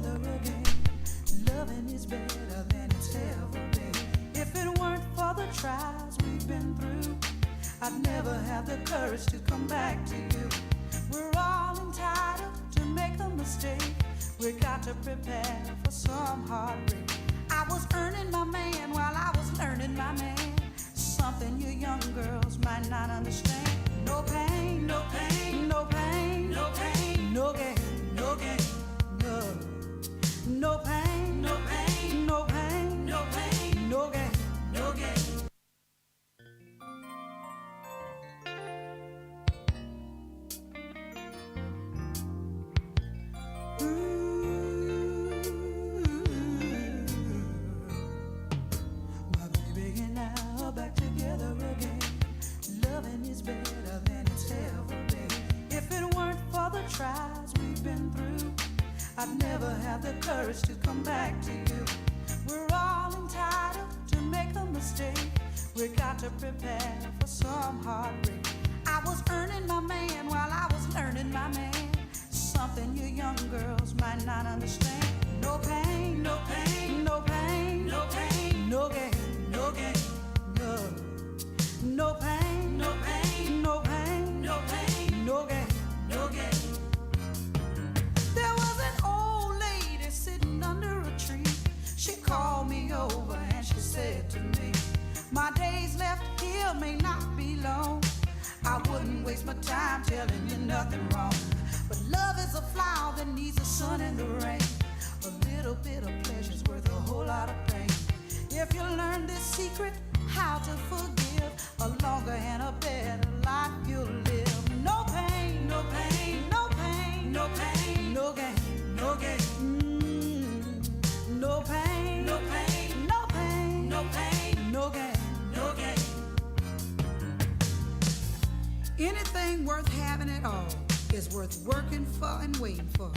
together again. Loving is better than it's ever been. If it weren't for the trials we've been through, I'd never have the courage to come back to you. We're all entitled to make a mistake. We got to prepare for some heartbreak. I was earning my man while I was learning my man. Something you young girls might not understand. No pain, no pain, no pain, no pain, no gain, no gain, no. No pain, no pain, no pain, no pain, no gain, no gain. My baby and I are back together again. Loving is better than it's ever been. If it weren't for the trials we've been through, I'd never have the courage to come back to you. We're all entitled to make a mistake. We got to prepare for some heartbreak. I was earning my man while I was learning my man. Something you young girls might not understand. No pain, no pain, no pain, no pain, no gain, no gain, no. No pain, no pain, no pain, no pain, no gain, no gain. There was an old lady sitting under a tree. She called me over and she said to me, my days left here may not be long. I wouldn't waste my time telling you nothing wrong. But love is a flower that needs the sun and the rain. A little bit of pleasure's worth a whole lot of pain. If you learn this secret, how to forgive, a longer and a better life you'll live. No pain, no pain, no pain, no pain, no gain, no gain. No pain, no pain, no pain, no pain, no gain, no gain. Anything worth having at all is worth working for and waiting for.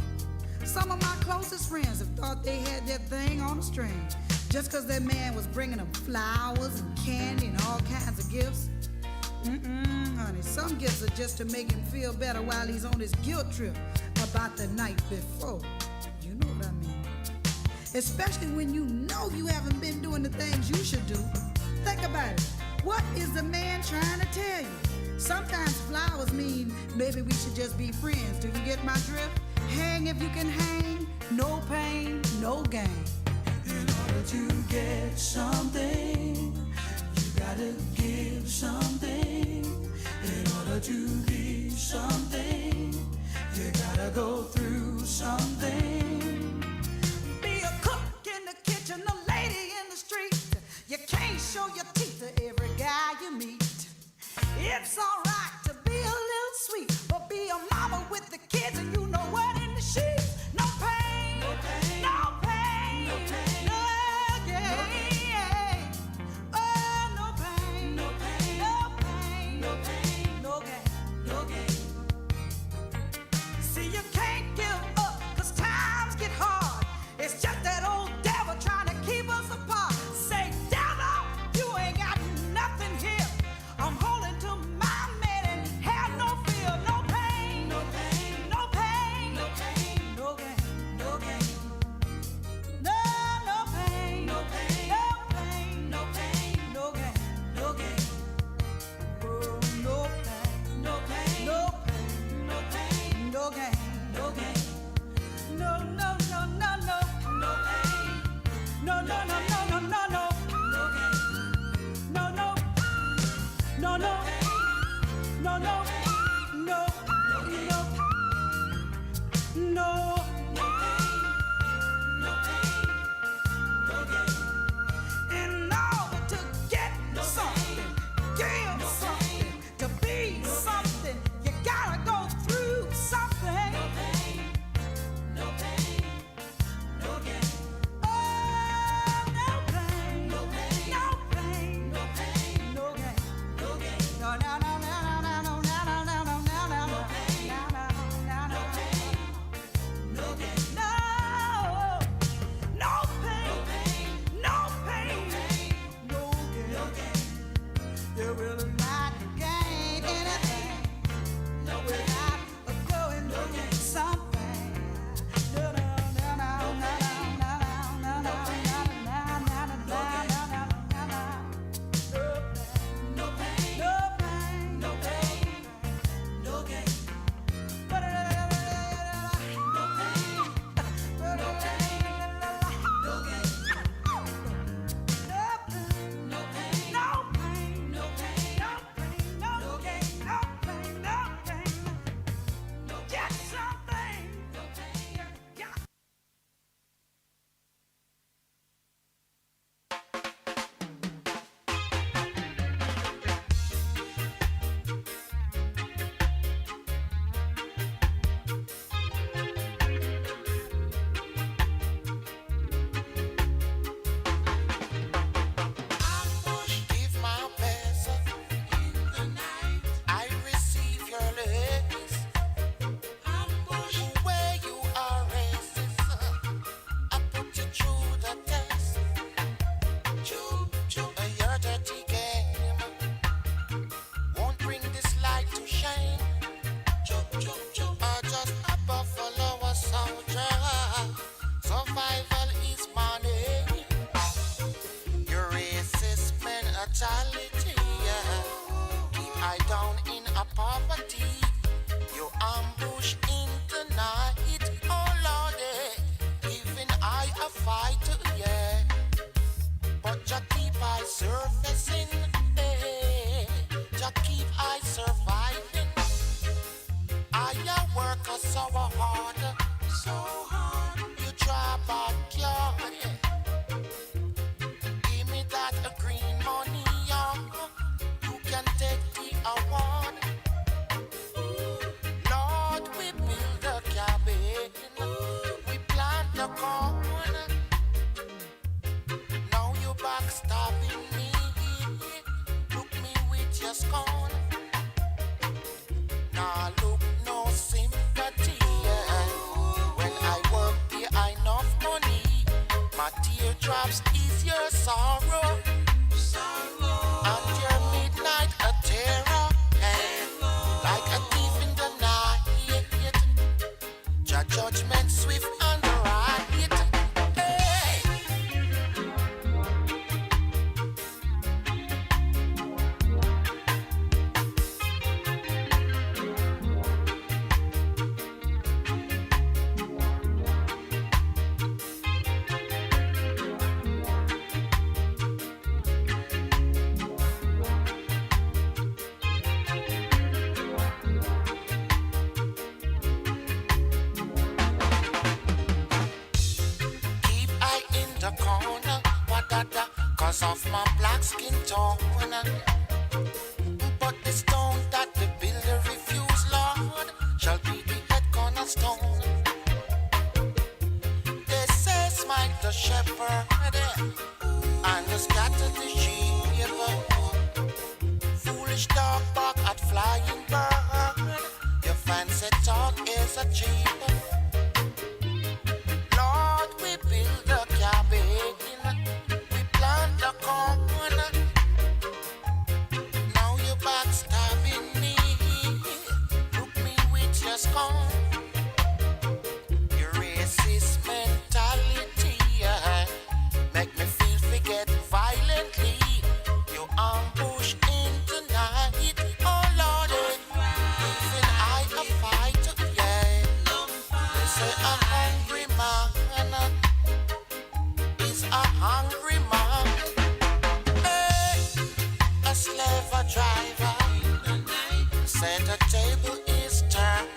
Some of my closest friends have thought they had their thing on a string just because their man was bringing them flowers and candy and all kinds of gifts. Honey, some gifts are just to make him feel better while he's on his guilt trip about the night before. You know what I mean? Especially when you know you haven't been doing the things you should do. Think about it. What is the man trying to tell you? Sometimes flowers mean maybe we should just be friends. Do you get my drift? Hang if you can hang. No pain, no gain. In order to get something, you gotta give something. In order to be something, you gotta go through something. Be a cook in the kitchen, a lady in the street. You can't show your teeth to every guy you meet. It's alright to be a little sweet, but be a mama with the kids and you know what in the sheets. No pain, no pain, no pain, no pain, no gain. Oh, no pain, no pain, no pain, no pain, no gain, no mentality. Yeah. Keep eye down in a poverty. You ambush in the night. Oh Lordy, even I a fight. Yeah. But just keep I surfacing. Hey. Just keep I surviving. I a worker so hard. So hard. You try back your head. Give me that green money, you can take the award. Lord, we build a cabin, we plant the corn. Now you backstabbing me, look me with your scorn. Nah, look no sympathy. When I work here, I enough money. My teardrops is your sorrow, and your midnight a terror, like a thief in the night. Your judgment swift and right. Hey. Keep eye in the corner, wadada, cause of my black skin tone. But the stone that the builder refused, Lord, shall be the head cornerstone. They say smite the shepherd and scatter the sheep. Foolish dog bark at flying bird. Your fancy talk is a cheap. Lord, we build a cabin, we plant the corn. Now you're backstabbing me, look me with your scorn. Your racist mentality make me feel forget violently. You ambush in the night, oh Lord, even I a fight, yeah. They say a hungry man is a hungry man. Hey, a slave, a driver, say the table is turned.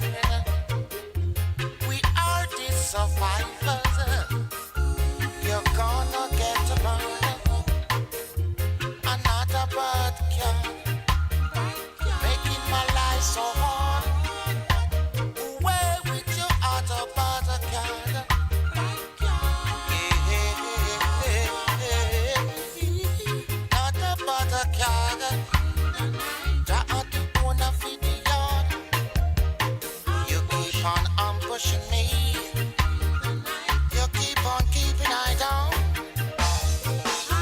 We are the survivors. You're gonna get burned. Another bird can making my life so hard. Where with your other bird can? Other bird can. The other owner for the yard. You keep on ambushing me. You keep on keeping I down.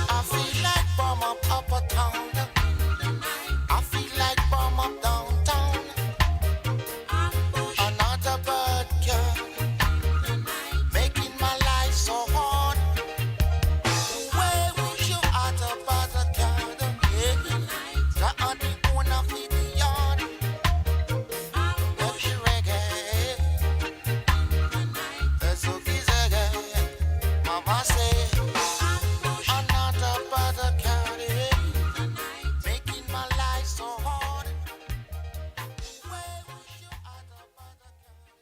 I feel like bomb up a town. I feel like bomb up downtown. Another bird can making my life so hard. Where would you other bird can? The other owner for the yard. Love the reggae. The Suki Zaga. Mama say another bird can making my life so hard. Where would you other bird can?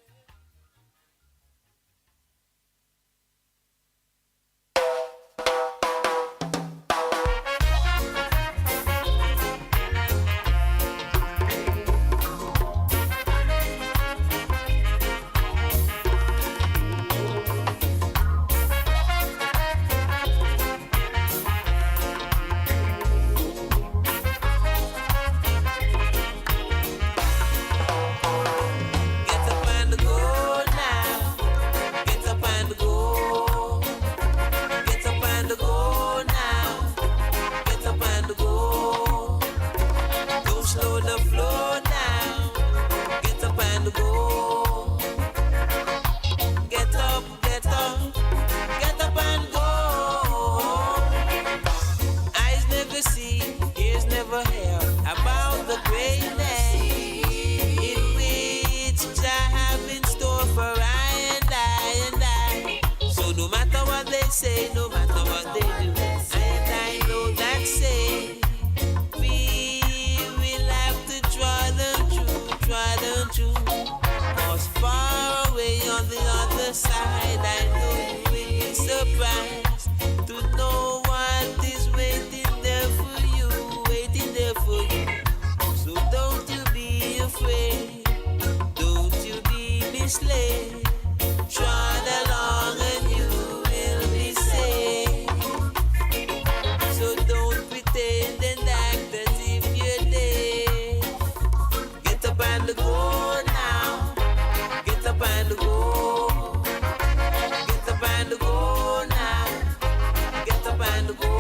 Get up and go now. Get up and go. Get up and go now. Get up and go. Don't slow the flow now. Get up and go. Get up, get up. Get up and go. Eyes never see. say, no matter what they do. And I know that say, we will have to try them through. 'Cause far away on the other side, I know you will be surprised to know what is waiting there for you. So don't you be afraid, don't you be misled. Trot along and you will be safe. So don't pretend and act as if you're dead. Get up and go now. Get up and go. Get up and go now. Get up and go.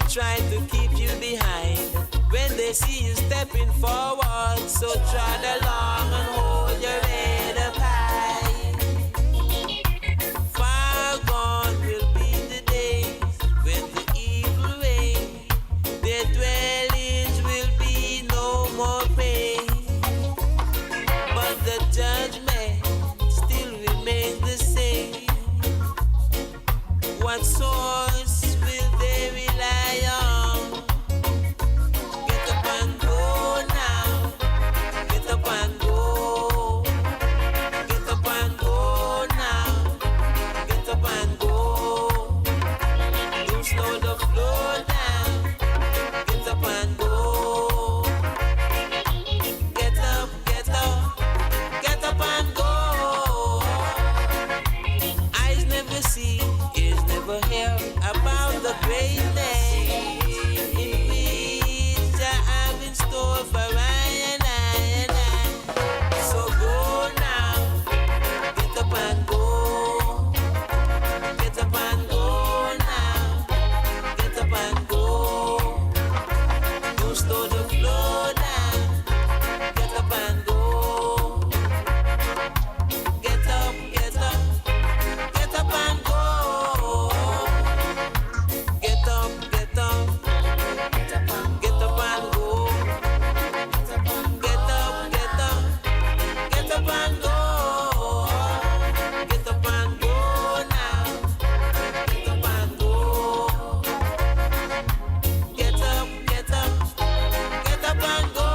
Try to keep you behind when they see you stepping forward. So trot along and hold your head up high. Far gone will be the days when the evil reign. Their dwellings will be no more pain. But the judgment still remains the same. What source will they rely on? Get up and go now. Get up and go. Get up and go now. Get up and go. Don't slow the flow down. Get up and go. Get up, get up. Get up and go. Eyes never see, ears never hear about the greatness in which I have in store for I and I. So go now, get up and go. Get up and go now, get up and go. Don't slow the flow down, get up and go. Get up, get up, get up and go. Get up, get up, get up and go. Get up, get up, get up and go. Get up and go now. Get up and go. Get up, get up, get up and go.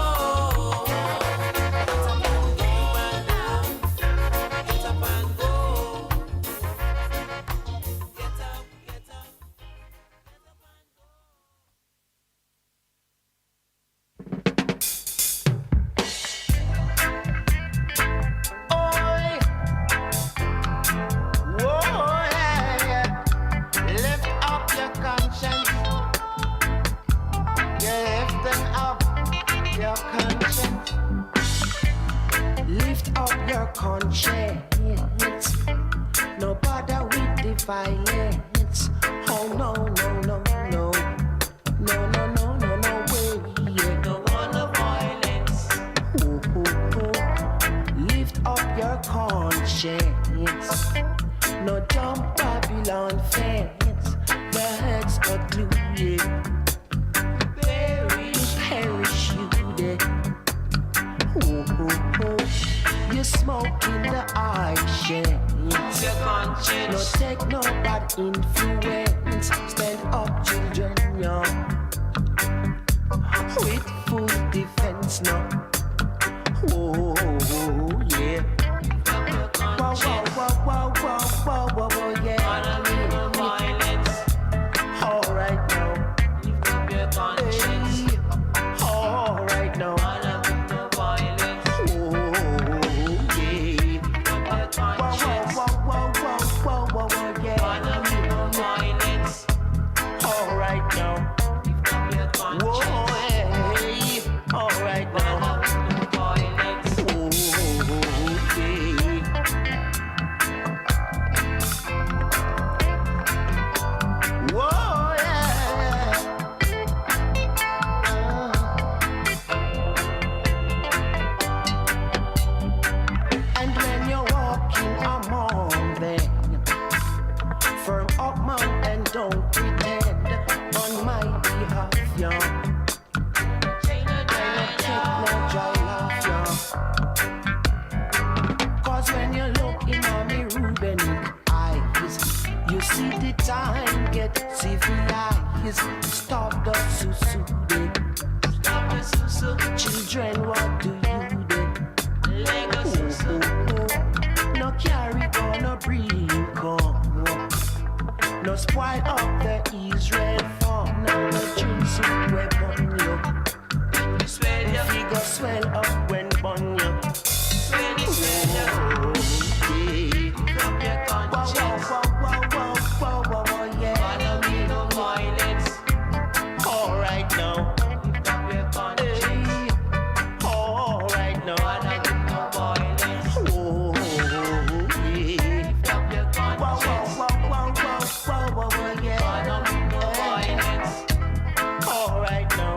Get up and go. Get up and go. Get up, get up. Oi. Whoa, yeah. Lift up your conscience. Lifting up your conscience. Lift up your conscience. No bother with the violence. Oh no, no, no, no. No, no, no, no, no way. Yeah. No more violence. Oh, oh, oh. Lift up your conscience. No jump Babylon fence. The heads are glued. Yeah. Perish you there. Oh, oh, oh. You smoke in the eye shades. Your No conscience. take no bad influence. Stand up, children, young. With full defense now. Oh, yeah. Wow, wow, wow, wow, wow, wow, wow, wow, yeah. Violence. All right now. Lift up your conscience. Hey. All right now. Violence. Oh, yeah. Your Wow, conscience. wow, wow, wow, wow, wow, wow, yeah. Violence. Firm up, man, and don't pretend on my behalf, y'all. Take no dry laugh, y'all. Cause when you look in on me Rubenic eyes, you see the time get civilized. Stop the susu, stop the susu. Children, what do you do? Lego susu. No carry gun, no bring gun. No spoil up the Israel farm. No drink soup weapon you. Swell your figure swell up when bun you. Swell you. Drop your conscience. Wow, yeah. Follow me, no violence. All right now. Drop your conscience. All right now. Follow me, no violence. Oh, yeah. Drop your conscience. Wow, yeah. Follow me, no violence. All right now.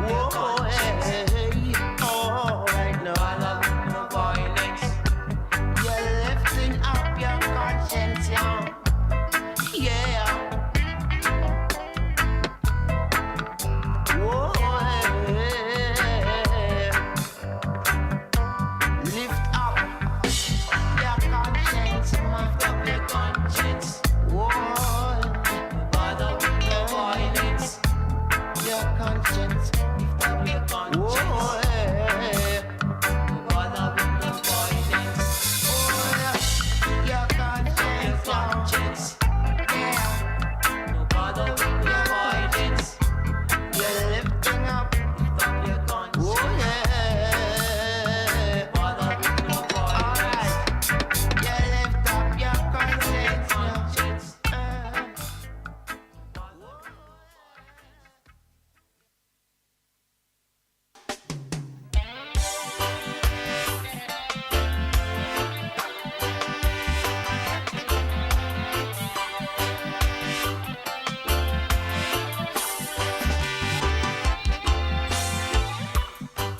Whoa, hey. All right now. Follow me, no violence. You're lifting up your conscience, y'all. Yeah. Whoa, hey. Lift up your conscience, man. Lift up your conscience. Whoa. Follow me, no violence. Your conscience. Lift up your conscience. Whoa, hey. Follow me, no violence. Your conscience, yeah. No bother with no violence. You're lifting up. Lift up your conscience. Oh yeah. Bother with no violence. You lift up your conscience.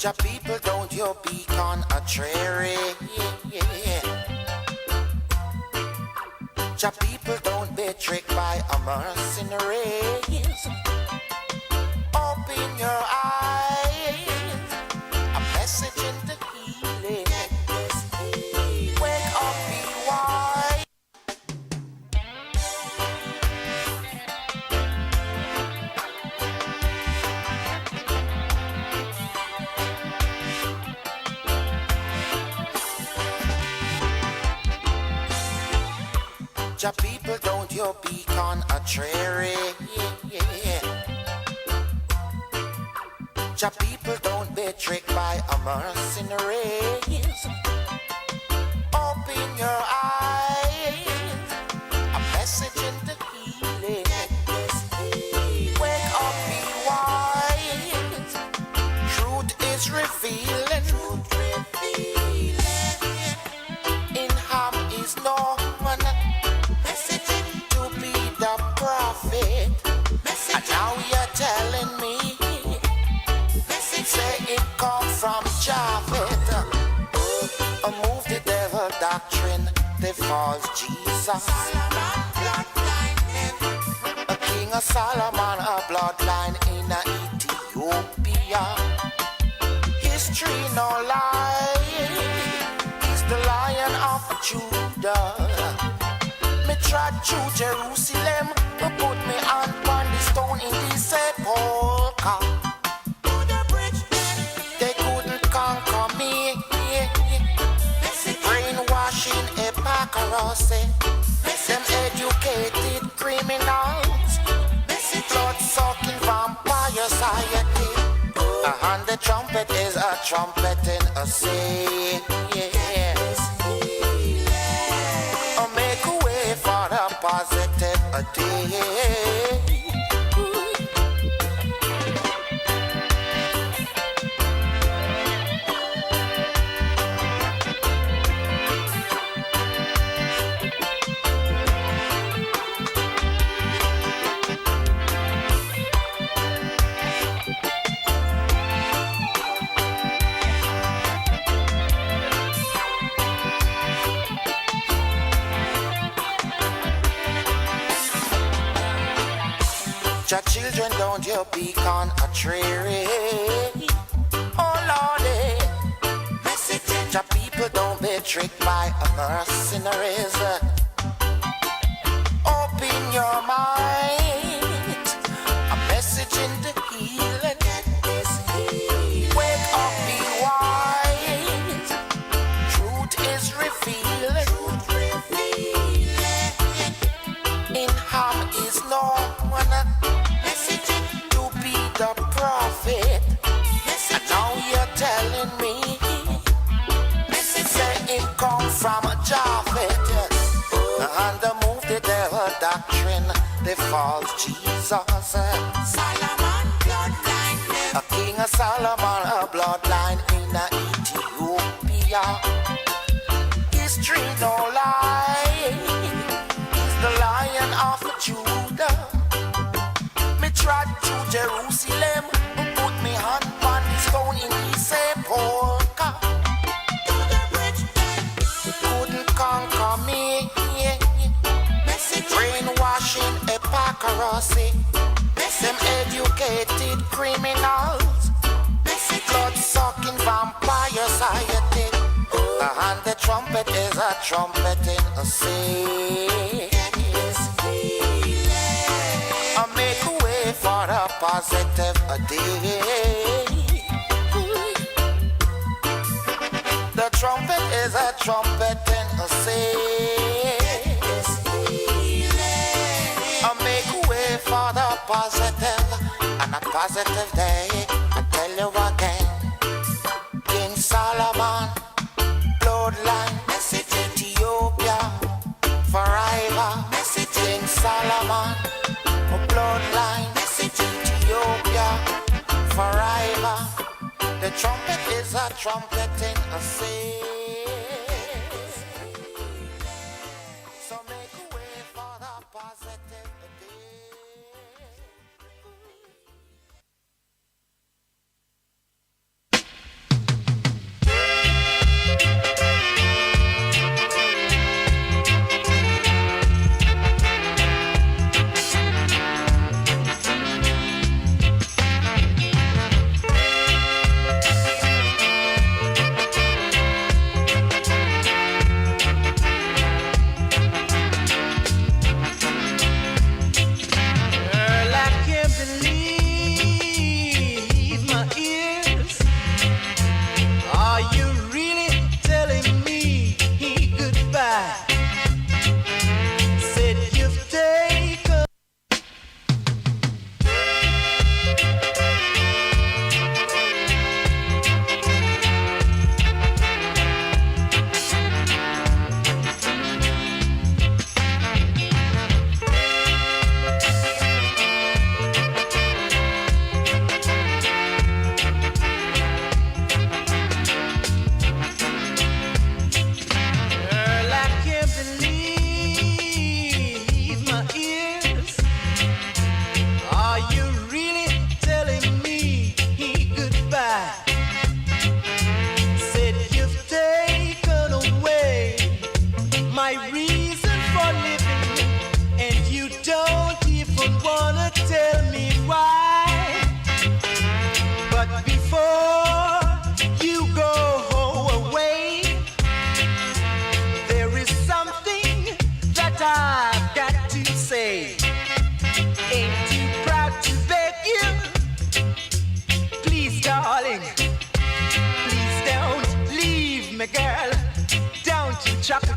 Ja people, don't you beacon a cherry. Ja people, don't be tricked by a mercenaries. Open your eyes, a message in the healing. Wake up, be wise. Ja people, don't you beacon a cherry. Ja people, don't be tricked by a mercenaries. Open your eyes, a message in the healing. Wake up, be wise. Truth is revealing. In harm is no one. To be the prophet. And now you're telling me, say it come from Japhet. Move the devil doctrine, the false Jesus. A king of Solomon, a bloodline in Ethiopia. History no lie, he's the Lion of Judah. Me trod through Jerusalem, put me on the stone in the sepulchre. They couldn't conquer me. Brainwashing hypocrisy. Them educated criminals. Blood-sucking vampire society. And the trumpet is a trumpeting a say. Make a way for a positive a day. Your children don't you be contrary. Oh Lordy, message. Your people don't be tricked by mercenaries. Open your mind. A message in the healing. Wake up, be wise. Truth is revealed. In harm is no one. To be the prophet. And now you're telling me. Say it come from Japhet. And the move the devil doctrine. The false Jesus. Solomon bloodline. A king of Solomon, a bloodline in Ethiopia. History no lie. He's the Lion of Judah. Me trod to Jerusalem. Put me hand on the stone in his sepulchre. Couldn't conquer me. Brainwashing hypocrisy. Them educated criminals. Blood-sucking vampire society. And the trumpet is a trumpeting a sea. I make a way for a positive day. The trumpet is a trumpeting a sea. I make a way for the positive and a positive day. I tell you again, King Solomon, bloodline, message Ethiopia, forever, message King Solomon, bloodline, message Ethiopia, forever. The trumpet is a trumpeting a sea. So make a way for the positive day.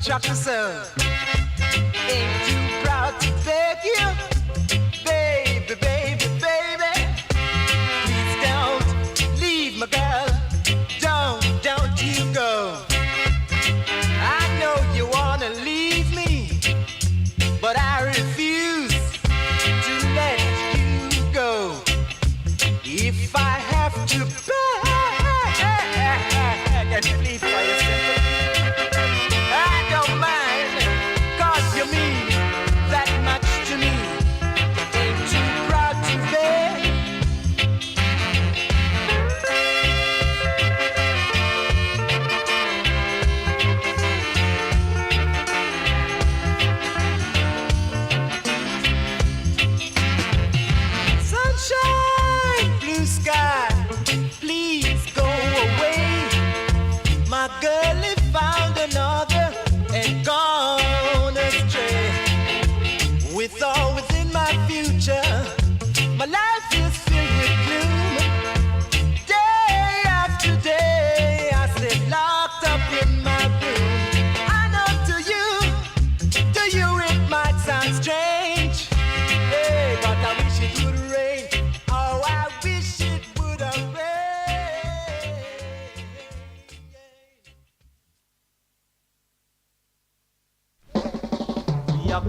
Chaka sir, ain't too proud to beg you, baby, baby, baby. Please don't leave my girl, don't you go. I know you wanna leave me, but I refuse to let you go. If I have to beg and plead for your sympathy, I don't mind.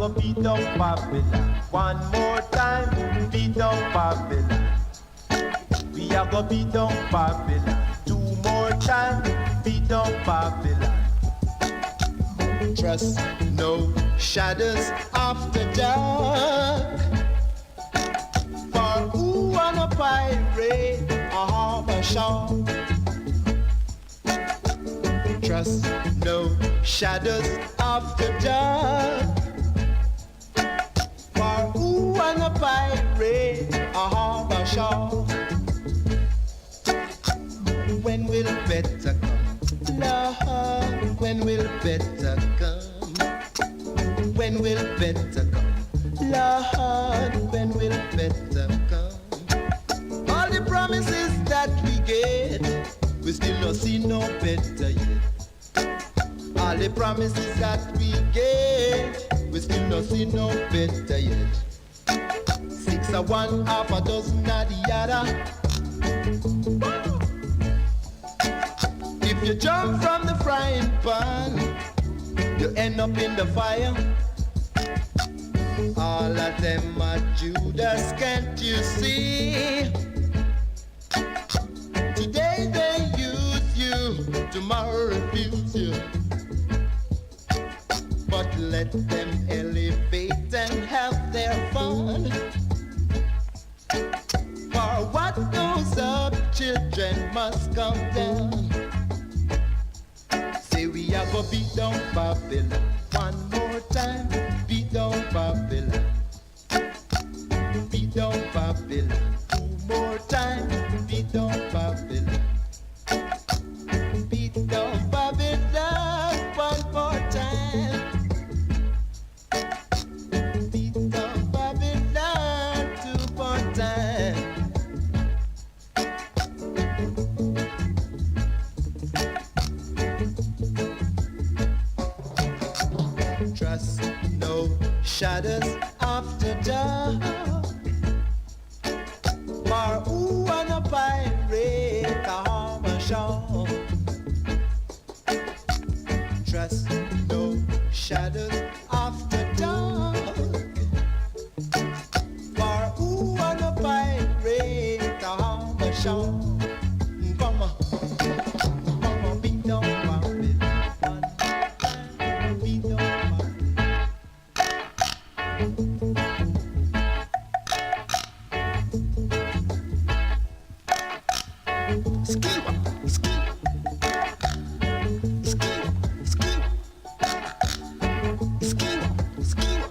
go beat up Babylon. One more time, beat up Babylon. We are go beat up Babylon. Two more time, beat up Babylon. Trust no shadows after dark. For who wanna pirate a harbor shore? Trust no shadows after dark. For who wanna pirate a harbor shore? When will better come? Lord, when will better come? When will better come? Lord, when will better come? All the promises that we get, we still not see no better yet. All the promises that we get, we still not see no better yet. 6 of one, half a dozen of the other. If you jump from the frying pan, you end up in the fire. All of them are Judas, can't you see? Today they use you, tomorrow refuse you. But let them elevate and have their fun. For what goes up, children must come down. Say we are gonna beat down Babylon. One more time, beat down Babylon. Beat down Babylon. Two more time, beat down Babylon. Beat down Babylon. One more time. Beat down Babylon. Two more time. Trust no shadows after dark. For who wanna pirate a harbor shore? Trust no shadows after dark. For who wanna pirate a harbor shore? Come on, beat down Babylon. Beat down Babylon. Skiwa, skiwa, skiwa, skiwa, skiwa, skiwa,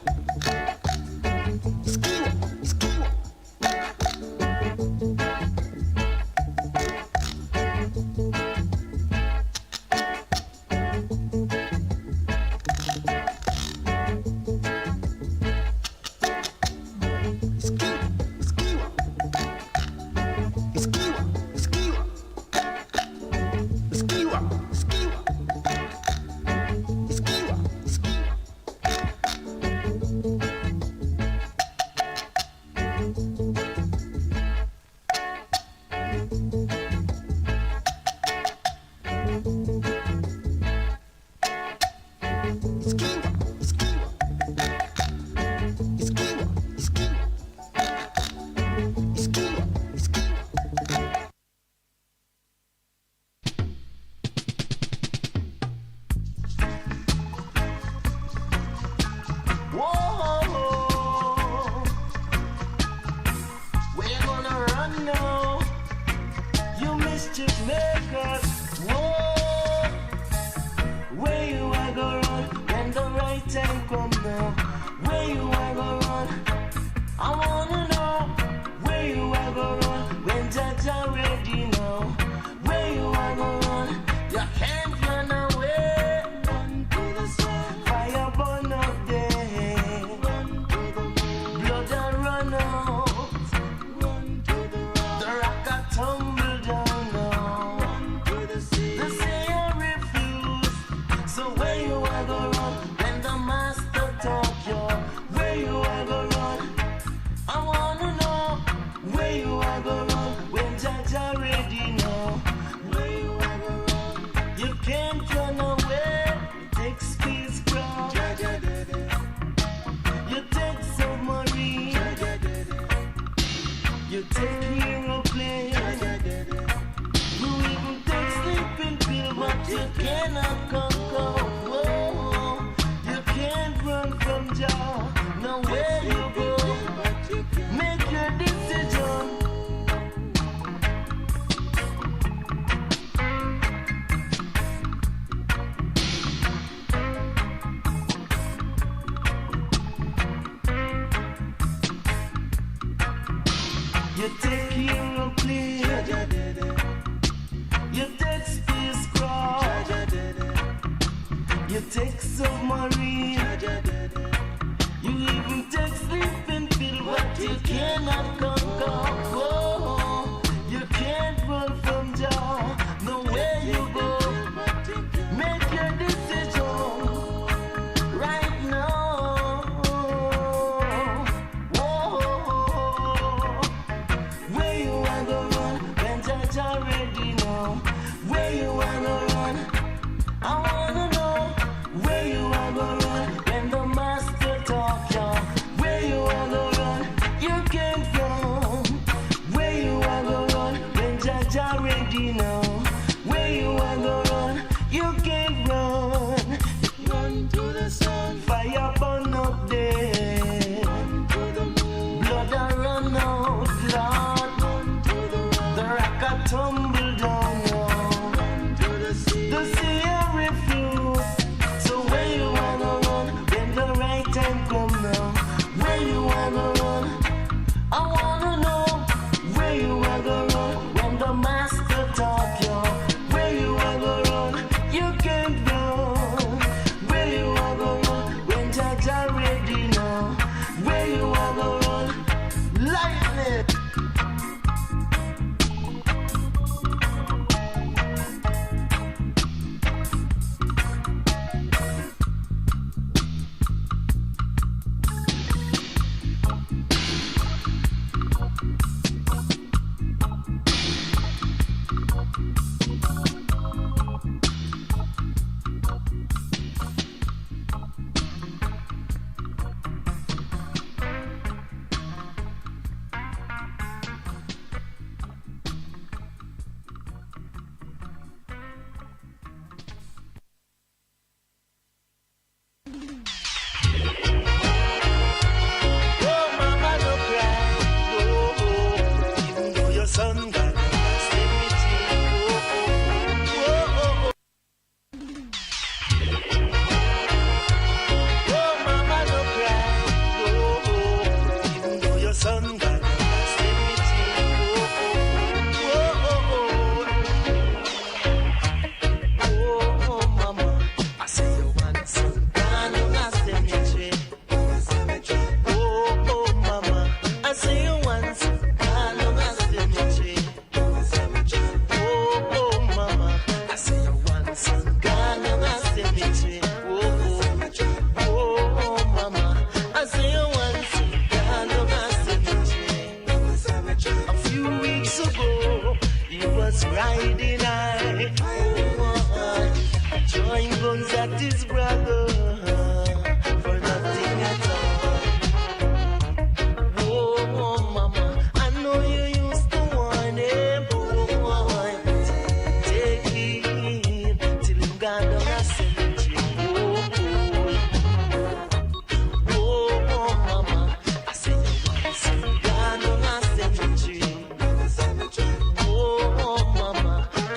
skiwa, skiwa. Skiwa, skiwa, skiwa. You take aeroplane. You even take sleeping pill, but you cannot conquer. Whoa, you can't run from Jah. Now where you go, make your decision. You take aeroplane. You take spacecraft. You take submarine. You even take sleeping pill, but you cannot conquer. Whoa, you can't run from Jah. No where you go, make your decision right now. Whoa, where you wanna run when Jah ready now? Where you wanna run? I wanna know where you wanna run when the master talk, y'all. Where you wanna run? You can't run. Where you wanna run when Jah ready now? Where you wanna run? You can't run. Run to the sun. Fire burn up there. Run to the moon. Blood a run out, Lord. Run to the rock. The rock a tumble down now. Run to the sea. The sea a refuse. So where you wanna run when the right time come now? Where you wanna run? I wanna know where you wanna run when the master talk, yo. Where you wanna run? You can't run. Where you wanna run when Jah ready now? Where you wanna run? Lightning. Oh, mama, no cry. Oh, even though your son got stay with you. Oh, oh, mama, no cry. Oh, even though your son got stay with you. Oh, mama, I say you want son, can you not stay with you? Oh, mama, I say you want some, can you not stay with me? Oh, mama, I say you want some, can you not stay with me? Oh, mama, I say you want some, can you not stay with me? A few weeks ago, he was riding high, throwing guns at his brother for nothing at all. Oh, mama, I know you used to warn him. Oh, take it till you got down a cemetery. Oh, mama, I say you want some, got down a cemetery. Oh, mama, I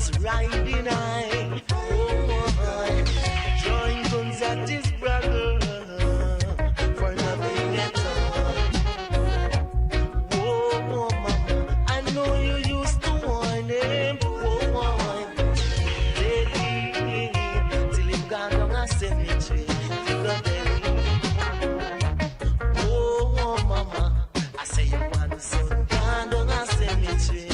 was riding high. Oh, drawing guns at his brother for nothing at all. Oh, mama, I know you used to warn him. Oh, take him till him gone down a cemetery. Oh, mama, I say you want the son gone down a cemetery.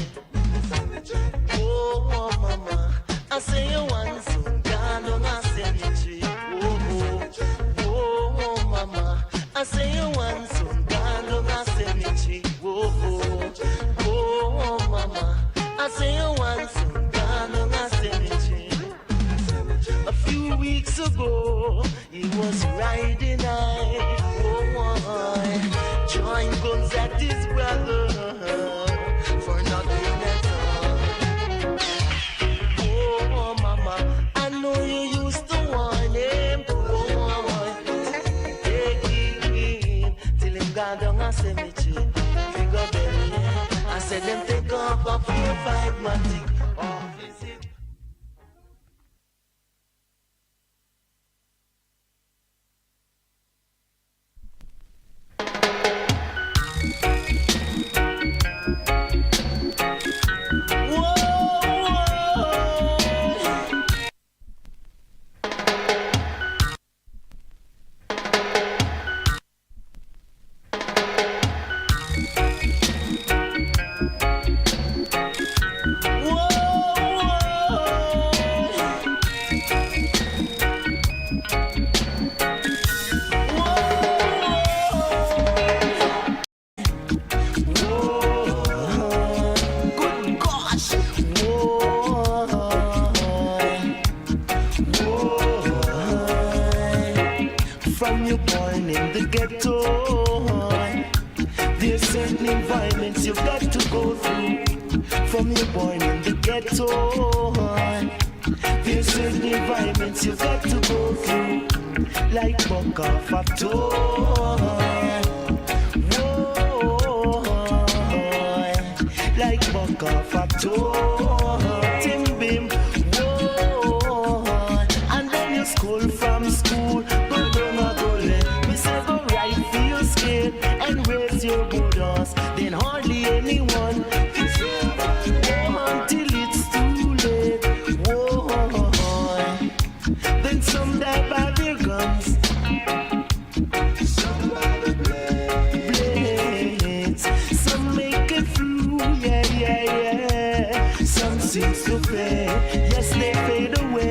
Oh, mama, I say you want the son gone down a cemetery. Oh, mama, I say you want the son gone down a cemetery. Oh, mama, I say you want the son gone down a cemetery. A few weeks ago, he was riding high. Oh, drawing guns at his brother for nothing at all. Oh, mama, I know you used to warn him. Oh, take him till him gone down a cemetery. Figure belly, I said them take off a 4-5 matic off his hip. From you born in the ghetto, there's certain environments you've got to go through. From you born in the ghetto, there's certain environments you've got to go through. Like buck off a toe, like buck off a toe, tim bim, whoa, and then you school from school. And raise your Buddhas, then hardly anyone is until it's too late. Whoa, then some die by their guns, some by the blades, some make it through, yeah. Some seems to fade, yes, they fade away.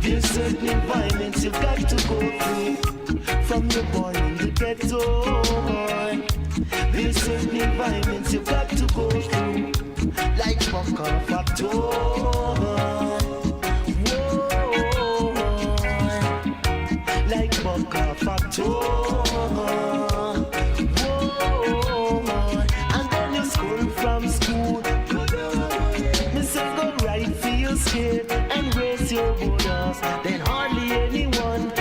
There's certain environments you've got to go through. From your born in the ghetto, there's certain environments you've got to go through. Like fuck off a toe, like fuck off a toe, and then you school from school. Me say go right for your skin and raise your Buddhas, then hardly anyone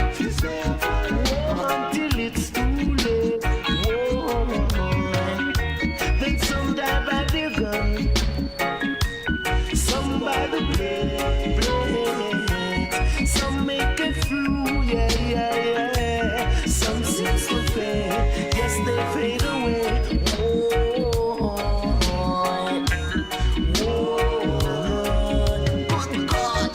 until it's too late. Then some die by their gun, some by the blade, some make it through, yeah. Some seems to fade, yes, they fade away. Good God.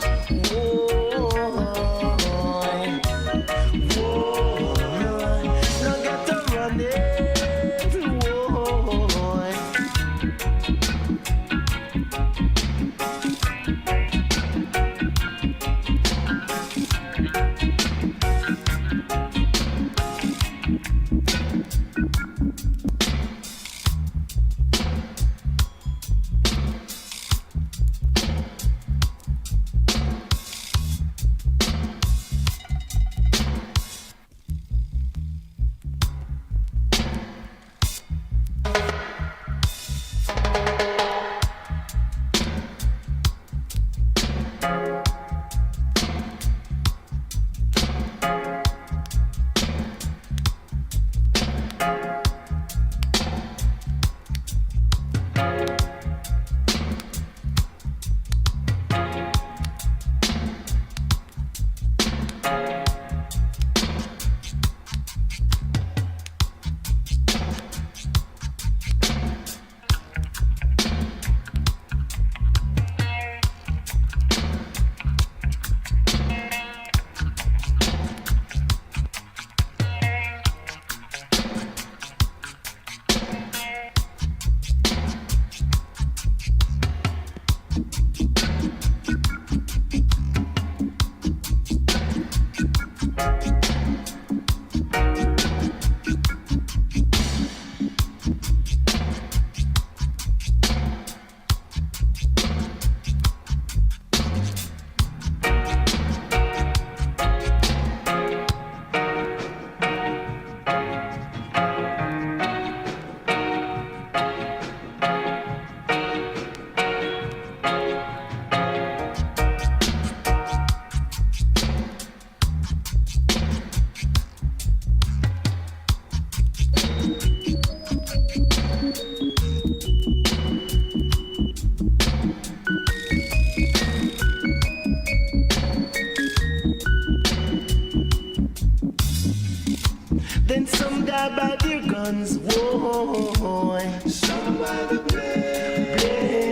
bye bye dear guns. Whoa, somebody play.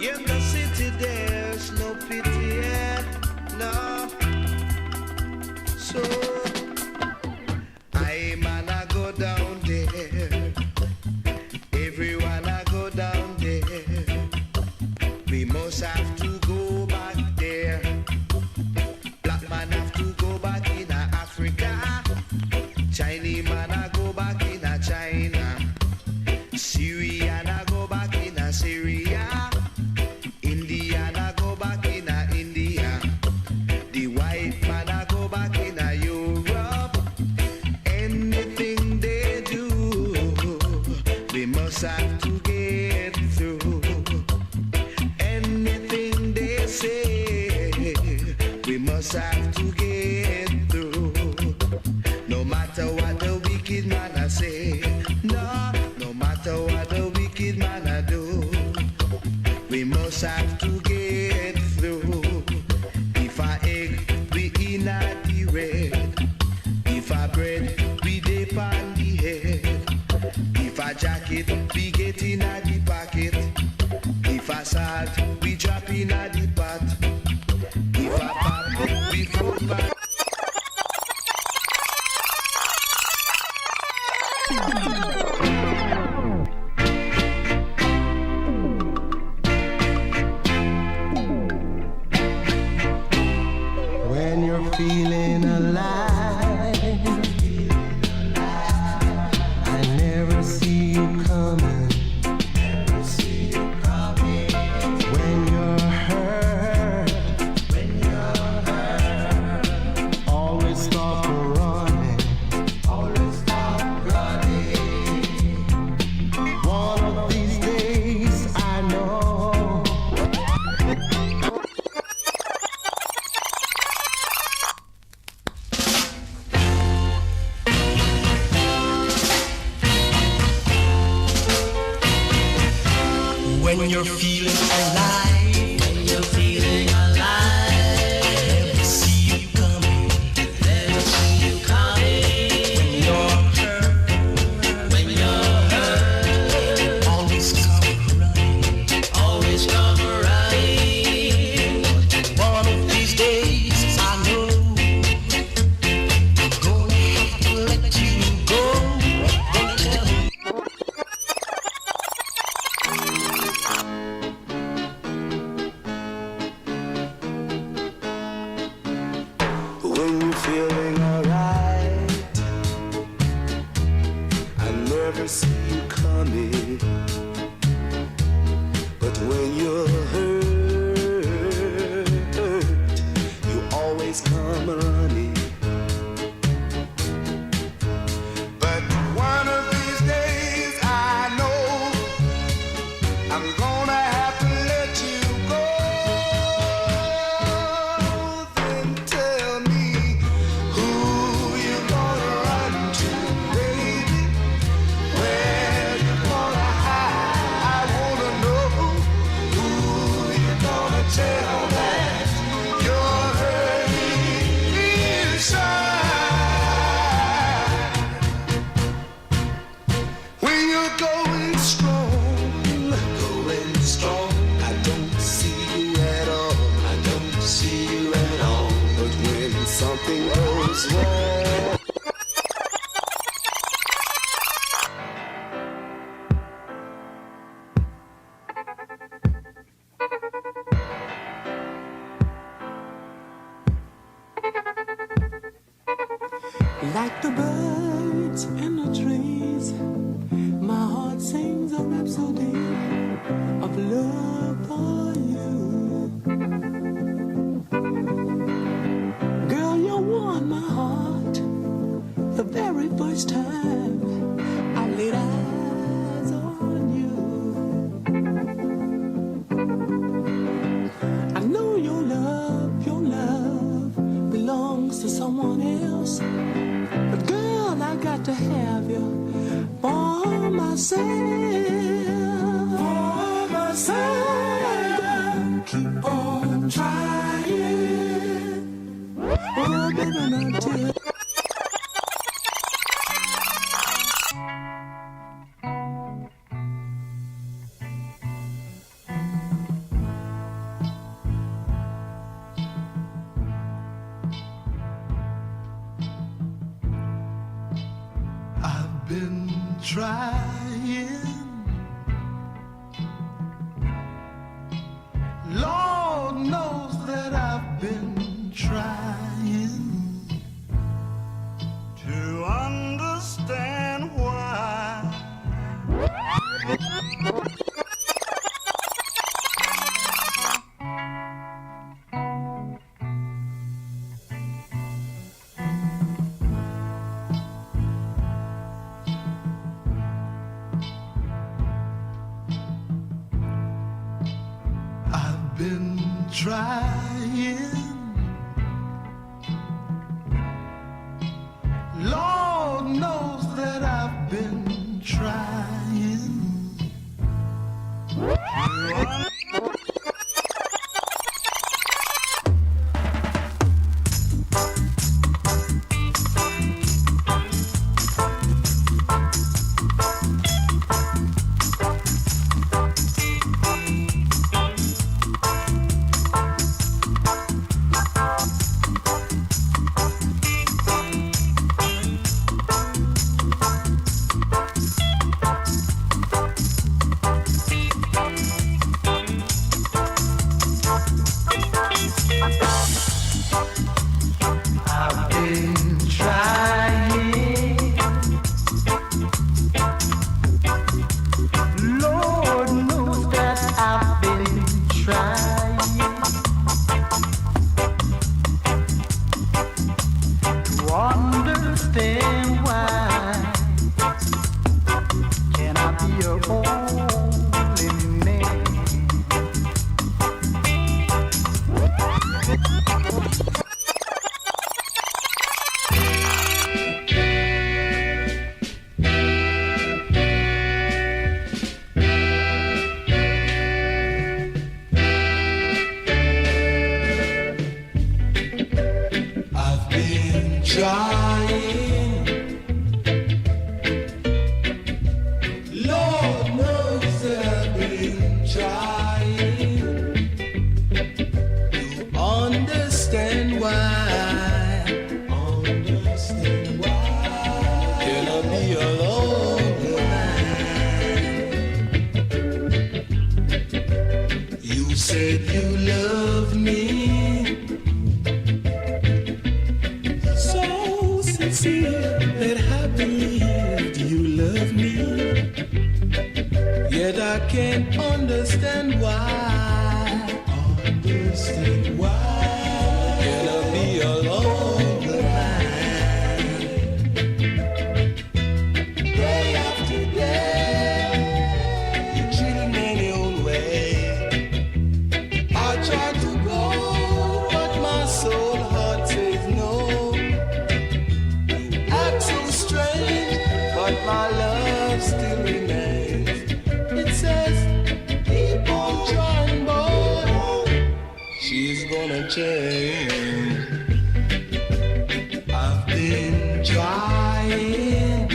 In the city there's no pity, yeah, no. So I man I go down there. Everyone I go down there. We must have to go back there. Black man have to go back in Africa. Chinese man I go back in China. Syrian I go back in Syria. Indian I go back in India. The white man I go back in Europe. Anything they do, we must have to get through. Anything they say, we must have to get through. No matter what the wicked man I say, no matter what the wicked man I do, we must have to get through. If I egg, we in at the red. If I bread, we dip on the head. If I jacket, we get in at the pocket. If I salt, we drop in at the pot. If I pop, we float back. When you're feeling alive, I never see you coming. When you're hurt, always stop running. One of these days, I know. When you're feeling alive, never see you coming, When you're hurt, always come running, One of these days, I know, I'm gonna have to let you go. Don't tell me. When you're feeling alright, I never see you coming. But when you're hurt, you always come running. But one of these days, I know I'm gonna have to let you go. Then tell me who you gonna run to, baby. Where you gonna hide? I wanna know who you gonna tell that you're hurting inside. When you're going strong, I don't see you at all. But when something goes wrong, Like the birds in the trees, my heart sings a rhapsody of love for you. Girl, you won my heart the very first time I laid eyes got to have you for myself. For myself. Keep on trying. Oh, baby, not till. I've been trying. Lord knows that I've been trying to understand why. I've been trying. Lord knows that I've been trying. I've been trying. Lord knows that I've been trying to understand why. Can I be your only man? I've been trying. Lord knows that I've been trying to understand why. Understand why. Can I be alone tonight? You said you love me. So sincere that I believed you love me. Yet I can't understand why. Understand why. Can I be alone tonight? Day after day, you treated me your own way. I tried to go, but my soul heart says no. Act so strange, but my love still remains. It says, keep on trying, boy. She's gonna change. I've been trying.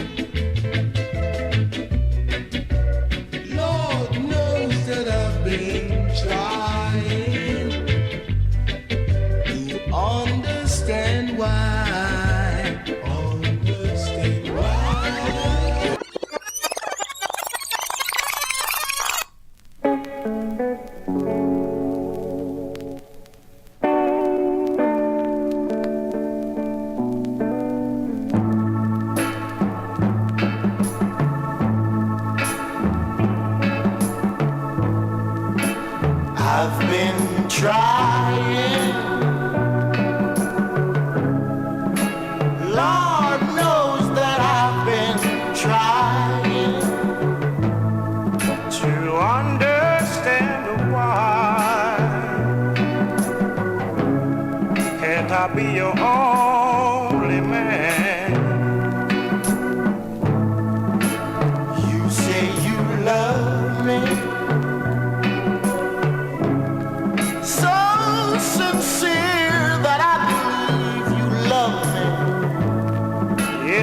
Lord knows that I've been trying to understand why. Understand why.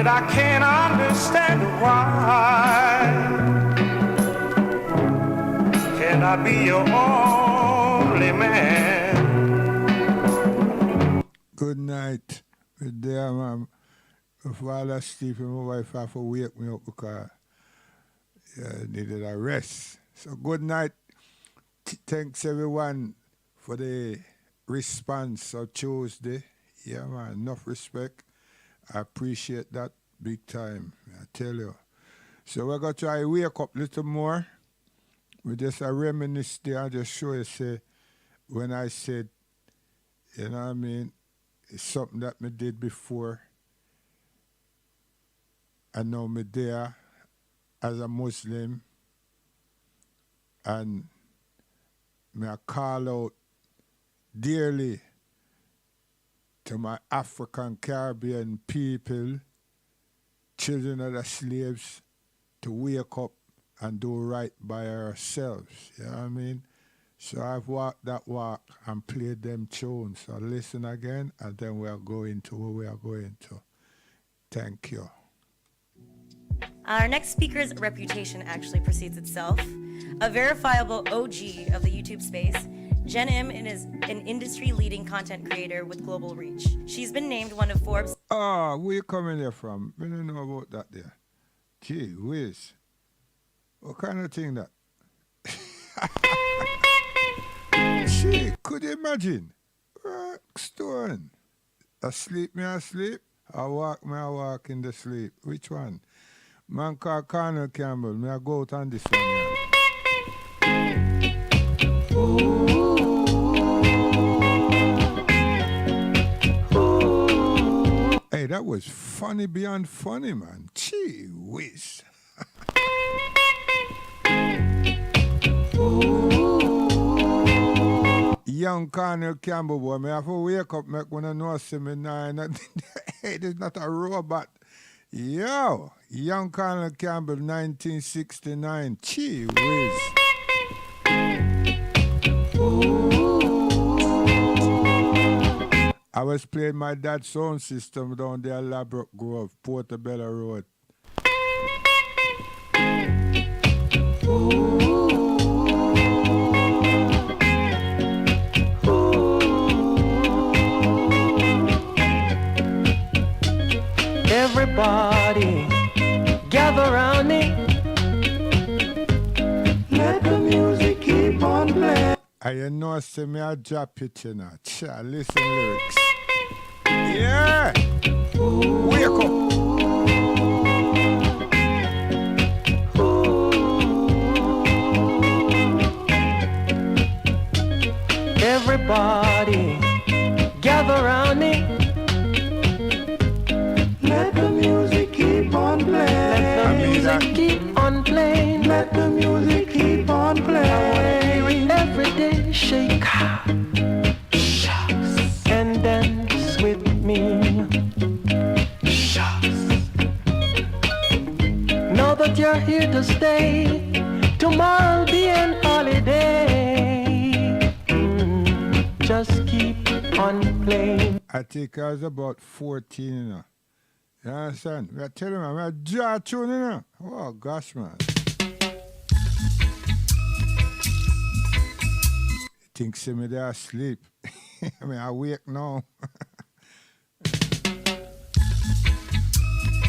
but I can't understand why. Can I be your only man? Good night. Good day, man. Before I sleep, my wife have to wake me up because I needed a rest. So good night. Thanks everyone for the response of Tuesday. Yeah, man, enough respect. I appreciate that big time, I tell you. So we're going to try to wake up a little more. We just reminisce there and just show you, say, when I said, you know what I mean, it's something that me did before. I know me there as a Muslim, and me I call out dearly to my African Caribbean people, children of the slaves, to wake up and do right by ourselves. You know what I mean? So I've walked that walk and played them tunes. So listen again, and then we are going to where we are going to. Thank you. Our next speaker's reputation actually precedes itself. A verifiable OG of the YouTube space, Jen Im is an industry-leading content creator with global reach. She's been named one of Forbes. Oh, where you coming there from? We don't know about that there. Gee whiz. What kind of thing that? Gee, could you imagine? Stone. Asleep me asleep. I walk in the sleep. Which one? Man called Colonel Campbell. Me I go out on this one. Yeah. Hey, that was funny beyond funny, man. Gee whiz. Young Colonel Campbell, boy, me have to wake up, make one know see me now. Hey, this is not a robot. Yo, young Colonel Campbell, 1969. Gee whiz. I was playing my dad's sound system down there, Labrook Grove, Portobello Road. Everybody gather round me. Let the music keep on playing. I know say me a drop it, you know. Cha, listen lyrics. Yeah! Wake up! Everybody gather round me. Let the music keep on playing. Let the music keep on playing. Let the music keep on playing. I wanna hear it every day. Shake, shucks, and dance with me. Shucks. Know that you're here to stay. Tomorrow'll be an holiday. Just keep on playing. I think I was about 14, you know. You understand? I tell you, man, I draw a tune, you know. Oh, gosh, man. You think see me there asleep. I mean, I wake now.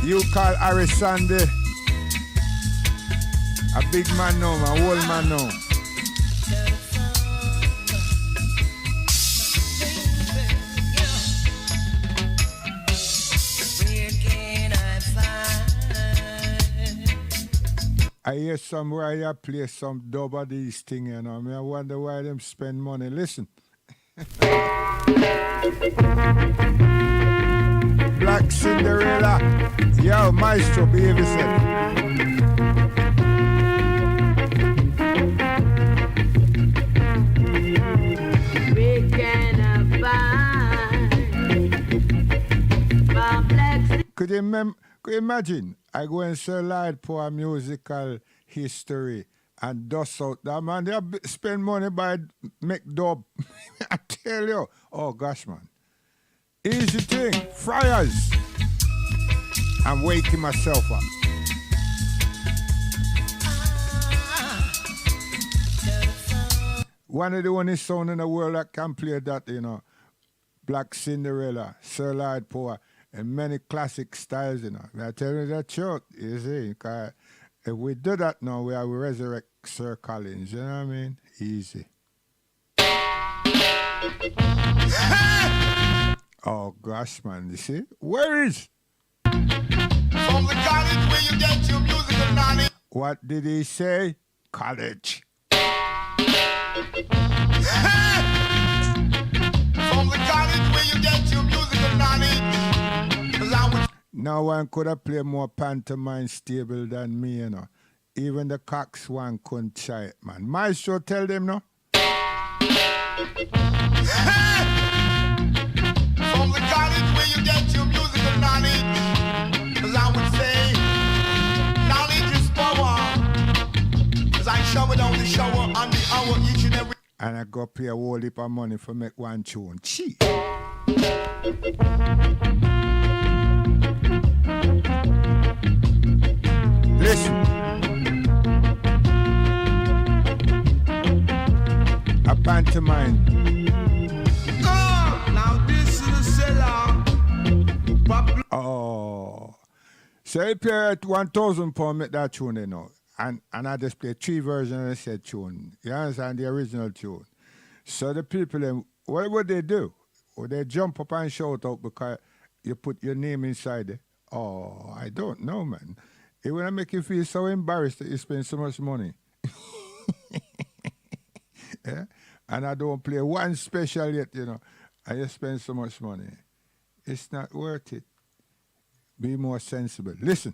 You call Harry Sunday. A big man now, man, old man now. I hear somewhere I play some dub of these things, you know. I wonder why them spend money. Listen. Black Cinderella. Yo, Maestro, behave yourself. We can find. Could you imagine? I go and sell light for musical history and dust out that man. They spend money by make dub. I tell you. Oh gosh, man. Easy thing. Friars. I'm waking myself up. One of the only sound in the world that can play that, you know. Black Cinderella, Sir Lloyd Power, and many classic styles, you know. I tell you the truth, you see, because if we do that now, we will resurrect Sir Collins, you know what I mean? Easy. Oh gosh, man, you see? Where is? From the college where you get your musical knowledge. What did he say? College. From the college where you get your musical knowledge. No one could have played more pantomime stable than me, you know. Even the Cox one couldn't try it, man. Maestro, tell them, no? From the college where you get your musical knowledge. As I would say, knowledge is power. As I shower down the shower on the hour each and every. And I go pay a whole heap of money for make one tune. Cheap. Listen. A pantomime. Now this is a seller. Oh. So if you at £1,000 make that tune, you know. And I just play 3 versions of the said tune. You understand? The original tune. So the people, what would they do? Would they jump up and shout out because you put your name inside it? Oh, I don't know, man. It will make you feel so embarrassed that you spend so much money. Yeah? And I don't play one special yet, you know. I just spend so much money. It's not worth it. Be more sensible. Listen.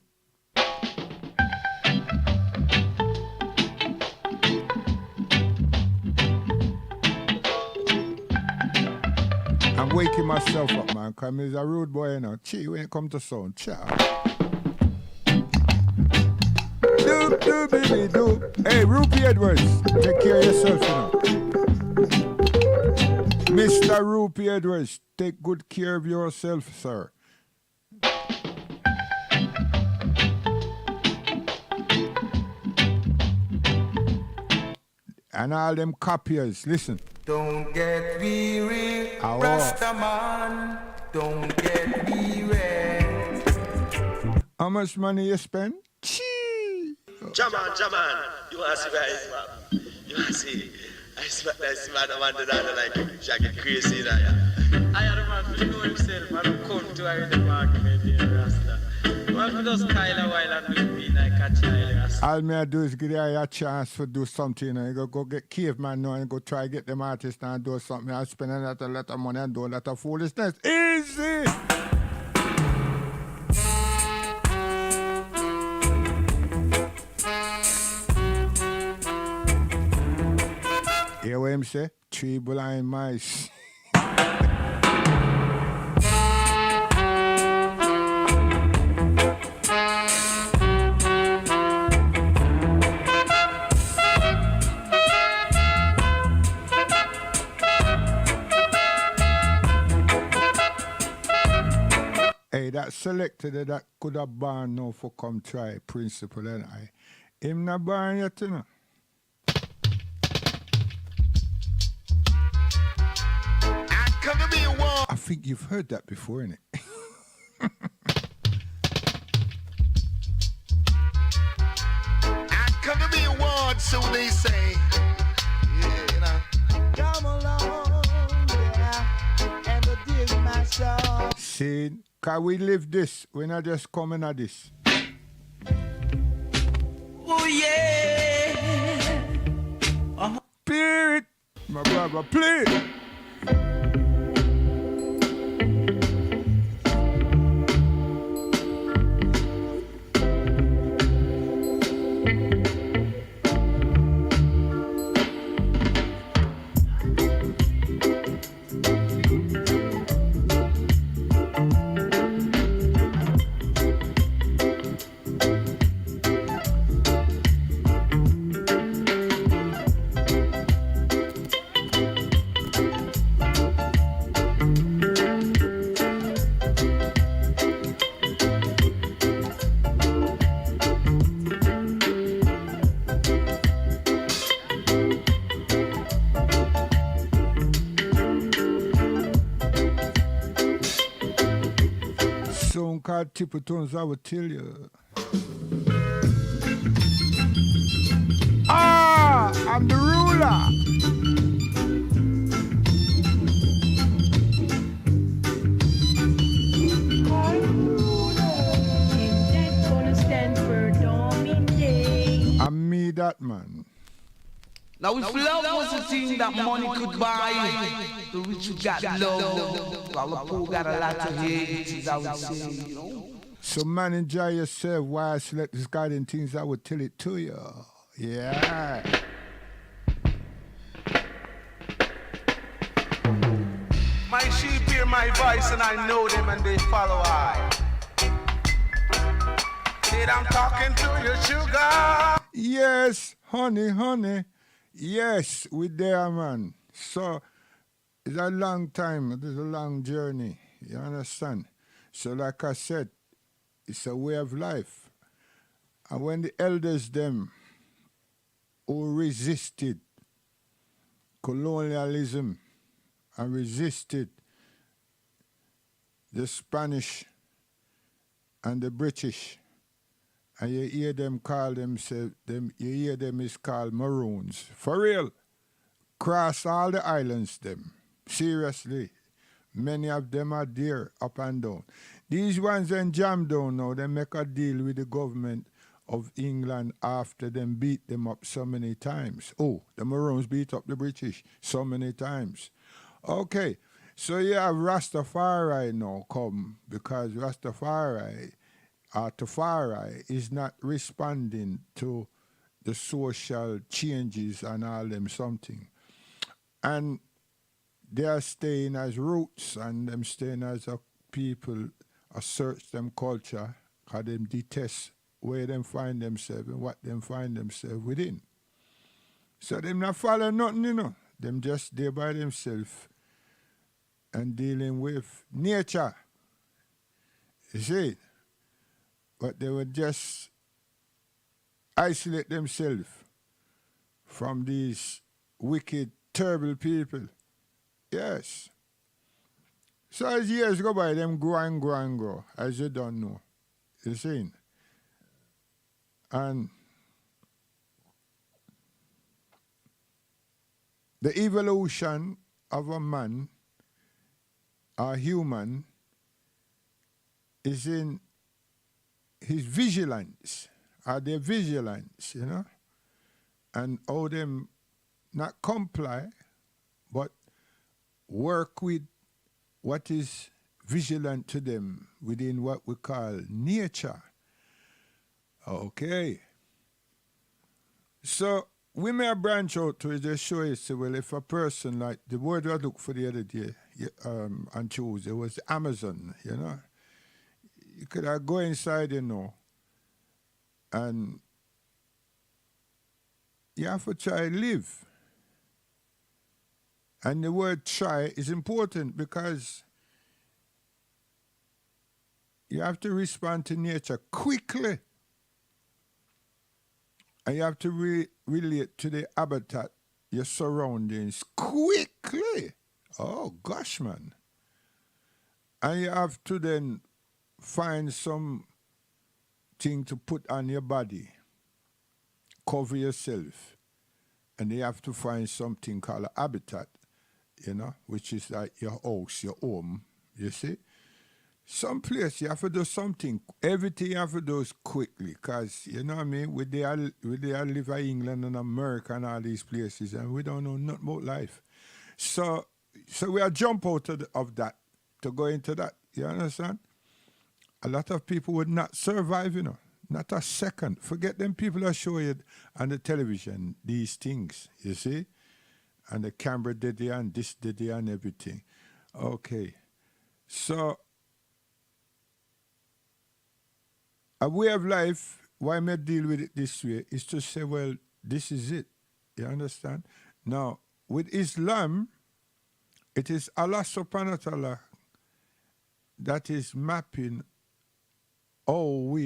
I'm waking myself up, man, because I'm a rude boy, you know. Chee, when it comes to sound, ciao. Do, baby, do. Hey, Rupie Edwards, take care of yourself, you know. Mr. Rupie Edwards, take good care of yourself, sir. And all them copiers, listen. Don't get weary, Rastaman. Don't get weary. How much money you spend? Jaman. You want to see where I is, man? You want to see? I see man, the man that like Jackie crazy, you know, yeah. I had a man to know himself. I don't come to her in the argument, yeah, Rasta. Well, just Kyle a while and we'll be like a child, Rasta. All me do is give you a chance to do something, you know. You go get Caveman now and go try get them artists and do something. I spend a lot of money and do a lot of foolishness. Easy! Hear what him say? 3 blind mice. Hey, that selected that could have born now for come try principle and I. Him not born yet, you know. I think you've heard that before, innit? I come to be a ward, so they say. Yeah, you know. Come along, yeah, and dig my soul. See, can we live this? We're not just coming at this. Oh yeah. Play it, my brother, play it. called Tippertones, I will tell you. Ah, I'm the ruler. I'm me that man. Now if love was a thing that money could buy, the rich who got love, while the poor got a lot to hate, I would say, you know. So man, enjoy yourself while I select this guiding things, I would tell it to you. Yeah. My sheep hear my voice and I know them and they follow I. Said I'm talking to you, sugar. Yes, honey, honey. Yes, we there, man. So it's a long time. It's a long journey. You understand? So like I said, it's a way of life. And when the elders them who resisted colonialism and resisted the Spanish and the British, and you hear them call themselves, you hear them is called Maroons. For real. Cross all the islands them. Seriously. Many of them are there, up and down. These ones in jam down now, they make a deal with the government of England after them beat them up so many times. Oh, the Maroons beat up the British so many times. Okay, so you have Rastafari now come, because Rastafari is not responding to the social changes and all them something. And they are staying as roots and them staying as a people, a search them culture, because them detest where them find themselves and what them find themselves within. So them not follow nothing, you know. Them just there by themselves and dealing with nature. You see? But they would just isolate themselves from these wicked, terrible people. Yes. So as years go by, them grow and grow and grow, as you don't know. You see? And the evolution of a man, a human, is in his vigilance, or their vigilance, you know, and how them not comply, but work with what is vigilant to them within what we call nature. Okay. So we may branch out to it, just show you, say, well, if a person, like the word I looked for the other day on Tuesday was Amazon, you know. You could go inside, you know, and you have to try to live. And the word try is important because you have to respond to nature quickly. And you have to relate to the habitat, your surroundings, quickly. Oh, gosh, man. And you have to then find some thing to put on your body, cover yourself. And you have to find something called a habitat, you know, which is like your house, your home, you see? Some place you have to do something. Everything you have to do is quickly, because, you know what I mean, we there live in England and America and all these places, and we don't know nothing about life. So we are jump out of that to go into that, you understand? A lot of people would not survive, you know, not a second. Forget them people that show you on the television these things, you see? And the camera did there and this did there and everything. Okay. So a way of life, why I deal with it this way, is to say, well, this is it. You understand? Now, with Islam, it is Allah subhanahu wa ta'ala that is mapping how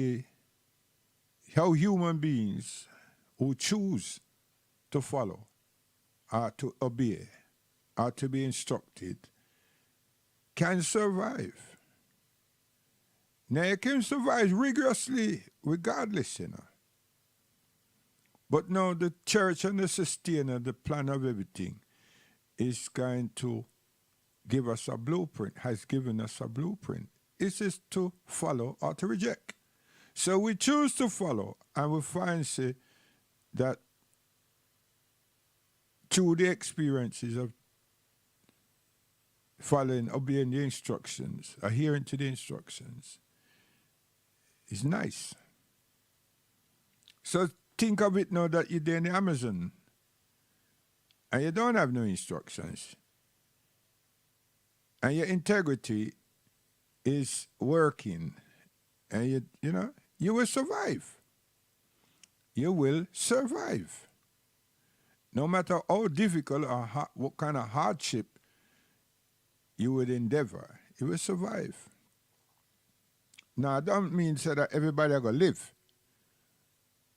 human beings who choose to follow or to obey or to be instructed can survive. Now you can survive rigorously regardless, you know. But now the church and the sustainer, the plan of everything, is going to give us a blueprint, has given us a blueprint. It is to follow or to reject. So we choose to follow, and we find say, that through the experiences of following, obeying the instructions, adhering to the instructions, is nice. So think of it now that you're there in the Amazon and you don't have no instructions and your integrity is working and you know, you will survive. You will survive. No matter how difficult or what kind of hardship you would endeavor, you will survive. Now, I don't mean say that everybody are going to live,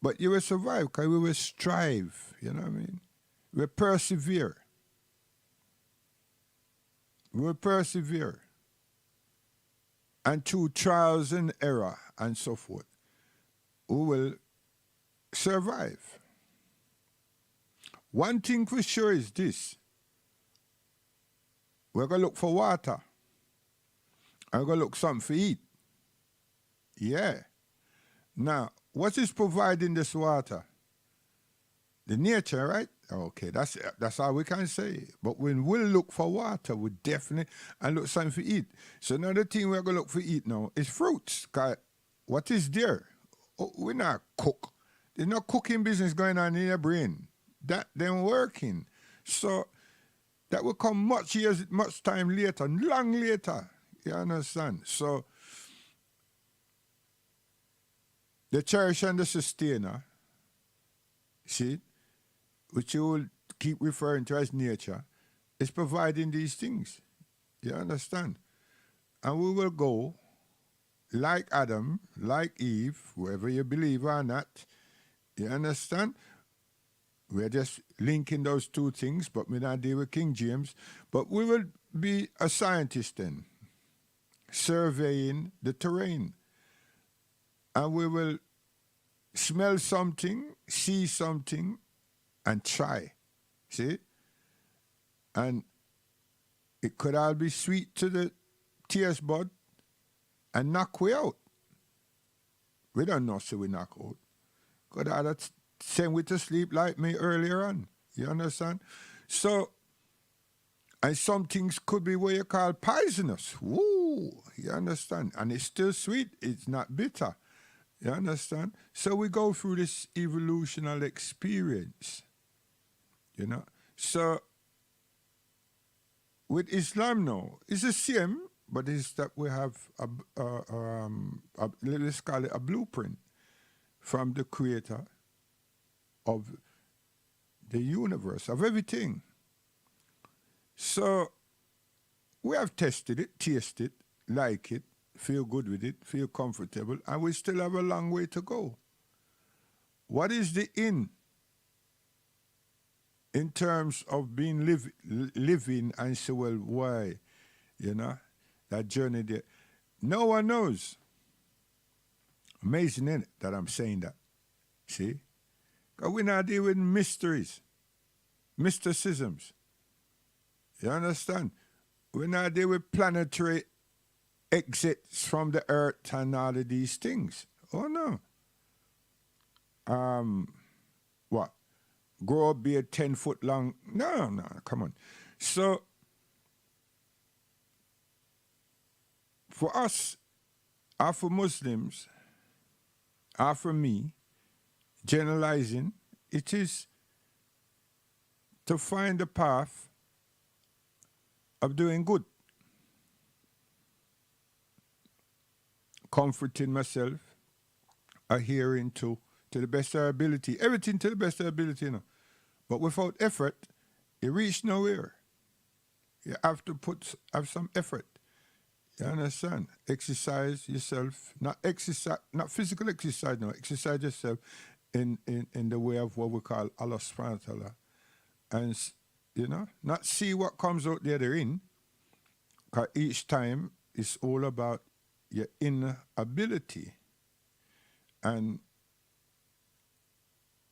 but you will survive because we will strive, you know what I mean? We will persevere. We will persevere. And through trials and error and so forth, we will survive. One thing for sure is this. We're going to look for water. And we're going to look something to eat. Yeah. Now, what is providing this water? The nature, right? Okay, that's all we can say. But when we look for water, we definitely and look something to eat. So another thing we're going to look for eat now is fruits. Because what is there? Oh, we not cook. There's no cooking business going on in your brain. That then working. So that will come much time later, long later. You understand? So the cherish and the sustainer, see, which you will keep referring to as nature, is providing these things. You understand? And we will go like Adam, like Eve, whether you believe or not. You understand? We're just linking those two things, but we not deal with King James. But we will be a scientist then, surveying the terrain. And we will smell something, see something, and try. See? And it could all be sweet to the taste bud and knock we out. We don't know so we knock out. Could either send we to sleep like me earlier on. You understand? So, and some things could be what you call poisonous. Woo! You understand? And it's still sweet. It's not bitter. You understand? So we go through this evolutional experience. You know? So, with Islam now, it's the same, but it's that we have let's call it a blueprint from the creator of the universe, of everything. So we have tested it, tasted, like it, feel good with it, feel comfortable, and we still have a long way to go. What is the in terms of being living and say, well, why, you know, that journey there? No one knows. Amazing, isn't it, that I'm saying that? See? Because we're not dealing with mysteries, mysticisms. You understand? We're not dealing with planetary exits from the earth and all of these things. Oh, no. What? Grow a beard 10 foot long? No, come on. So, for us, or for Muslims, or for me, generalizing, it is to find the path of doing good. Comforting myself, adhering to the best of our ability, everything to the best of our ability, you know. But without effort, you reach nowhere. You have to have some effort. You understand? Exercise yourself, not physical exercise, no, exercise yourself in the way of what we call Allah subhanahu wa ta'ala. And, you know, not see what comes out the other end, because each time it's all about your inner ability and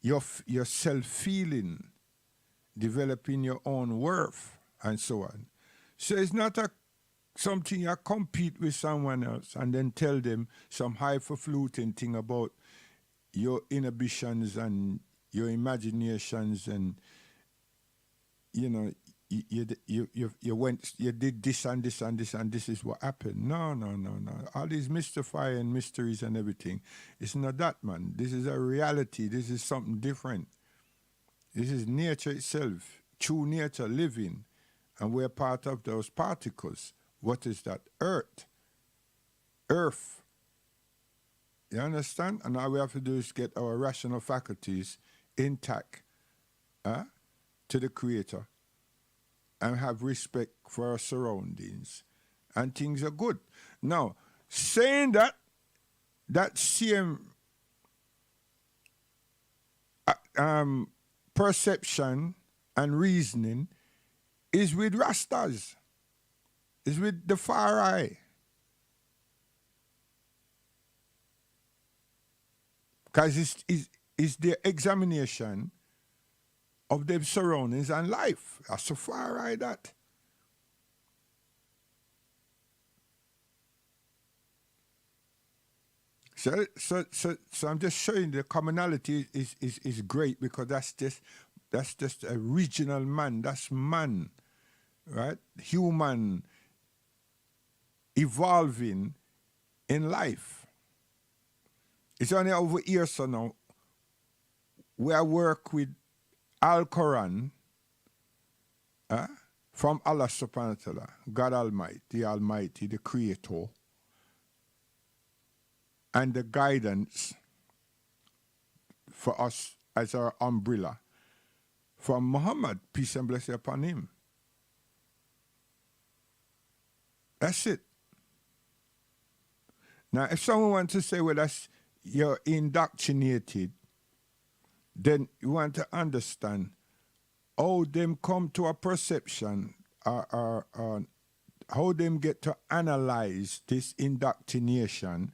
your self-feeling, developing your own worth, and so on. So it's not something you compete with someone else and then tell them some highfalutin thing about your inhibitions and your imaginations and, you know, you did this and this and this and this is what happened. No. All these mystifying mysteries and everything, it's not that, man. This is a reality. This is something different. This is nature itself, true nature living, and we're part of those particles. What is that? Earth. You understand? And all we have to do is get our rational faculties intact to the Creator and have respect for our surroundings. And things are good. Now, saying that same perception and reasoning is with Rastas, is with the far eye. Because it's the examination of their surroundings and life. That's so far eye that. So I'm just showing the commonality is great because that's just a regional man. That's man, right? Human evolving in life. It's only over here, so now, where I work with Al-Quran from Allah subhanahu wa ta'ala, God Almighty, the Creator, and the guidance for us as our umbrella from Muhammad, peace and blessing upon him. That's it. Now, if someone wants to say, well, you're indoctrinated, then you want to understand how them come to a perception or how them get to analyze this indoctrination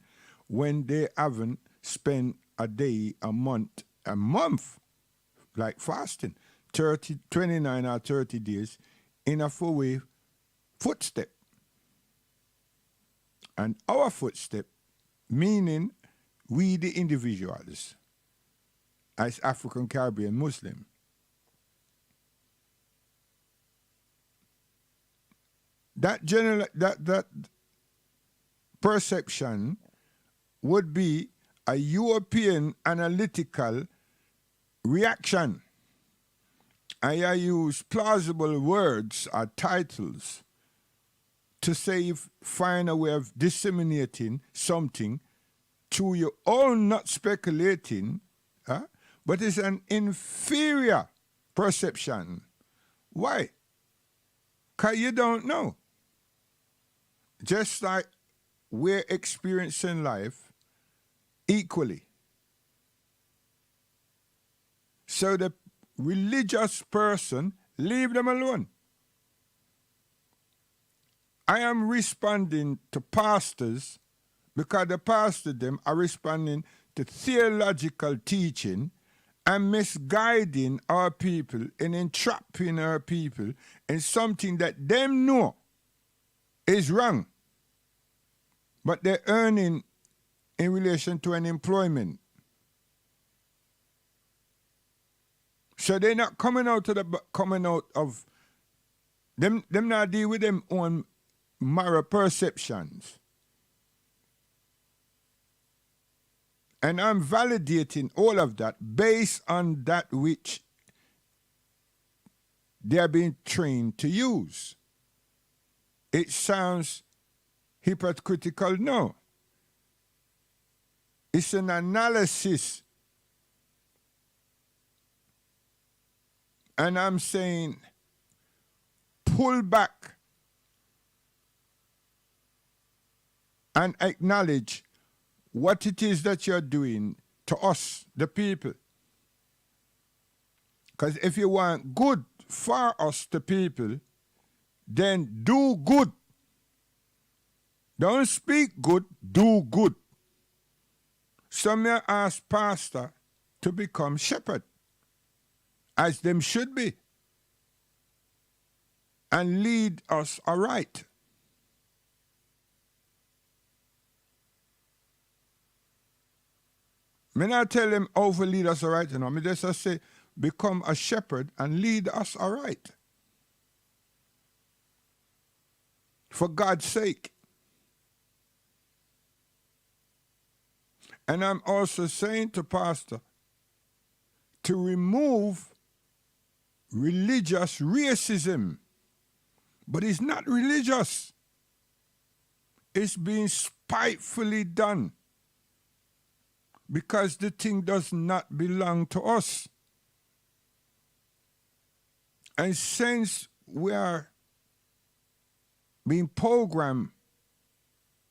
when they haven't spent a day, a month, like fasting, 29 or 30 days in a four-way footstep. And our footstep, meaning we the individuals, as African Caribbean Muslim. That perception would be a European analytical reaction. I use plausible words or titles to find a way of disseminating something through your own, not speculating, but it's an inferior perception. Why? Because you don't know. Just like we're experiencing life equally. So the religious person, leave them alone. I am responding to pastors because the pastors them are responding to theological teaching and misguiding our people and entrapping our people in something that them know is wrong. But they're earning in relation to an employment. So they're not coming out of them not deal with them own moral perceptions. And I'm validating all of that based on that which they're being trained to use. It sounds hypocritical, no. It's an analysis. And I'm saying, pull back and acknowledge what it is that you're doing to us, the people. Because if you want good for us, the people, then do good. Don't speak good, do good. Some may ask pastor to become shepherd, as them should be, and lead us aright. Me not tell them over lead us aright, you know. Me just say become a shepherd and lead us aright. For God's sake. And I'm also saying to pastor to remove religious racism. But it's not religious. It's being spitefully done. Because the thing does not belong to us. And since we are being programmed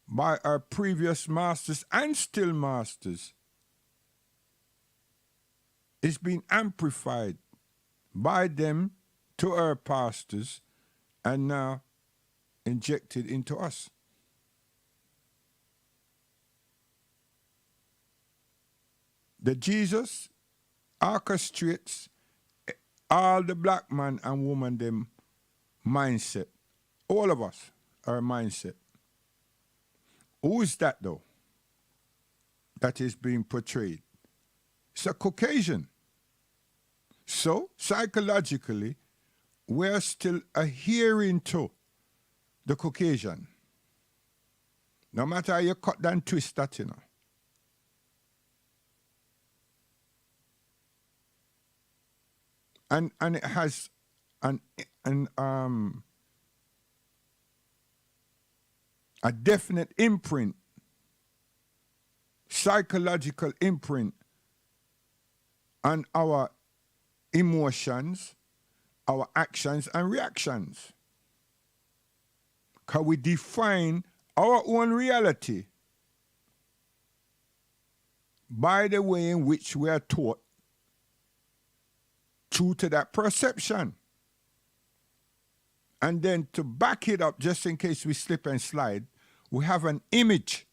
by our previous masters and still masters, it's been amplified by them to our pastors and now injected into us. The Jesus orchestrates all the black man and woman them mindset. All of us, our mindset. Who is that though? That is being portrayed. It's a Caucasian. So, psychologically, we're still adhering to the Caucasian. No matter how you cut and twist that, you know. And it has a definite imprint, psychological imprint on our emotions, our actions and reactions. Because we define our own reality by the way in which we are taught true to that perception. And then to back it up, just in case we slip and slide, we have an image.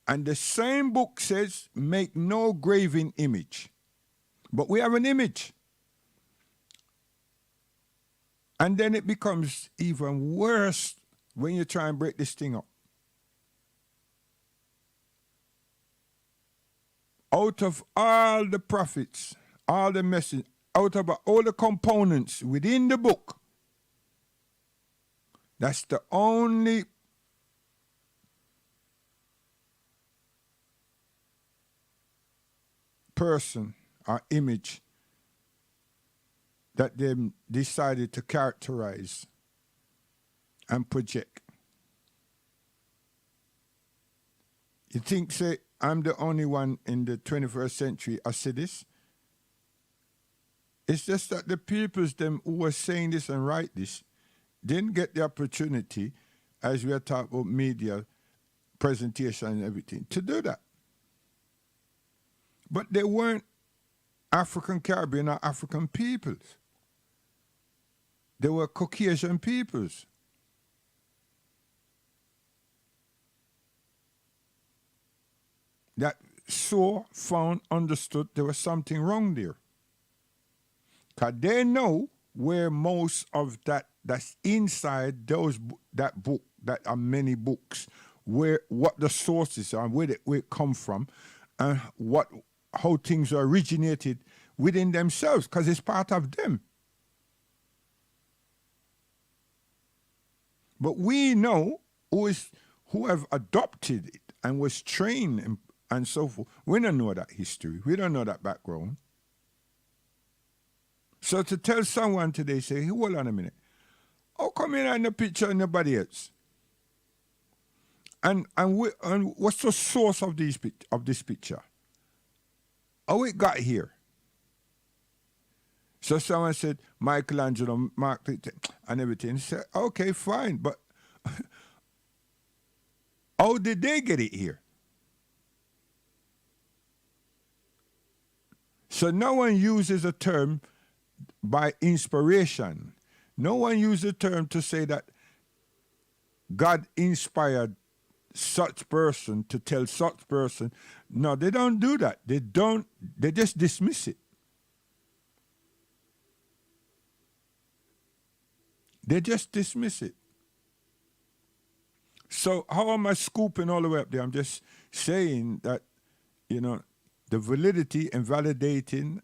And the same book says, make no graven image. But we have an image. And then it becomes even worse when you try and break this thing up. Out of all the prophets, all the messages, out of all the components within the book, that's the only person or image that they decided to characterize and project. You think, say, I'm the only one in the 21st century I see this? It's just that the peoples them who were saying this and write this didn't get the opportunity, as we are talking about media, presentation and everything, to do that. But they weren't African Caribbean or African peoples. They were Caucasian peoples. That saw, found, understood there was something wrong there. Because they know where most of that's inside that book, that are many books, where what the sources are, where it come from, and how things are originated within themselves, because it's part of them. But we know who have adopted it and was trained and so forth. We don't know that history. We don't know that background. So to tell someone today, say, hey, hold on a minute. How come you're not in the picture and nobody else? And what's the source of this picture? How it got here? So someone said, Michelangelo, Mark, and everything. He said, okay, fine, but how did they get it here? So no one uses a term by inspiration. No one uses a term to say that God inspired such person to tell such person. No, they don't do that. They just dismiss it. They just dismiss it. So how am I scooping all the way up there? I'm just saying that, the validity and validating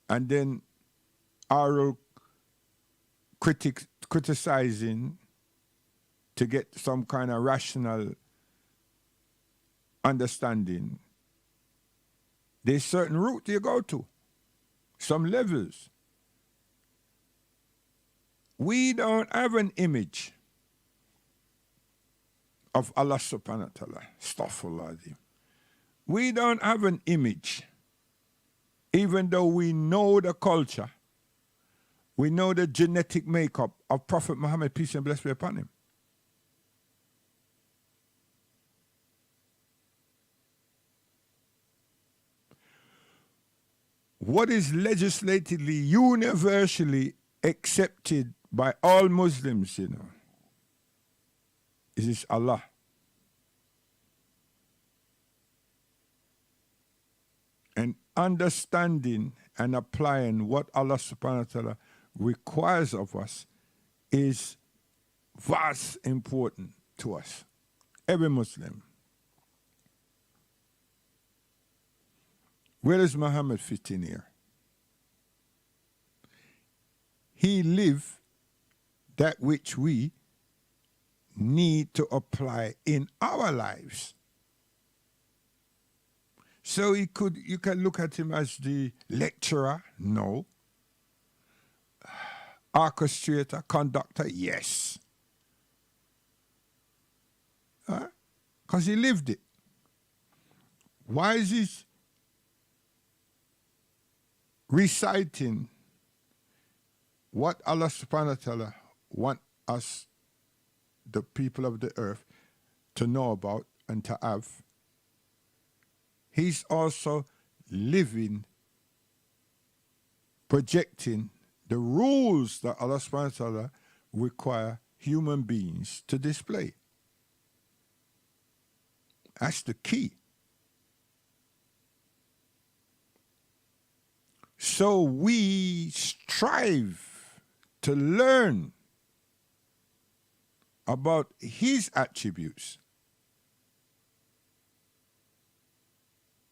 and then oral criticizing to get some kind of rational understanding. There's certain route you go to, some levels. We don't have an image of Allah subhanahu wa ta'ala. Astaghfirullah. We don't have an image, even though we know the culture, we know the genetic makeup of Prophet Muhammad, peace and blessings be upon him. What is legislatively, universally accepted by all Muslims, is Allah. And understanding and applying what Allah subhanahu wa ta'ala requires of us is vast important to us, every Muslim. Where does Muhammad fit in here? He lived that which we need to apply in our lives. So you can look at him as the lecturer, no. Orchestrator, conductor, yes. Because he lived it. Why is he reciting what Allah subhanahu wa ta'ala want us, the people of the earth, to know about and to have? He's also living, projecting the rules that Allah subhanahu wa ta'ala require human beings to display. That's the key. So we strive to learn about his attributes,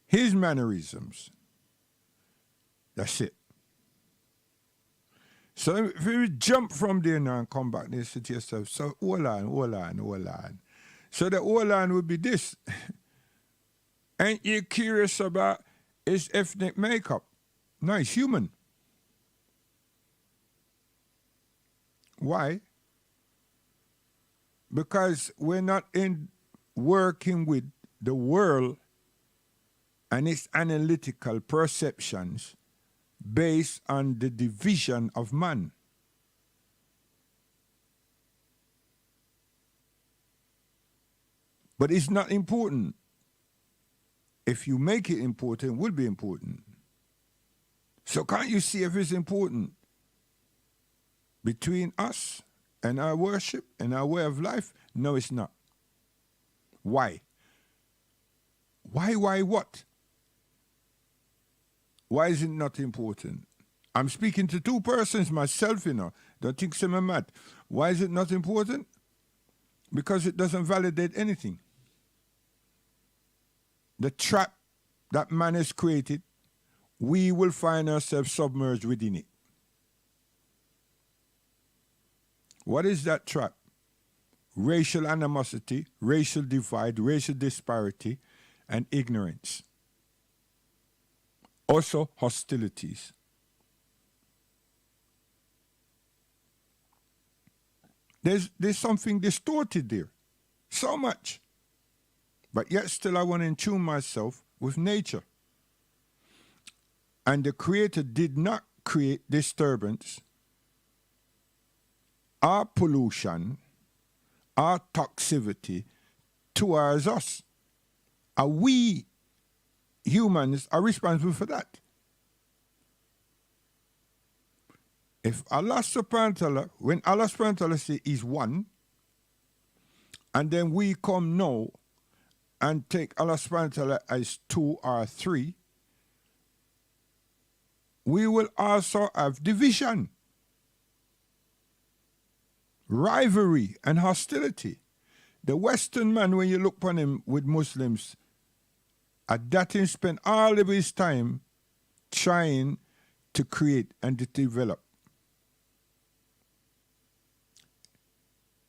his mannerisms. That's it. So if you jump from there now and come back, you say to yourself, so hold on. So the hold on would be this. Ain't you curious about his ethnic makeup? No, he's human. Why? Because we're not working with the world and its analytical perceptions based on the division of man. But it's not important. If you make it important, it will be important. So can't you see if it's important between us and our worship and our way of life? No, it's not. Why? Why what? Why is it not important? I'm speaking to two persons myself, Don't think I'm mad. Why is it not important? Because it doesn't validate anything. The trap that man has created, we will find ourselves submerged within it. What is that trap? Racial animosity, racial divide, racial disparity, and ignorance. Also hostilities. There's something distorted there. So much. But yet still I want to tune myself with nature. And the Creator did not create disturbance or pollution or toxicity towards us. And we humans are responsible for that. If Allah subhanahu wa ta'ala, when Allah subhanahu wa ta'ala says He's one, and then we come now and take Allah subhanahu wa ta'ala as 2 or 3, we will also have division, rivalry, and hostility. The Western man, when you look upon him with Muslims, at that he spent all of his time trying to create and to develop.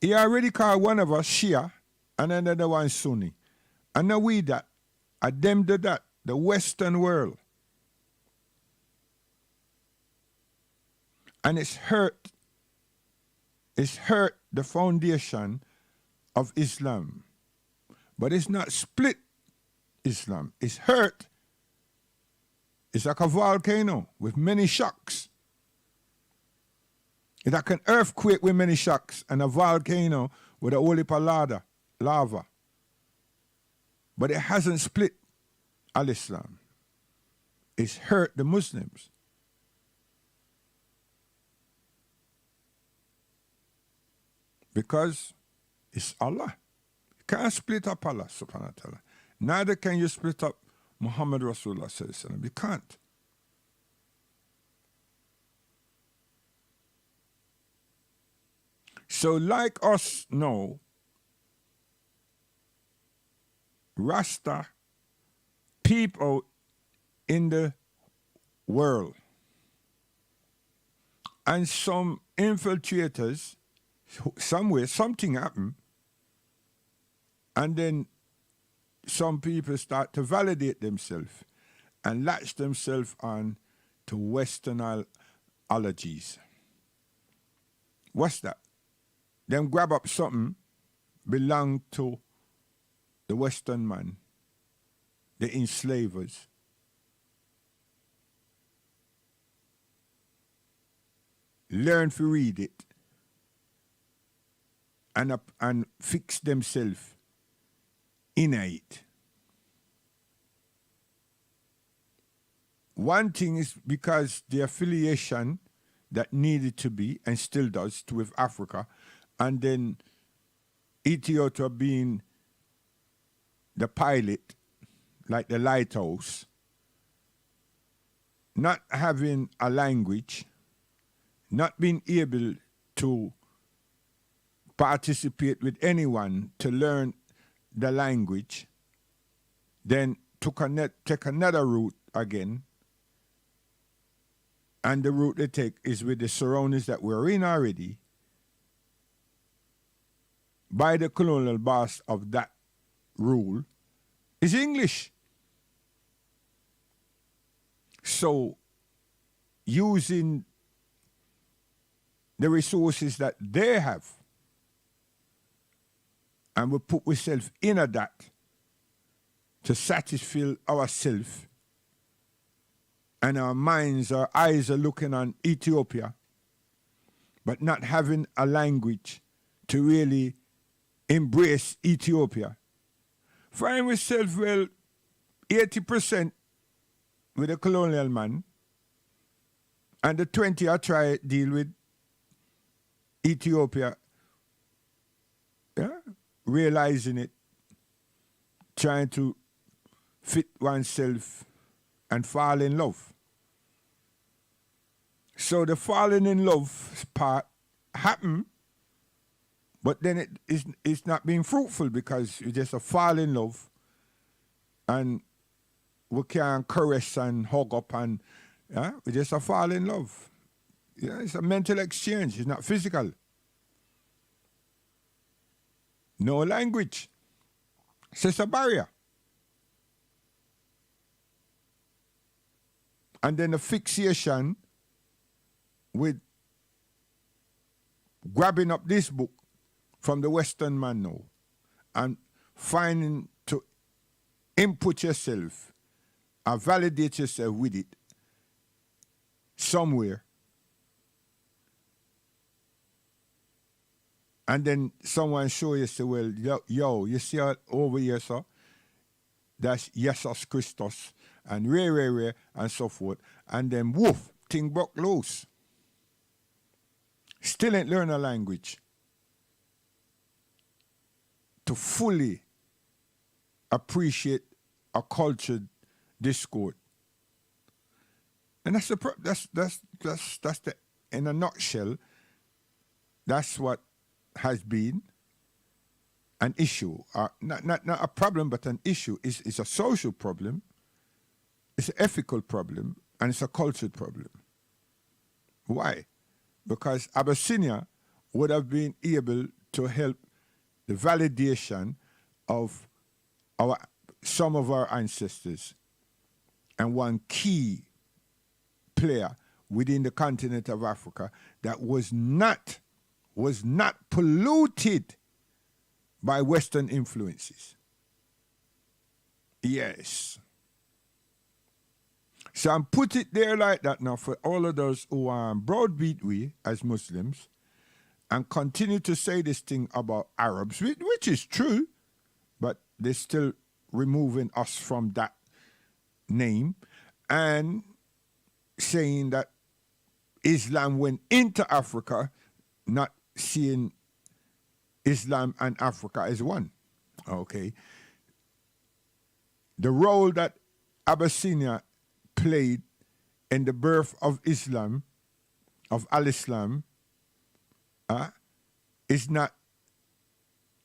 He already called one of us Shia and another one Sunni. And now we that, and them do that, the Western world. And it's hurt the foundation of Islam. But it's not split Islam. It's hurt. It's like a volcano with many shocks. It's like an earthquake with many shocks and a volcano with a whole heap of lava. But it hasn't split Al-Islam. It's hurt the Muslims. Because it's Allah. You can't split up Allah subhanahu wa ta'ala. Neither can you split up Muhammad Rasulullah sallallahu alaihi wasallam. You can't. So like us now, Rasta people in the world and some infiltrators, somewhere something happened, and then some people start to validate themselves and latch themselves on to Western allergies. What's that? Them grab up something belong to the Western man, the enslavers. Learn to read it and fix themselves in it. One thing is because the affiliation that needed to be and still does with Africa, and then Ethiopia being the pilot, like the lighthouse, not having a language, not being able to participate with anyone to learn the language, then to take another route again, and the route they take is with the surroundings that we're in already, by the colonial boss of that rule, is English. So, using the resources that they have, and we put ourselves in a that to satisfy ourselves, and our minds, our eyes are looking on Ethiopia, but not having a language to really embrace Ethiopia. Find ourselves, well, 80% with the colonial man, and the 20 I try deal with Ethiopia, yeah, realizing it, trying to fit oneself and fall in love. So the falling in love part happened, but then it's not being fruitful because you just a fall in love and we can't caress and hug up and we just a fall in love. Yeah, it's a mental exchange, it's not physical. No language. So it's a barrier. And then the fixation with grabbing up this book from the Western man now and finding to input yourself and validate yourself with it somewhere. And then someone show you, say, well, yo, you see over here, sir? That's Jesus Christus and rare, and so forth. And then, woof, thing broke loose. Still ain't learn a language. to fully appreciate a cultured discord. And that's the in a nutshell, that's what has been an issue, not a problem, but an issue. It's a social problem, it's an ethical problem, and it's a cultural problem. Why? Because Abyssinia would have been able to help the validation of some of our ancestors, and one key player within the continent of Africa that was not polluted by Western influences. Yes. So I'm put it there like that now for all of those who are broadbeat we as Muslims and continue to say this thing about Arabs, which is true, but they're still removing us from that name and saying that Islam went into Africa, not seeing Islam and Africa as one. Okay. The role that Abyssinia played in the birth of Islam, of Al-Islam, is not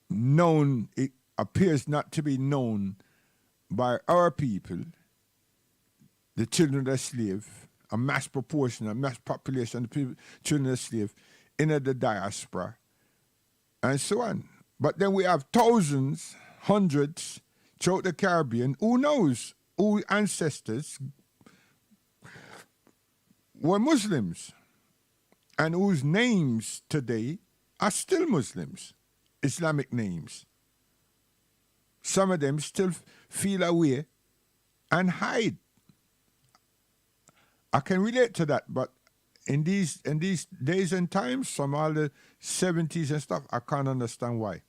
known, it appears not to be known by our people, the children of the slave, a mass proportion, a mass population of people, children of the slave, in the diaspora, and so on. But then we have thousands, hundreds throughout the Caribbean, who knows, who ancestors were Muslims and whose names today are still Muslims, Islamic names. Some of them still feel away and hide. I can relate to that, but in these days and times, from all the 70s and stuff, I can't understand why.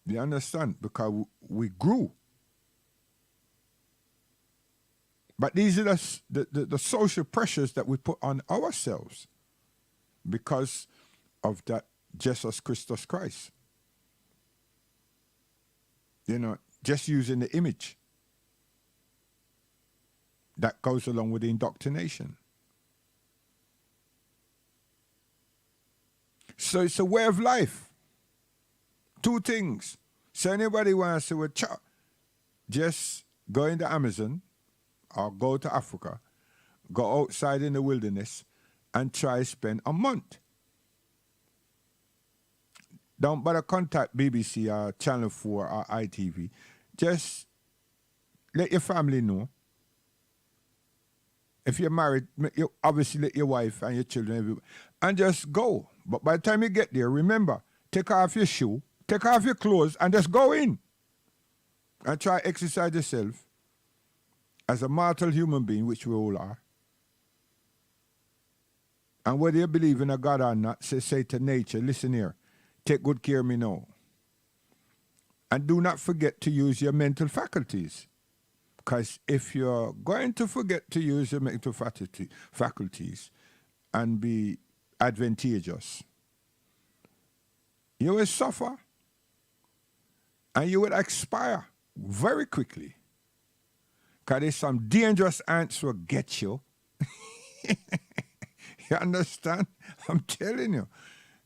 You understand? Because we grew. But these are the social pressures that we put on ourselves because of that Jesus Christus Christ. You know, just using the image that goes along with the indoctrination. So it's a way of life. Two things. So anybody wants to say, well, just go in the Amazon or go to Africa, go outside in the wilderness and try to spend a month. Don't bother contact BBC or Channel 4 or ITV. Just let your family know. If you're married, you obviously let your wife and your children, and just go. But by the time you get there, remember, take off your shoe, take off your clothes, and just go in. And try to exercise yourself as a mortal human being, which we all are. And whether you believe in a God or not, say to nature, listen here, take good care of me now. And do not forget to use your mental faculties. Because if you're going to forget to use your mental faculties and be advantageous, you will suffer and you will expire very quickly. Because there's some dangerous ants will get you. You understand? I'm telling you.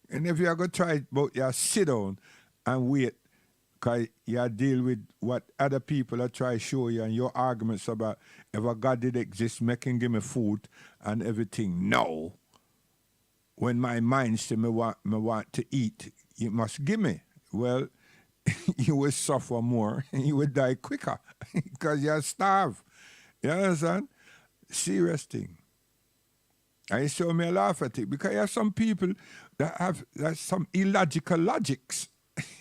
And if you're going to try it, but you sit down and wait, because you deal with what other people are trying to show you and your arguments about if a God did exist, make him give me food and everything. No. When my mind says me want to eat, you must give me. Well, you will suffer more and you will die quicker because you're starved. You understand? Serious thing. And you show me a laugh at it because you have some people that have some illogical logics.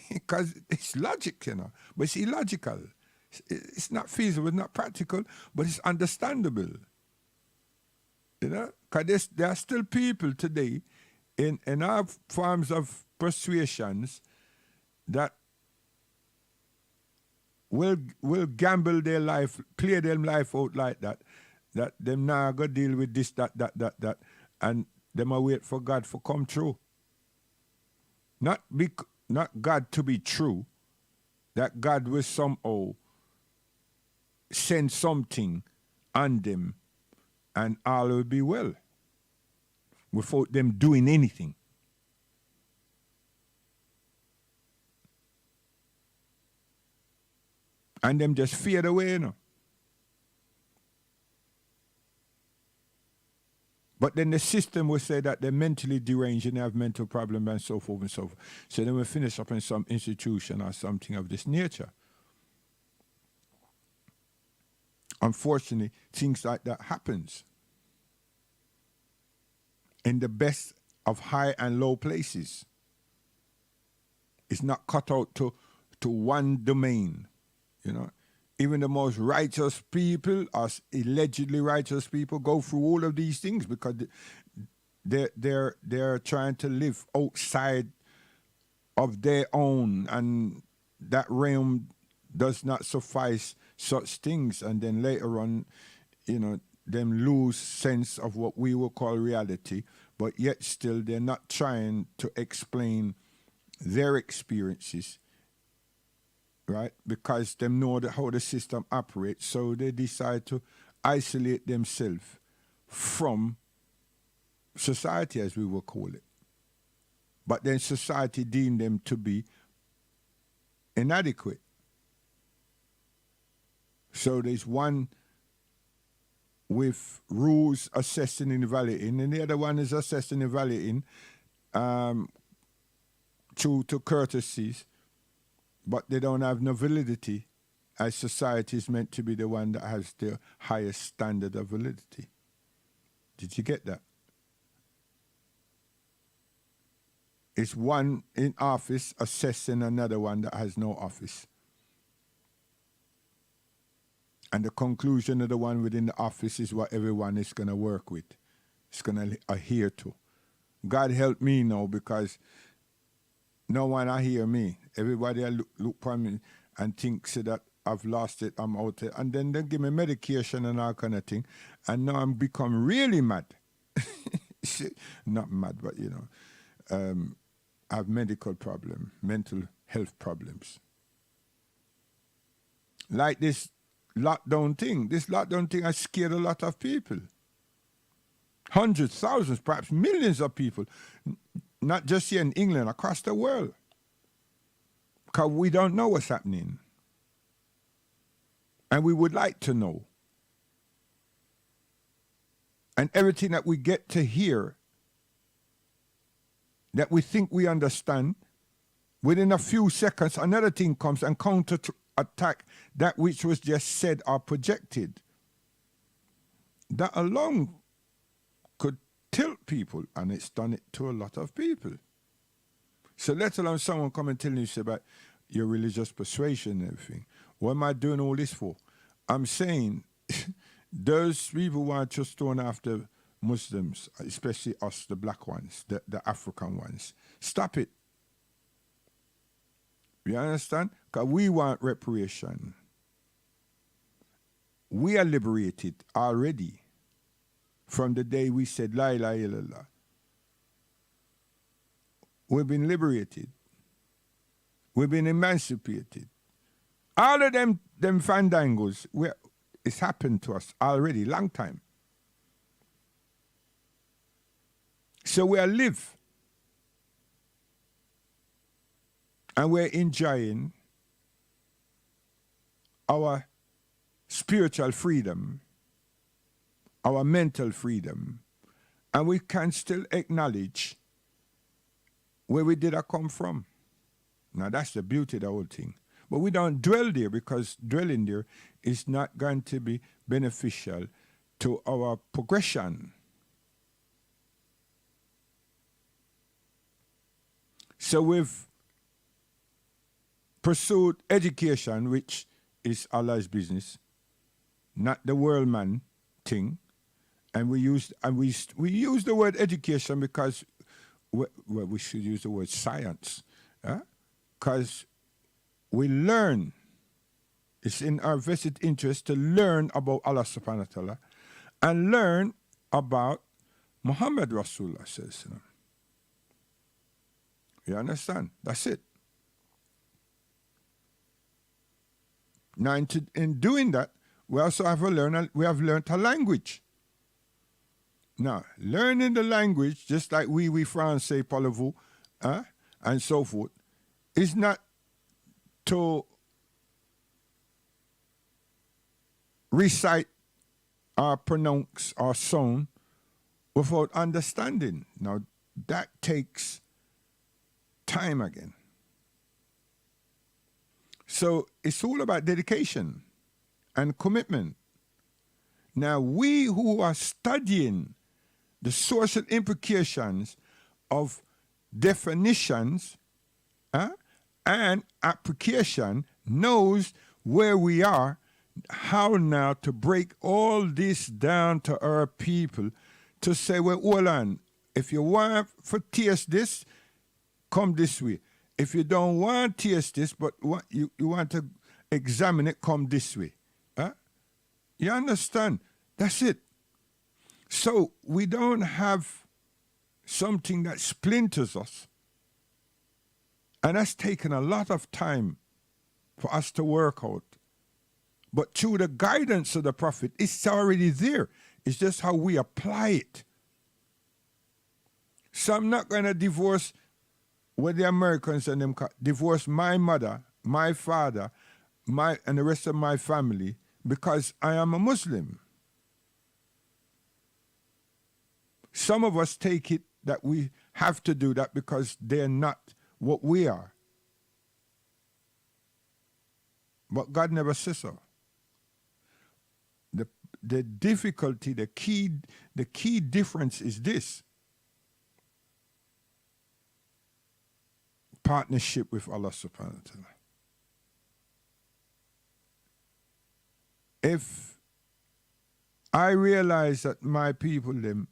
Because it's logic, you know, but it's illogical. It's not feasible, it's not practical, but it's understandable. You know, because there are still people today in our forms of persuasions that will gamble their life, play their life out like that them now go deal with this, that, and them a wait for God for come true. not God to be true, that God will somehow send something on them and all will be well without them doing anything. And them just fade away, you know. But then the system will say that they're mentally deranged and they have mental problems and so forth and so forth. So then we finish up in some institution or something of this nature. Unfortunately, things like that happens in the best of high and low places. It's not cut out to one domain, you know. Even the most righteous people, as allegedly righteous people, go through all of these things because they're trying to live outside of their own, and that realm does not suffice such things. And then later on, you know, them lose sense of what we will call reality, but yet still they're not trying to explain their experiences. Right? Because they know how the system operates, so they decide to isolate themselves from society, as we will call it. But then society deemed them to be inadequate. So there's one with rules assessing and evaluating, and the other one is assessing and evaluating to courtesies, but they don't have no validity, as society is meant to be the one that has the highest standard of validity. Did you get that? It's one in office assessing another one that has no office. And the conclusion of the one within the office is what everyone is going to work with. It's going to adhere to. God help me now, because no one I hear me. Everybody I look upon me and thinks that I've lost it, I'm out there. And then they give me medication and all kind of thing. And now I'm become really mad. Not mad, but you know, I have medical problem, mental health problems. Like this lockdown thing. This lockdown thing has scared a lot of people. Hundreds, thousands, perhaps millions of people. Not just here in England, across the world. Because we don't know what's happening. And we would like to know. And everything that we get to hear, that we think we understand, within a few seconds, another thing comes and counter-attack that which was just said or projected. That alone could tilt people, and it's done it to a lot of people. So let alone someone come and tell you about your religious persuasion and everything. What am I doing all this for? I'm saying those people who are just going after Muslims, especially us, the black ones, the African ones, stop it. You understand? Because we want reparation. We are liberated already from the day we said, La ilaha illallah. We've been liberated. We've been emancipated. All of them fandangos, it's happened to us already, long time. So we are live. And we're enjoying our spiritual freedom, our mental freedom, and we can still acknowledge where we did come from. Now that's the beauty of the whole thing. But we don't dwell there, because dwelling there is not going to be beneficial to our progression. So we've pursued education, which is Allah's business, not the world man thing. And we use the word education because we should use the word science, because we learn. It's in our vested interest to learn about Allah subhanahu wa ta'ala and learn about Muhammad Rasulullah sallallahu alaihi wasallam. You understand? That's it. Now, in doing that, we also have learned a language. Now, learning the language, just like we Francais, parlez-vous, and so forth, is not to recite or pronounce or sound without understanding. Now, that takes time again. So it's all about dedication and commitment. Now, we who are studying the social implications of definitions and application knows where we are, how now to break all this down to our people to say, well, hold on, if you want to taste this, come this way. If you don't want to taste this, but you want to examine it, come this way. You understand? That's it. So we don't have something that splinters us. And that's taken a lot of time for us to work out. But through the guidance of the Prophet, it's already there. It's just how we apply it. So I'm not going to divorce with the Americans and them divorce my mother, my father, and the rest of my family because I am a Muslim. Some of us take it that we have to do that because they're not what we are. But God never says so. The difficulty, the key difference is this. Partnership with Allah subhanahu wa ta'ala. If I realize that my people them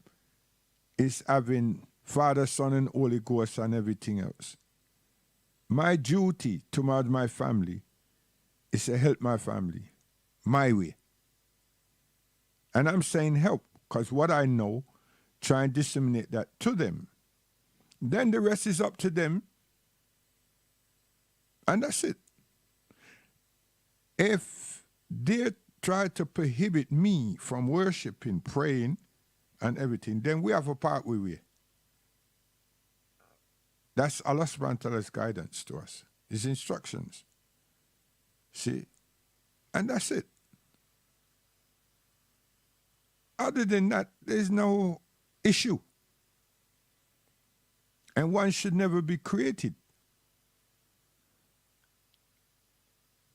is having Father, Son, and Holy Ghost and everything else, my duty towards my family is to help my family my way. And I'm saying help because what I know, try and disseminate that to them. Then the rest is up to them. And that's it. If they try to prohibit me from worshiping, praying, and everything, then we have a part we. That's Allah subhanahu wa ta'ala's guidance to us, His instructions. See? And that's it. Other than that, there's no issue. And one should never be created.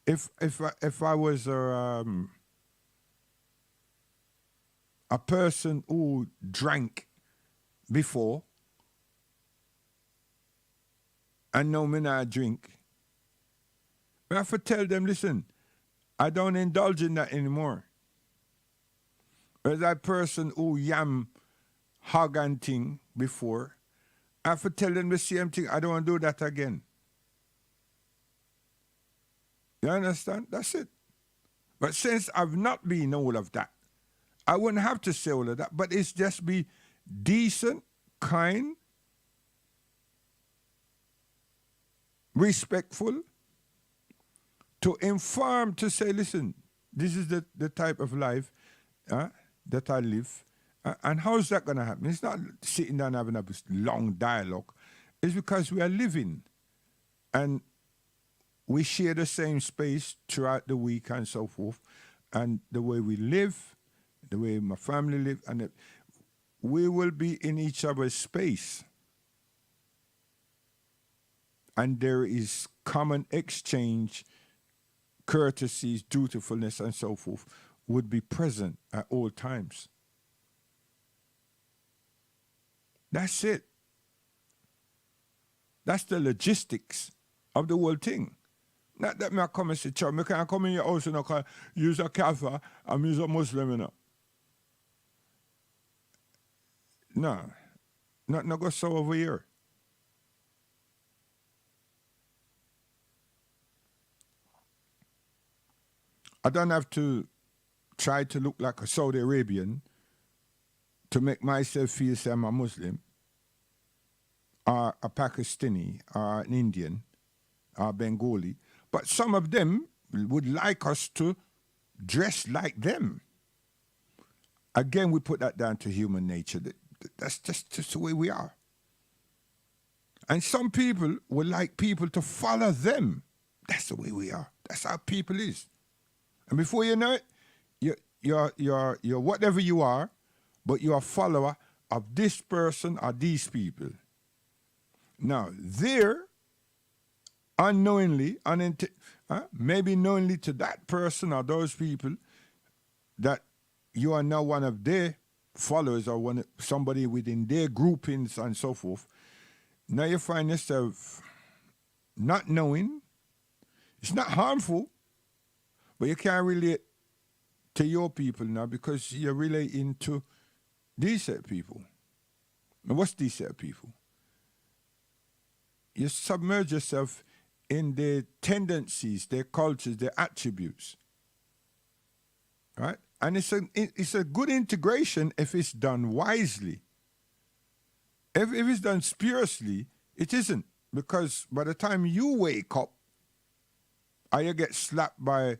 If I was a person who drank before and now me not drink, I have to tell them, listen, I don't indulge in that anymore. Or that person who yam hog and thing before, I have to tell them the same thing. I don't want to do that again. You understand? That's it. But since I've not been all of that, I wouldn't have to say all of that. But it's just be decent, kind, respectful, to inform, to say, listen, this is the type of life that I live. And how is that going to happen? It's not sitting down having a long dialogue. It's because we are living. And we share the same space throughout the week and so forth. And the way we live, the way my family live, and we will be in each other's space. And there is common exchange, courtesies, dutifulness, and so forth would be present at all times. That's it. That's the logistics of the whole thing. Not that I come and say, Chow, I can't come in your house and I use a kafir, I'm use a Muslim, you know. No. Not go so over here. I don't have to try to look like a Saudi Arabian to make myself feel say I'm a Muslim, or a Pakistani, or an Indian, or Bengali. But some of them, would like us to dress like them. Again, we put that down to human nature. That's just the way we are. And some people would like people to follow them. That's the way we are. That's how people is. And before you know it, you're whatever you are, but you're a follower of this person or these people. Now, they're unknowingly, maybe knowingly to that person or those people, that you are now one of their followers or somebody within their groupings and so forth. Now you find yourself not knowing. It's not harmful, but you can't relate to your people now because you're relating to these set of people. And what's these set of people? You submerge yourself in their tendencies, their cultures, their attributes. Right? And it's a good integration if it's done wisely. If it's done spuriously, it isn't. Because by the time you wake up, or you get slapped by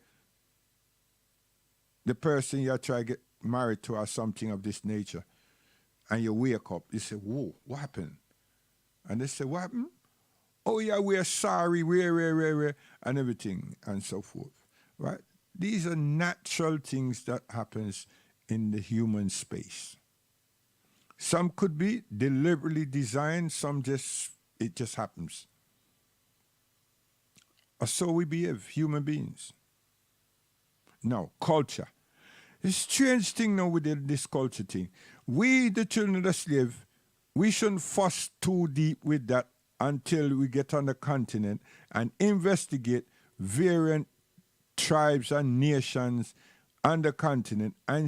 the person you try to get married to or something of this nature, and you wake up, you say, whoa, what happened? And they say, what happened? Oh yeah, we're sorry, we're, and everything, and so forth. Right? These are natural things that happens in the human space. Some could be deliberately designed, some it just happens. Or so we behave, human beings. Now, culture. It's a strange thing now with this culture thing. We, the children of the slave, we shouldn't fuss too deep with that until we get on the continent and investigate variant tribes and nations on the continent and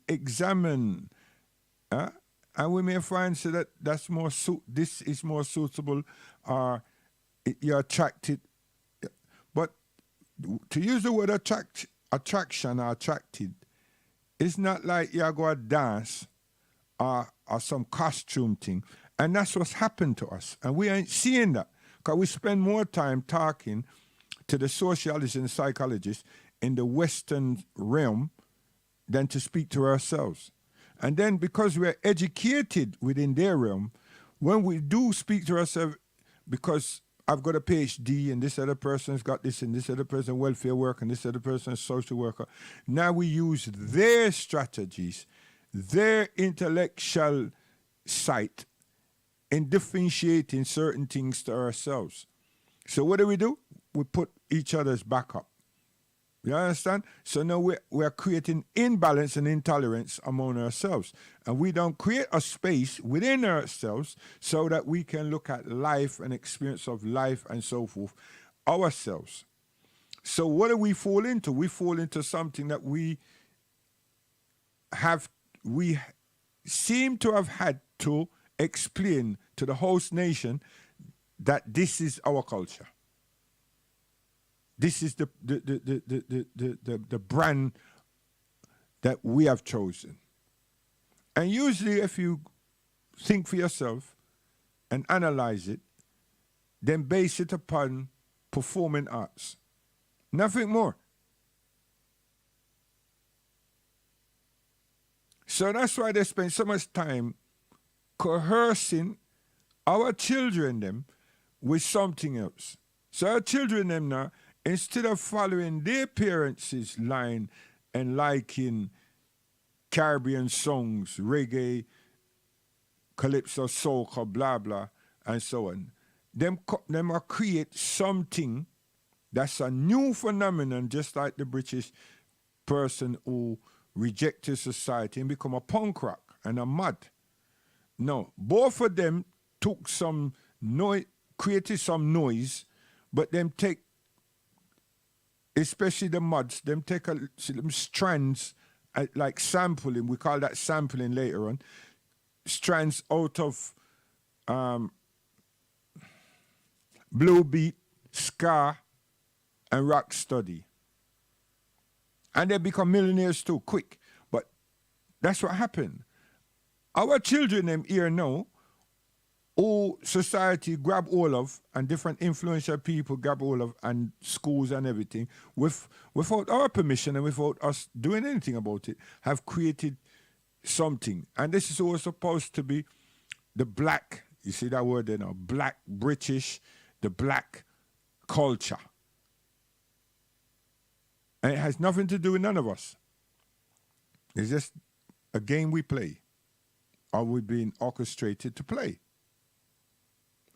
examine, and we may find that this is more suitable, or you're attracted. But to use the word attraction or attracted, it's not like you're going to dance or some costume thing. And that's what's happened to us. And we ain't seeing that because we spend more time talking to the sociologists and psychologists in the Western realm than to speak to ourselves. And then because we're educated within their realm, when we do speak to ourselves, because I've got a PhD and this other person's got this and this other person welfare worker and this other person is social worker, now we use their strategies, their intellectual sight in differentiating certain things to ourselves. So what do? We put each other's back up. You understand? So now we're creating imbalance and intolerance among ourselves. And we don't create a space within ourselves so that we can look at life and experience of life and so forth ourselves. So what do we fall into? We fall into something that we seem to have had to explain to the host nation that this is our culture. This is the brand that we have chosen. And usually if you think for yourself and analyze it, then base it upon performing arts. Nothing more. So that's why they spend so much time coercing our children them with something else. So our children them now, instead of following their parents' line and liking Caribbean songs, reggae, calypso, soca, blah, blah, and so on, them are create something that's a new phenomenon, just like the British person who rejected society and become a punk rock and a mud. No, both of them took some noise, created some noise, but them take, especially the muds, them take some strands, like sampling, we call that sampling later on, strands out of blue beat, ska, and rock study. And they become millionaires too, quick. But that's what happened. Our children them here now who society grab all of, and different influential people grab all of, and schools and everything, without our permission and without us doing anything about it, have created something. And this is all supposed to be the black, you see that word there now, black British, the black culture. And it has nothing to do with none of us. It's just a game we play, or we're being orchestrated to play.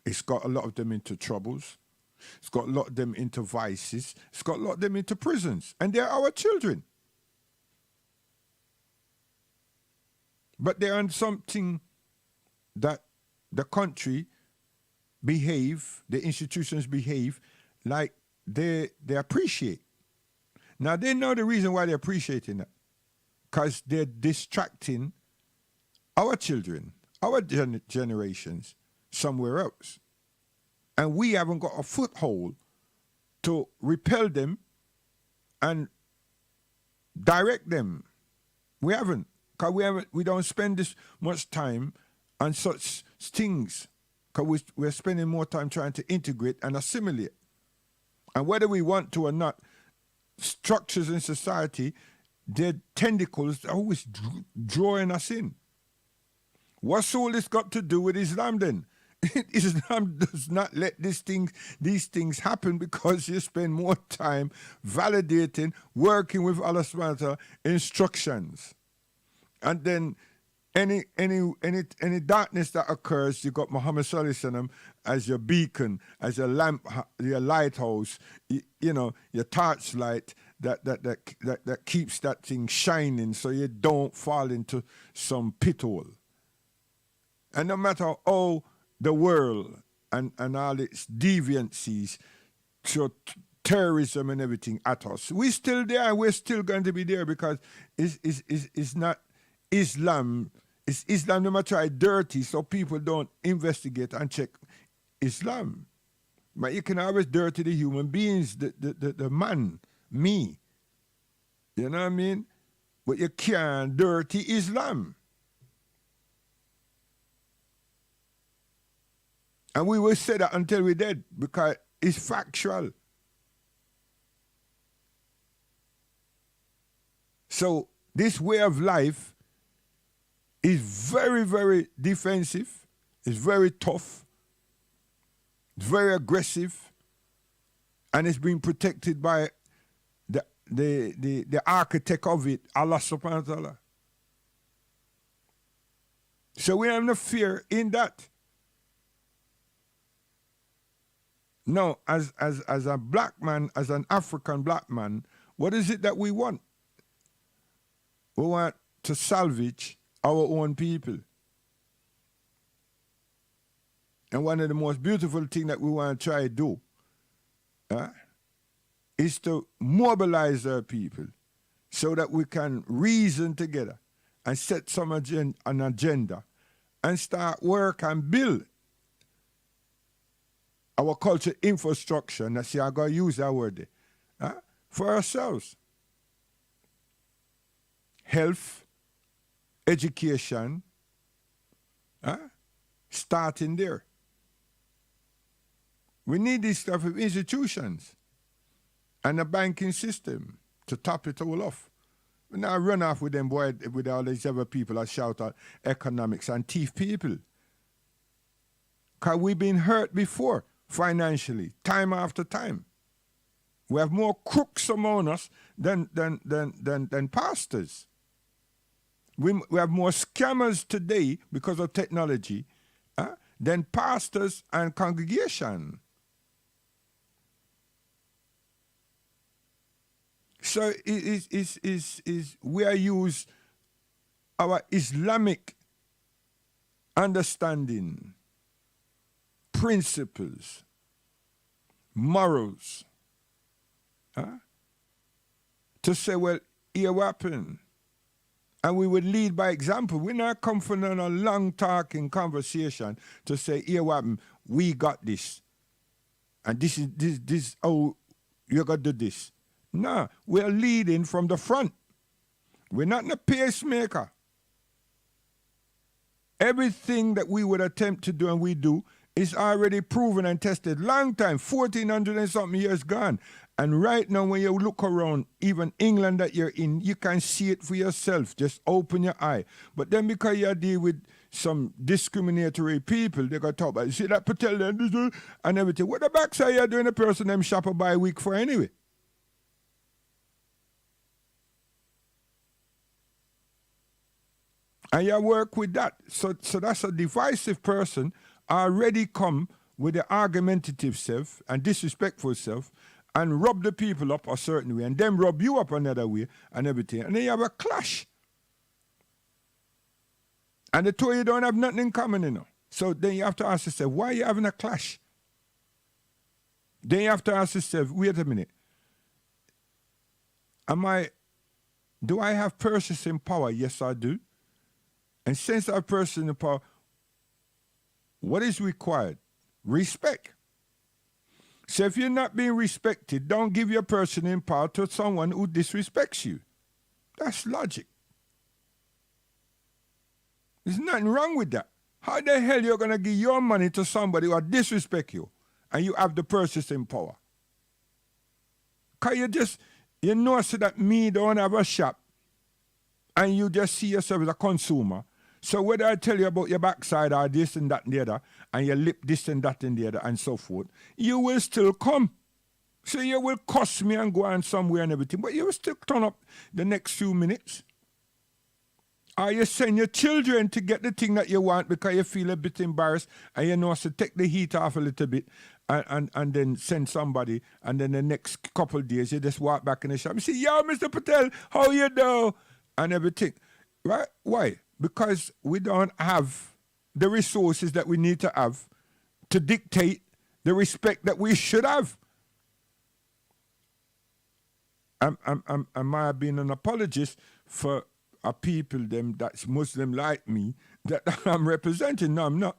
It's got a lot of them into troubles. It's got a lot of them into vices. It's got a lot of them into prisons. And they're our children. But they're on something that the country behave, the institutions behave like they appreciate. Now, they know the reason why they're appreciating that. Because they're distracting our children, our generations, somewhere else. And we haven't got a foothold to repel them and direct them. We haven't. Because we don't spend this much time on such things. Because we're spending more time trying to integrate and assimilate. And whether we want to or not, structures in society, their tentacles are always drawing us in. What's all this got to do with Islam then? Islam does not let these things happen because you spend more time validating, working with Allah subhanahu wa ta'ala instructions. And then any darkness that occurs, you got Muhammad sallallahu alaihi wasallam as your beacon, as your lamp, your lighthouse, you know, your torchlight that keeps that thing shining so you don't fall into some pit hole. And no matter how the world and all its deviancies, through terrorism and everything at us, we're still there and we're still going to be there because it's not Islam. It's Islam no matter how dirty, so people don't investigate and check Islam. But you can always dirty the human beings, the man, me. You know what I mean? But you can't dirty Islam. And we will say that until we're dead because it's factual. So this way of life is very, very defensive. It's very tough. It's very aggressive. And it's being protected by the architect of it, Allah subhanahu wa ta'ala. So we have no fear in that. No, as a black man, as an African black man, what is it that we want? We want to salvage our own people. And one of the most beautiful things that we want to try to do is to mobilize our people so that we can reason together and set an agenda and start work and build our culture infrastructure, and I see I got to use that word there, for ourselves. Health, education, starting there. We need these type of institutions and a banking system to top it all off. We now run off with them, boy, with all these other people that shout out economics and thief people. Because we've been hurt before financially, time after time. We have more crooks among us than pastors. We have more scammers today because of technology than pastors and congregation. So we are use our Islamic understanding, principles, morals, to say, well, here what happened. And we would lead by example. We're not come from a long talking conversation to say, here what happened, we got this. And this is how you got to do this. No, we're leading from the front. We're not a pacemaker. Everything that we would attempt to do and we do is already proven and tested long time, 1400 and something years gone. And right now when you look around, even England that you're in, you can see it for yourself. Just open your eye. But then because you deal with some discriminatory people, they got to talk about, see that Patel and everything. What the backside you doing a person them shop a buy week for anyway? And you work with that. So that's a divisive person already come with the argumentative self and disrespectful self and rub the people up a certain way and then rub you up another way and everything. And then you have a clash. And the two of you don't have nothing in common, you know. So then you have to ask yourself, why are you having a clash? Then you have to ask yourself, wait a minute. Do I have purchasing power? Yes, I do. And since I have purchasing power, what is required? Respect. So if you're not being respected, don't give your purchasing power to someone who disrespects you. That's logic. There's nothing wrong with that. How the hell you're going to give your money to somebody who disrespect you and you have the purchasing power? Because you know so that me don't have a shop and you just see yourself as a consumer. So whether I tell you about your backside or this and that and the other, and your lip this and that and the other and so forth, you will still come. So you will cuss me and go on somewhere and everything, but you will still turn up the next few minutes. Or you send your children to get the thing that you want because you feel a bit embarrassed and you know so take the heat off a little bit and then send somebody and then the next couple of days you just walk back in the shop and say, yo, Mr. Patel, how you do? And everything. Right? Why? Because we don't have the resources that we need to have to dictate the respect that we should have. I might have been an apologist for a people them that's Muslim like me that I'm representing. No, I'm not.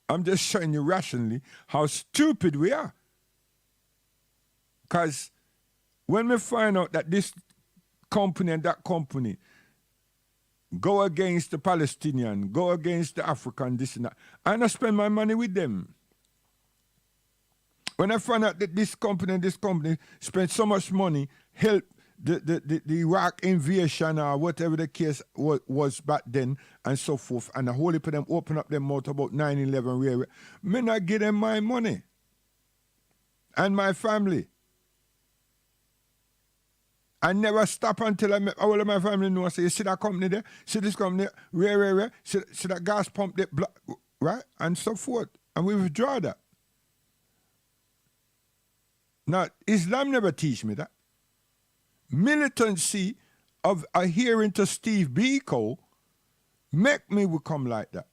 I'm just showing you rationally how stupid we are. Because when we find out that this company and that company go against the Palestinian, go against the African, this and that, I don't spend my money with them. When I find out that this company spent so much money, help the Iraq invasion or whatever the case was back then and so forth, and the whole heap of them open up their mouth about 9/11, me not give them my money and my family. I never stop until I make all of my family know. I say, you see that company there? See this company there? Where? See that gas pump there? Right? And so forth. And we withdraw that. Now, Islam never teach me that. Militancy of adhering to Steve Biko make me become like that.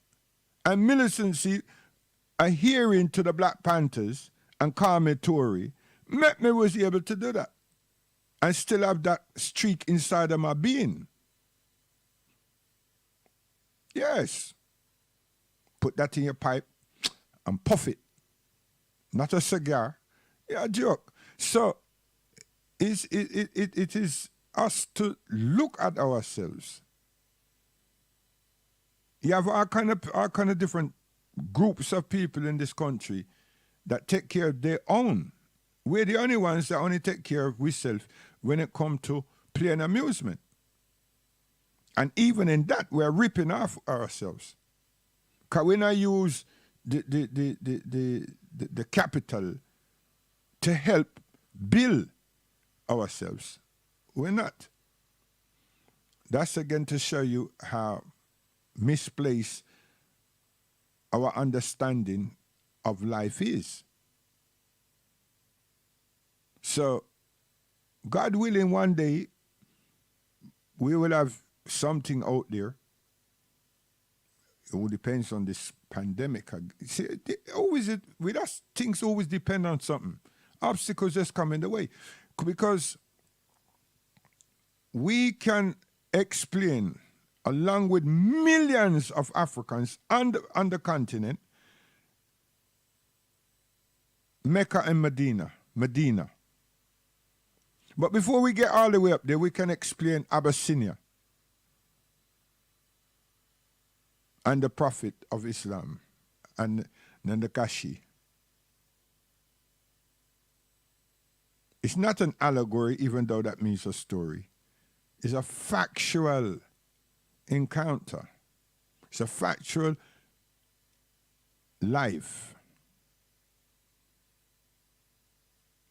And militancy adhering to the Black Panthers and Kwame Ture make me was able to do that. And still have that streak inside of my being. Yes. Put that in your pipe and puff it. Not a cigar. Yeah, a joke. So it is us to look at ourselves. You have all kind of different groups of people in this country that take care of their own. We're the only ones that only take care of ourselves when it comes to play and amusement. And even in that, we're ripping off ourselves. Because we not use the capital to help build ourselves. We're not. That's again to show you how misplaced our understanding of life is. So, God willing, one day we will have something out there. It all depends on this pandemic. See, with us, things always depend on something. Obstacles just come in the way. Because we can explain, along with millions of Africans on the continent, Mecca and Medina. But before we get all the way up there, we can explain Abyssinia. and the Prophet of Islam and Nandakashi. It's not an allegory, even though that means a story. It's a factual encounter. It's a factual life.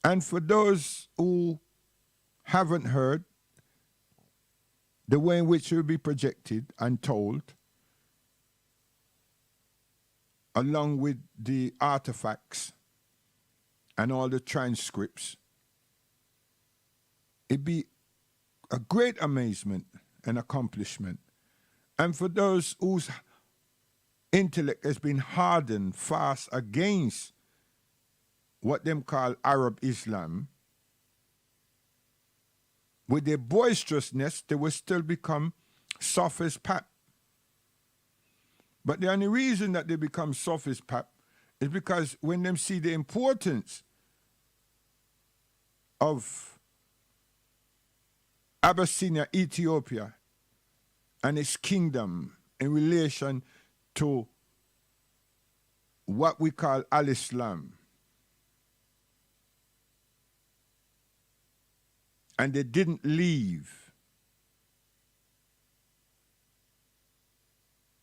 And for those who haven't heard, the way in which it will be projected and told, along with the artifacts and all the transcripts, it'd be a great amazement and accomplishment. And for those whose intellect has been hardened fast against what them call Arab Islam, with their boisterousness, they will still become soft as pap. But the only reason that they become soft as pap is because when them see the importance of Abyssinia, Ethiopia, and its kingdom in relation to what we call Al-Islam, and they didn't leave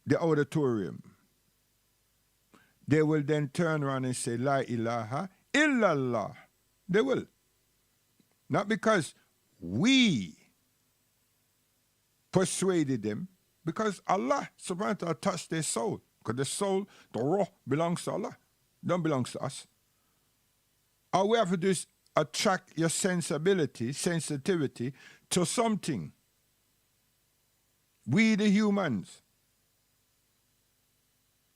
the auditorium, they will then turn around and say, La ilaha illallah. They will. Not because we persuaded them, because Allah subhanahu wa ta'ala touched their soul. Because the soul, the ruh, belongs to Allah. Don't belong to us. All we have to do is attract your sensitivity to something. We the humans,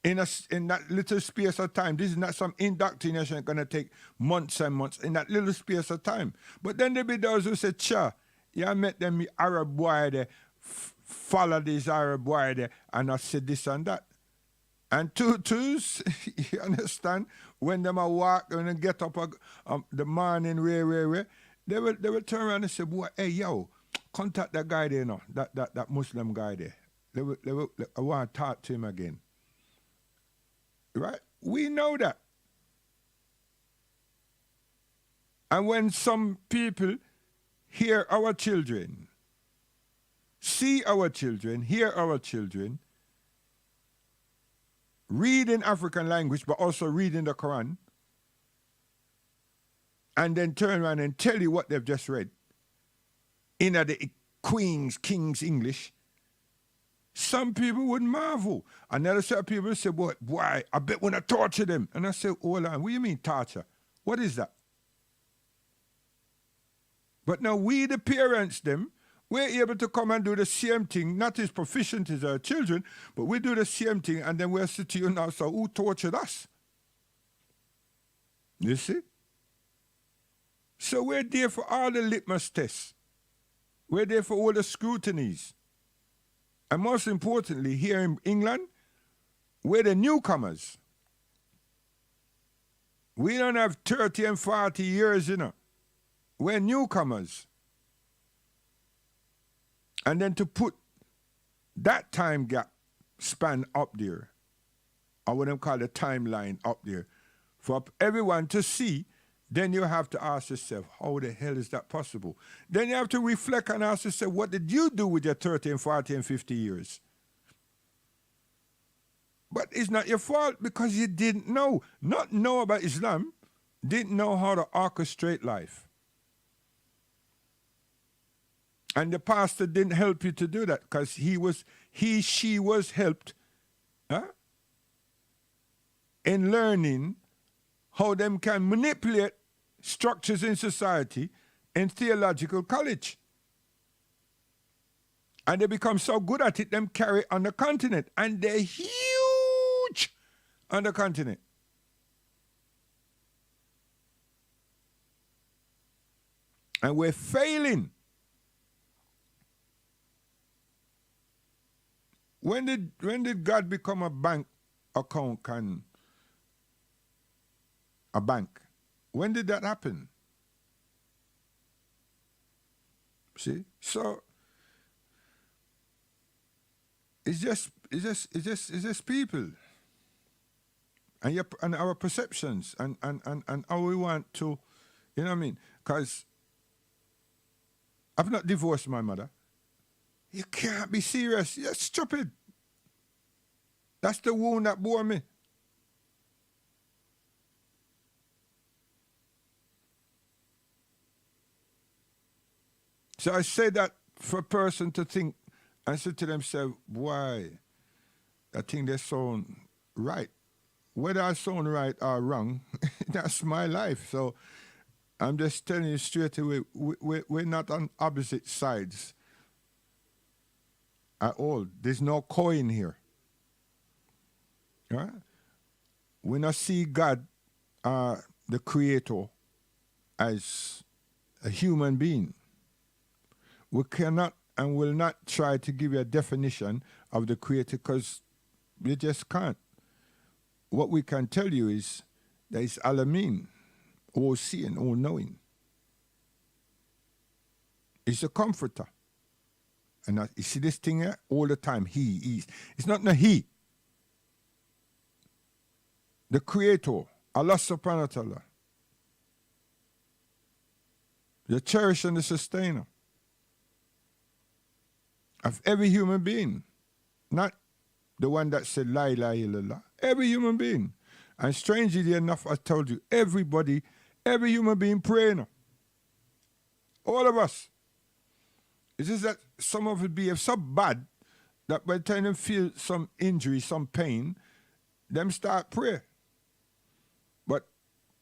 in that little space of time, this is not some indoctrination going to take months and months, in that little space of time. But then there be those who say, cha, yeah, I met them Arab boy there, follow this Arab boy there, and I said this and that. And twos, you understand, when them a walk, when they get up the morning, they will turn around and say, boy, hey, yo, contact that guy there now, that Muslim guy there. I want to talk to him again. Right? We know that. And when some people hear our children, see our children, hear our children, read in African language, but also read in the Quran, and then turn around and tell you what they've just read in the King's English, some people would marvel. Another set of people say, boy, I bet when I torture them. And I say, hold on, what do you mean torture? What is that? But now we, the parents, them, we're able to come and do the same thing, not as proficient as our children, but we do the same thing, and then we'll say to you now, so who tortured us? You see? So we're there for all the litmus tests. We're there for all the scrutinies. And most importantly, here in England, we're the newcomers. We don't have 30 and 40 years, you know. We're newcomers. And then to put that time gap span up there, I wouldn't call the timeline up there, for everyone to see, then you have to ask yourself, how the hell is that possible? Then you have to reflect and ask yourself, what did you do with your 30 and 40 and 50 years? But it's not your fault because you didn't know. Not know about Islam, didn't know how to orchestrate life. And the pastor didn't help you to do that because she was helped in learning how them can manipulate structures in society in theological college. And they become so good at it, them carry on the continent. And they're huge on the continent. And we're failing. When did God become a bank account and a bank? When did that happen? See? So it's it's just people. And our perceptions and how we want to, you know what I mean? Because I've not divorced my mother. You can't be serious. You're stupid. That's the wound that bore me. So I say that for a person to think and say to themselves, why? I think they sound right. Whether I sound right or wrong, that's my life. So I'm just telling you straight away, we're not on opposite sides at all. There's no coin here. Right? We not see God, the Creator, as a human being. We cannot and will not try to give you a definition of the Creator because we just can't. What we can tell you is that it's Alamin, all seeing, all knowing. It's a comforter. And you see this thing here all the time, he is. It's not no he. The Creator, Allah subhanahu wa ta'ala. The cherisher and the sustainer of every human being. Not the one that said la ilaha illallah. Every human being. And strangely enough, I told you, everybody, every human being praying. All of us. It's just that some of it behave so bad that by the time they feel some injury, some pain, them start pray. But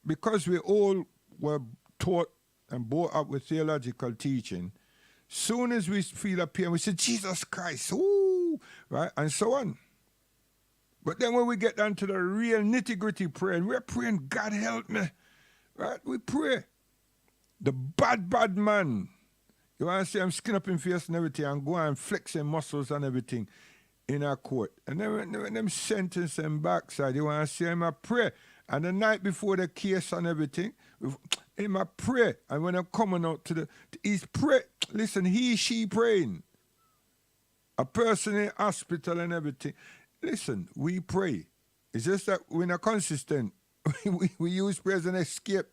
because we all were taught and brought up with theological teaching, soon as we feel a pain, we say, Jesus Christ, ooh, right, and so on. But then when we get down to the real nitty-gritty praying, we're praying, God help me, right? We pray. The bad man, you want to see him skin up in face and everything and go and flexing muscles and everything in our court. And then when them sentence them backside, you want to see him a pray. And the night before the case and everything, him a pray. And when I'm coming out he's pray. Listen, she praying. A person in hospital and everything. Listen, we pray. It's just that we're not consistent. we use prayer as an escape.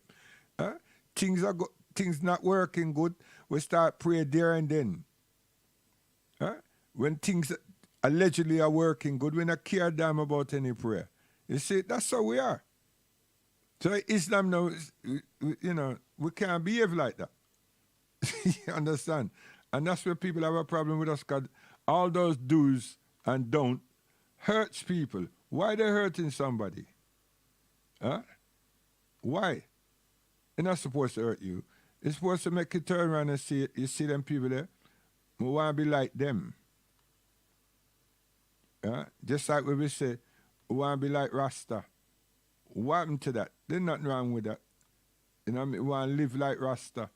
Things not working good, we start praying there and then. When things allegedly are working good, we not care damn about any prayer. You see, that's how we are. So Islam now, you know, we can't behave like that. You understand? And that's where people have a problem with us, because all those do's and don't hurts people. Why they hurting somebody? Why? They're not supposed to hurt you. It's supposed to make you turn around and see it. You see them people there? We want to be like them. Just like when we say, we want to be like Rasta. What happened to that? There's nothing wrong with that. You know what I mean? We want to live like Rasta.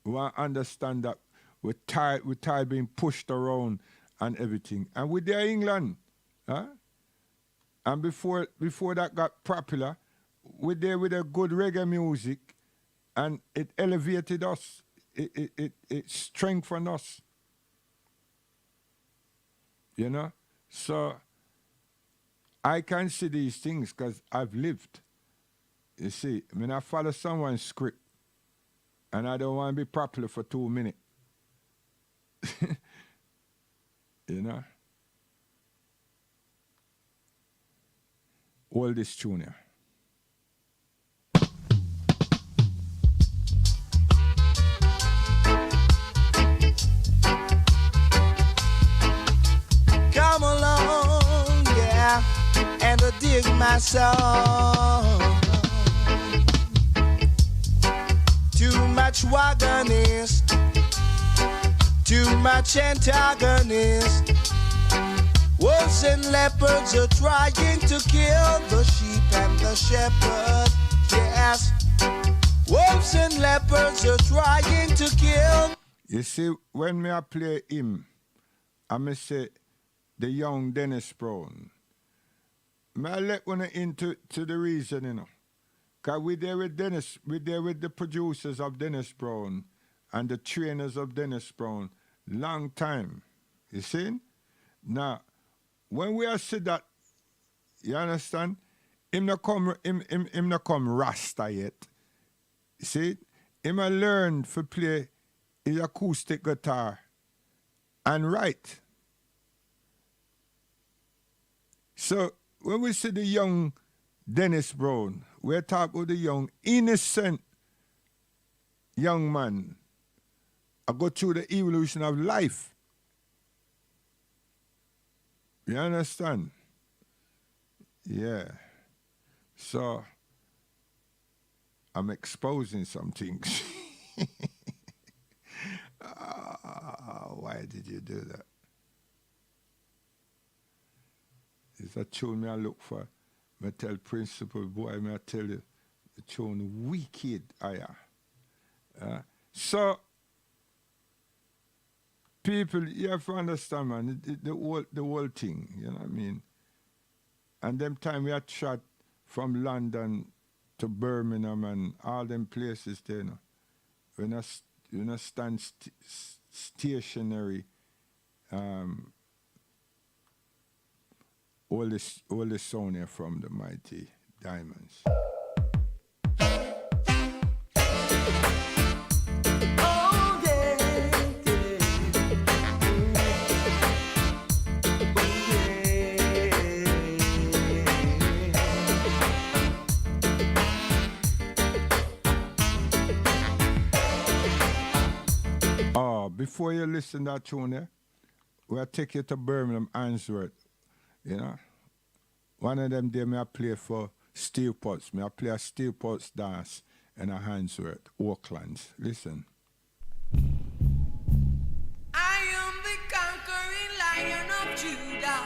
We want to understand that we're tired being pushed around and everything. And we're there in England. And before that got popular, we're there with a good reggae music, and it elevated us. It strengthened us. You know? So I can see these things because I've lived. You see, I mean, I follow someone's script, and I don't want to be popular for 2 minutes. You know? All this tune here. Come along, yeah, and dig my song. Too much wagonist, too much antagonist. Wolves and leopards are trying to kill the sheep and the shepherd. Yes, wolves and leopards are trying to kill. You see, when me I play him, I may say the young Dennis Brown. May I let one into the reason, you know. Because we there with Dennis, we there with the producers of Dennis Brown and the trainers of Dennis Brown. Long time. You see? Now, when we are said that, you understand? Him not come Rasta yet. See? Him a learn to play his acoustic guitar and write. So when we see the young Dennis Brown, we're talking about the young, innocent young man. I go through the evolution of life. You understand? Yeah. So I'm exposing some things. Why did you do that? It's a tune me I look for. I tell principal boy, I tell you, the tune wicked. So, people, you have to understand, man, the whole thing, you know what I mean? And them time we had shot from London to Birmingham and all them places there, you know. We not stand stationary. All the sound here from the Mighty Diamonds. Before you listen to that tune there, we'll take you to Birmingham, Ainsworth. You know? One of them day I play for Steel Pots. I play a Steel Pots dance in a Ainsworth, Oaklands. Listen. I am the conquering Lion of Judah.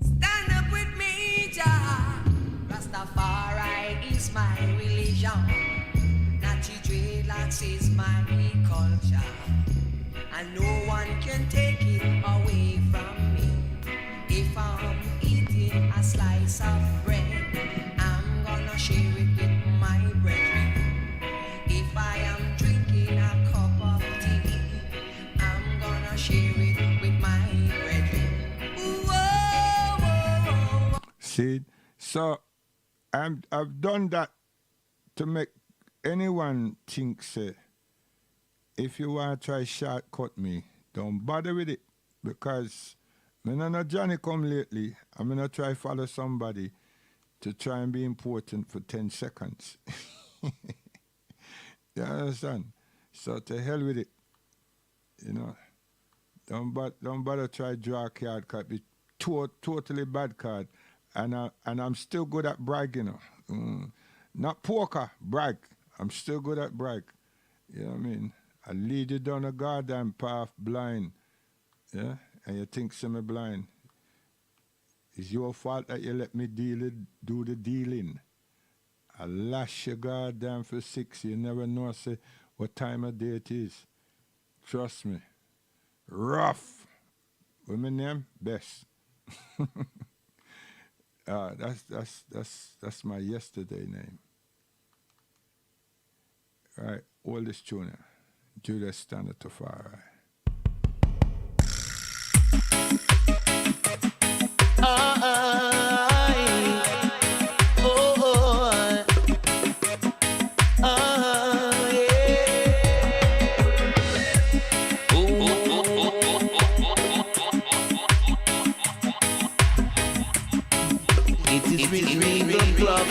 Stand up with me, Jah. Rastafari is my religion. Natty dreadlocks is my culture, and no one can take it away from me. If I'm eating a slice of bread, I'm gonna share it with my brethren. If I am drinking a cup of tea, I'm gonna share it with my brethren. Whoa. See, so I've done that to make anyone think, say, if you want to try shortcut me, don't bother with it. Because I know Johnny come lately, I'm going to try follow somebody to try and be important for 10 seconds. You understand? So to hell with it. You know, don't bother try draw a card, cause it totally bad card. And I'm still good at brag, you know. Not poker, brag. I'm still good at brag. You know what I mean? I lead you down a goddamn path blind. Yeah? And you think I'm blind. It's your fault that you let me do the dealing. I lash you goddamn for 6. You never know say what time of day it is. Trust me. Rough. What's my name? Best. That's my yesterday name. Right, oldest tuner, Julius Standard Tafari. It is really the club.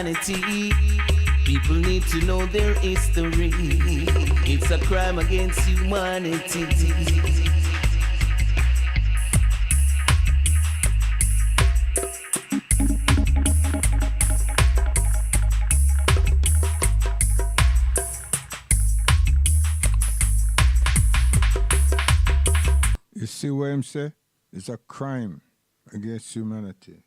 humanity. People need to know their history. It's a crime against humanity. You see what I'm saying? It's a crime against humanity.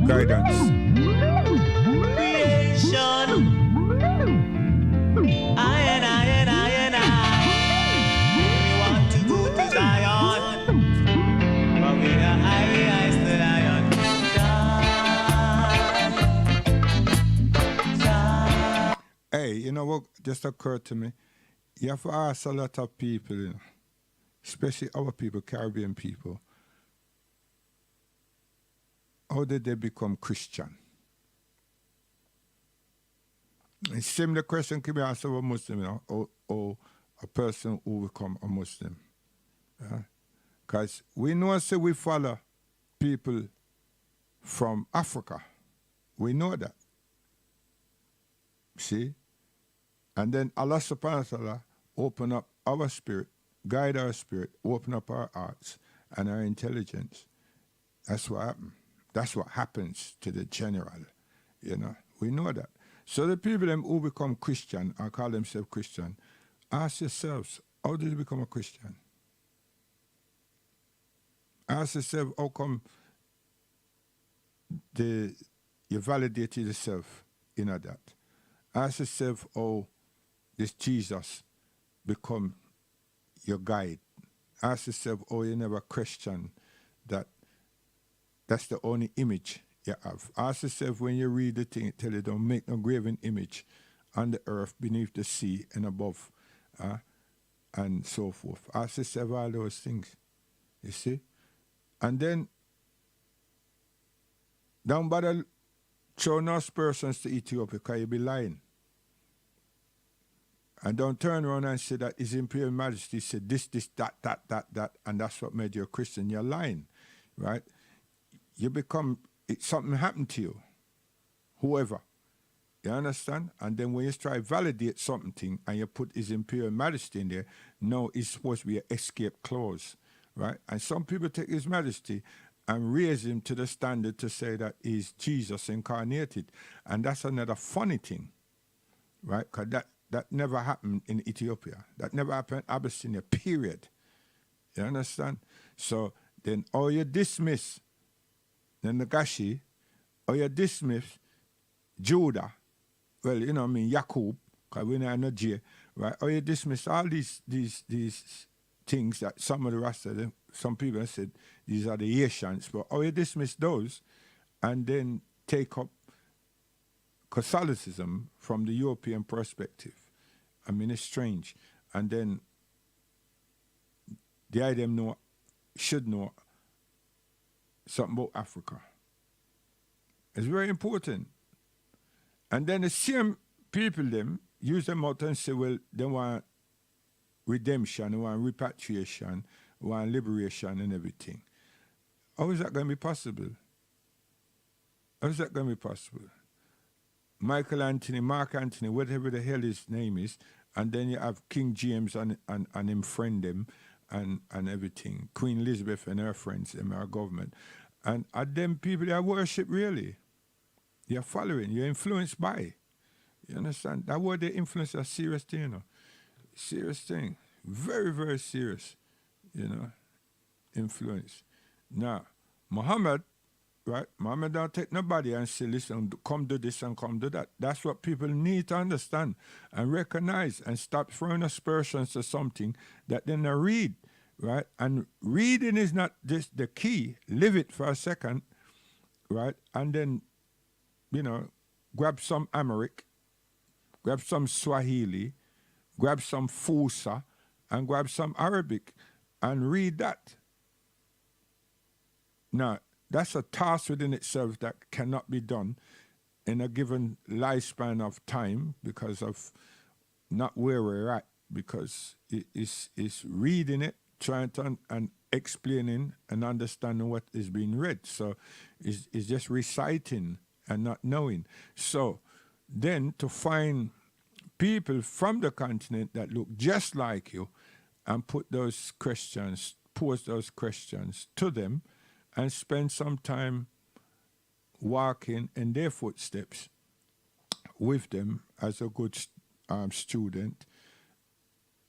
Guidance. Creation. I and I. We want to go to Zion. But we are eyes to lion. Hey, you know what just occurred to me? You have to ask a lot of people, you know, especially our people, Caribbean people, how did they become Christian? A similar question can be asked of a Muslim, you know, or a person who become a Muslim. Because we know say we follow people from Africa. We know that. See? And then Allah subhanahu wa ta'ala open up our spirit, guide our spirit, open up our hearts and our intelligence. That's what happened. That's what happens to the general, you know. We know that. So the people them who become Christian or call themselves Christian, ask yourselves, how did you become a Christian? Ask yourself, how come you validated yourself in that? Ask yourself how this Jesus become your guide. Ask yourself how you never question that's the only image you have. Ask yourself when you read the thing, it tell you don't make no graven image on the earth, beneath the sea, and above, and so forth. Ask yourself all those things, you see? And then, don't bother throw no persons to Ethiopia because you be lying. And don't turn around and say that His Imperial Majesty said this, that, and that's what made you a Christian. You're lying, right? You become, something happened to you, whoever. You understand? And then when you try to validate something and you put His Imperial Majesty in there, no, it's supposed to be an escape clause, right? And some people take His Majesty and raise him to the standard to say that he's Jesus incarnated. And that's another funny thing, right? Because that never happened in Ethiopia. That never happened in Abyssinia, period. You understand? So then, or you dismiss the Nagashi, or you dismiss Judah, well, you know what I mean, Yakub, because we're not J, right? Or you dismiss all these things that some of the rest of them, some people have said these are the Asians, but or you dismiss those and then take up Catholicism from the European perspective. I mean, it's strange. And then the idea should know something about Africa. It's very important. And then the same people them use them out and say, well, they want redemption, they want repatriation, they want liberation and everything. How is that going to be possible? How is that going to be possible? Michael Anthony, Mark Anthony, whatever the hell his name is, and then you have King James and him friend them and everything. Queen Elizabeth and her friends and our government. And are them people that worship really? You're following, you're influenced by. You understand? That word they influence is a serious thing, you know. Serious thing. Very, very serious, you know, influence. Now, Muhammad, right? Muhammad don't take nobody and say, listen, come do this and come do that. That's what people need to understand and recognize and stop throwing aspersions to something that they not read, right? And reading is not just the key. Live it for a second, right? And then, you know, grab some Amharic, grab some Swahili, grab some Fusa, and grab some Arabic and read that. Now, that's a task within itself that cannot be done in a given lifespan of time because of not where we're at because it's reading it, trying to and explaining and understanding what is being read. So it's just reciting and not knowing. So then to find people from the continent that look just like you and put those questions, pose those questions to them and spend some time walking in their footsteps with them as a good student,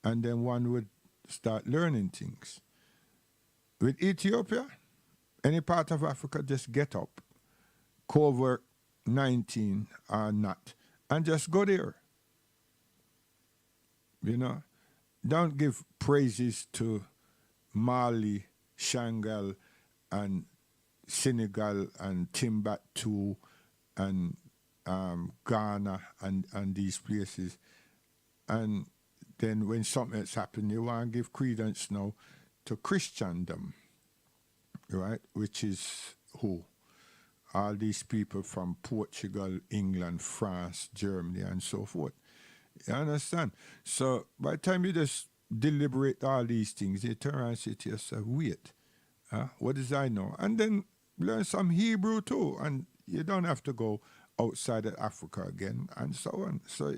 and then one would start learning things. With Ethiopia, any part of Africa, just get up, cover 19 or not, and just go there. You know, don't give praises to Mali, Shangal, and Senegal, and Timbuktu, and Ghana, and these places. And then when something else happens, you want to give credence now to Christendom, right? Which is who? All these people from Portugal, England, France, Germany, and so forth. You understand? So by the time you just deliberate all these things, you turn around and say to yourself, wait, what does I know? And then learn some Hebrew too. And you don't have to go outside of Africa again, and so on. So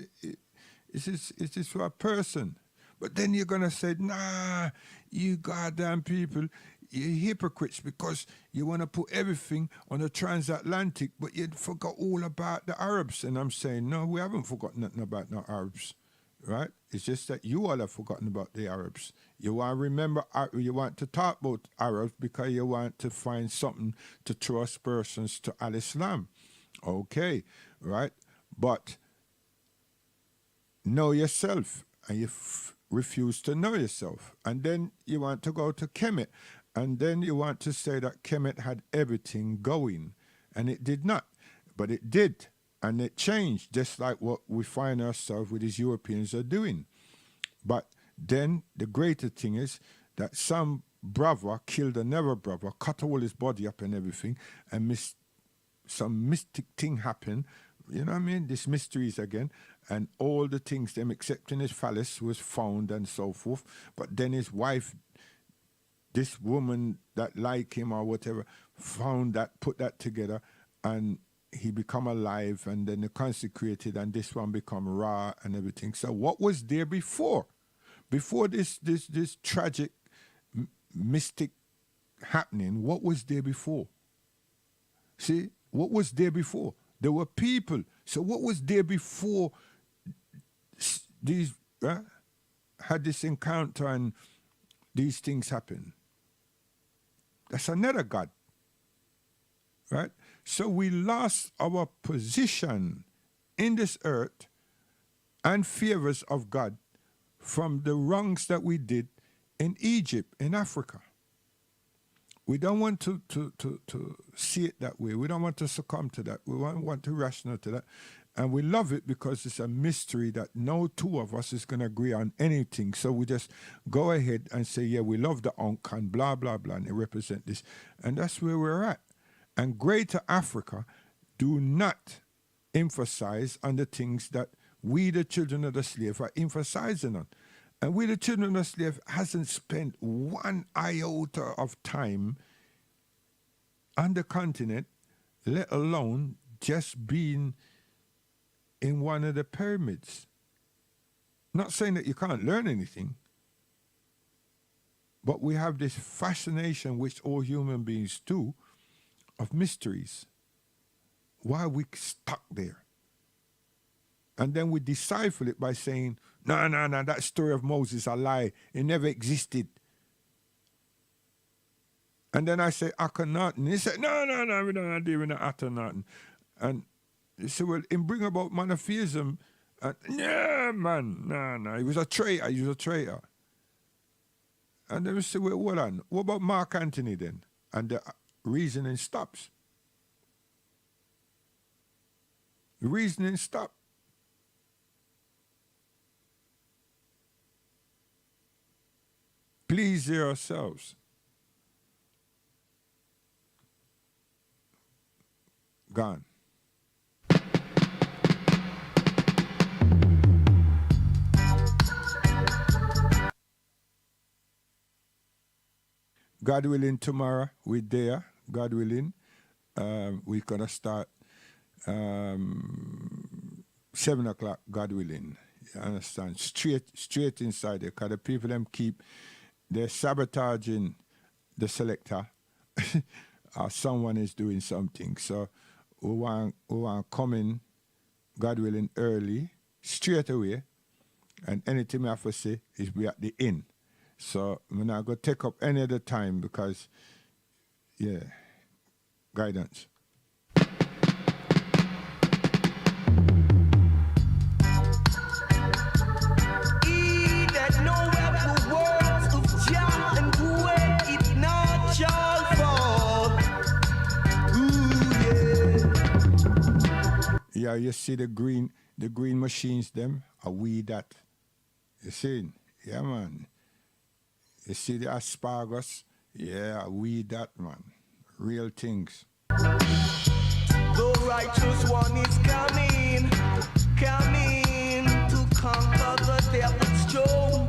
it's just for a person. But then you're going to say, nah, you goddamn people, you're hypocrites because you want to put everything on the transatlantic, but you forgot all about the Arabs. And I'm saying, no, we haven't forgotten nothing about the Arabs, right? It's just that you all have forgotten about the Arabs. You want to remember, you want to talk about Arabs because you want to find something to throw aspersions to Al-Islam. Okay, right? But know yourself, and you refuse to know yourself. And then you want to go to Kemet, and then you want to say that Kemet had everything going, and it did not. But it did, and it changed, just like what we find ourselves with these Europeans are doing. But then the greater thing is that some brother killed another brother, cut all his body up and everything, and some mystic thing happened. You know what I mean? These mysteries again. And all the things, them excepting his phallus, was found and so forth. But then his wife, this woman that like him or whatever, found that, put that together, and he become alive, and then they consecrated, and this one become Ra and everything. So what was there before? Before this tragic mystic happening, what was there before? See, what was there before? There were people. So what was there before these had this encounter and these things happen? That's another God, right? So we lost our position in this earth and favors of God from the wrongs that we did in Egypt, in Africa. We don't want to see it that way. We don't want to succumb to that. We want to rational to that. And we love it because it's a mystery that no two of us is going to agree on anything. So we just go ahead and say, yeah, we love the Ankh and blah, blah, blah, and they represent this. And that's where we're at. And Greater Africa do not emphasize on the things that we, the children of the slave, are emphasizing on. And we, the children of the slave, hasn't spent one iota of time on the continent, let alone just being in one of the pyramids. Not saying that you can't learn anything, but we have this fascination, which all human beings do, of mysteries. Why are we stuck there? And then we decipher it by saying, no, that story of Moses is a lie. It never existed. And then I say Akhenaten. He said, no, we don't deal with Akhenaten. And he said, well, in bring about monotheism, yeah, man, no, he was a traitor. And then we say, well, hold on, what about Mark Antony then? And the reasoning stops. The reasoning stops. Please yourselves. Gone. God willing, tomorrow we're there. God willing, we're gonna start 7 o'clock. God willing, you understand? Straight inside there, cause the people them they're sabotaging the selector, or someone is doing something. So we want come in, God willing, early, straight away, and anything I have to say is we at the inn. So we're not going to take up any other time because, yeah, guidance. He that knoweth the words of Jah and doeth it not shall fall. Ooh, Yeah, you see the green machines them, are we that. You see? Yeah, man. You see the asparagus? Yeah, we that, man. Real things. The righteous one is coming to conquer the devil's throne.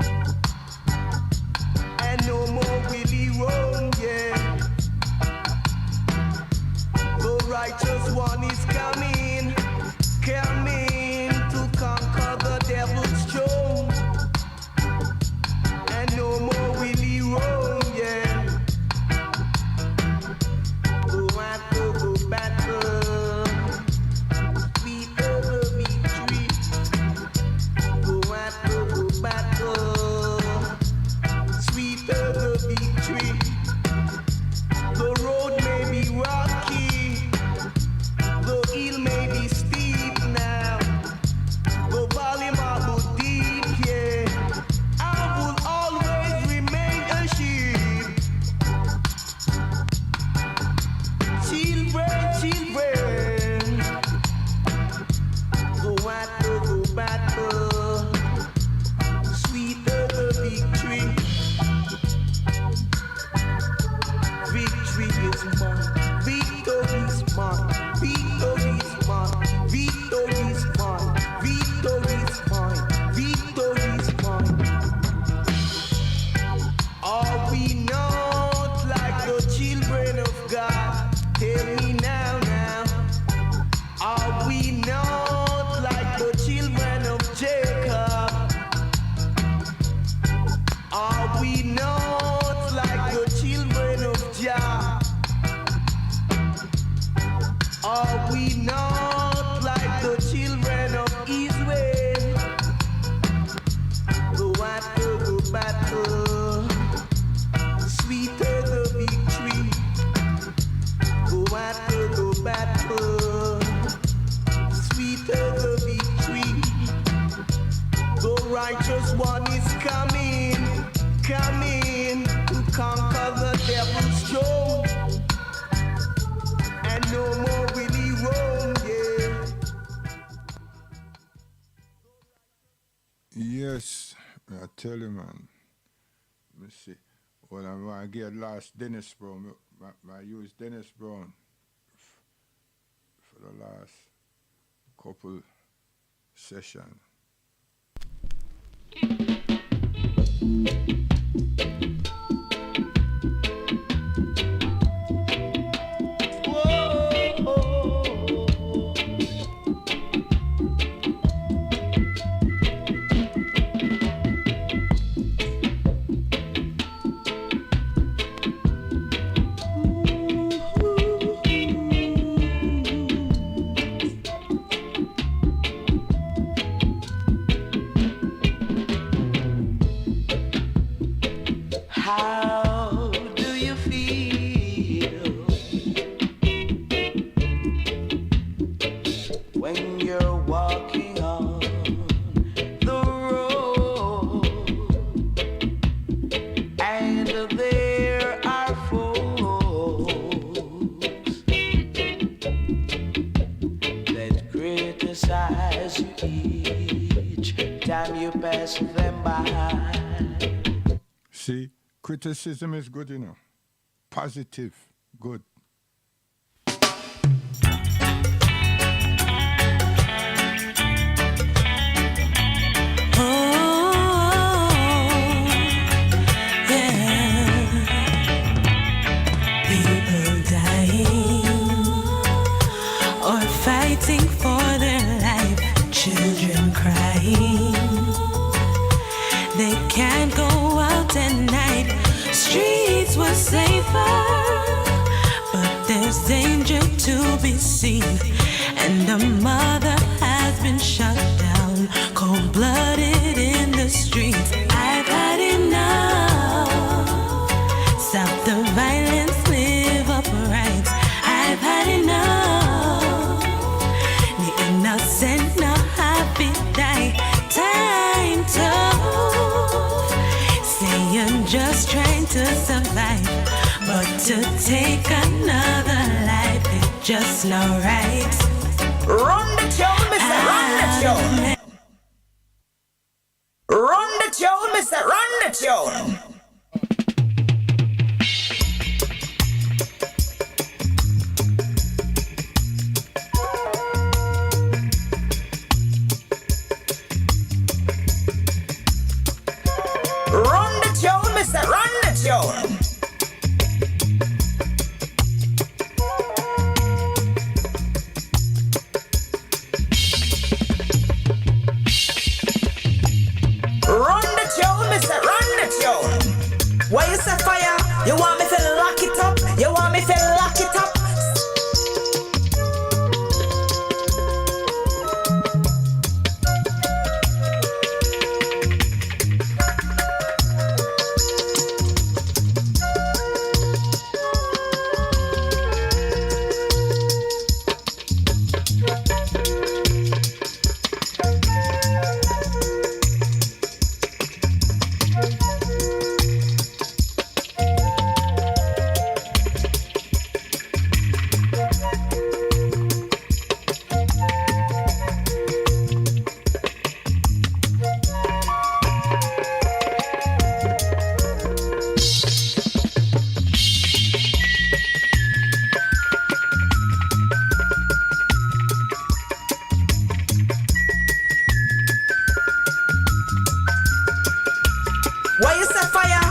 And no more will he roam, yeah. The righteous one is coming to conquer the devil's throne. And no more will he roam, yeah. Go and go battle, sweet over victory. Go and go battle, sweet over victory. The road may be rocky, the hill may be steep now, the valley might be deep, yeah. I will always remain a sheep. Children, go out to go battle, sweeter the victory. Victory is mine, victory is mine, victory is mine, victory is mine, victory is mine, victory is mine. Are we not like the children of God? Tell me now. Are we not like the children of Jacob? Are we not like the children of Jah? Are we not like the children of Israel? Go out to go battle, sweeter the victory. Go out to go battle, sweeter the victory. The righteous one is coming to conquer the devil's throne. And no more will he roam, yeah. Yes, I tell you, man. Let me see. Well, I'm going to get last Dennis Brown. I use Dennis Brown for the last couple sessions. How do you feel when you're walking on the road and there are folks that criticize you each time you pass them by? See, criticism is good, you know. Positive, good. but there's danger to be seen, and a mother has been shut down, cold-blooded in the streets. I've had enough. Stop the violence, live upright. I've had enough. The innocent now happy die. Time to say you're just trying to survive, but to take another life is just not right. Run the tune, mister, run the tune. Run the tune, mister, run the tune. Run the tune, mister, run the tune. Run the tune, mister, run the tune. Why you say fire? You want me to lock it up? You want me to lock it up? Why you say fire?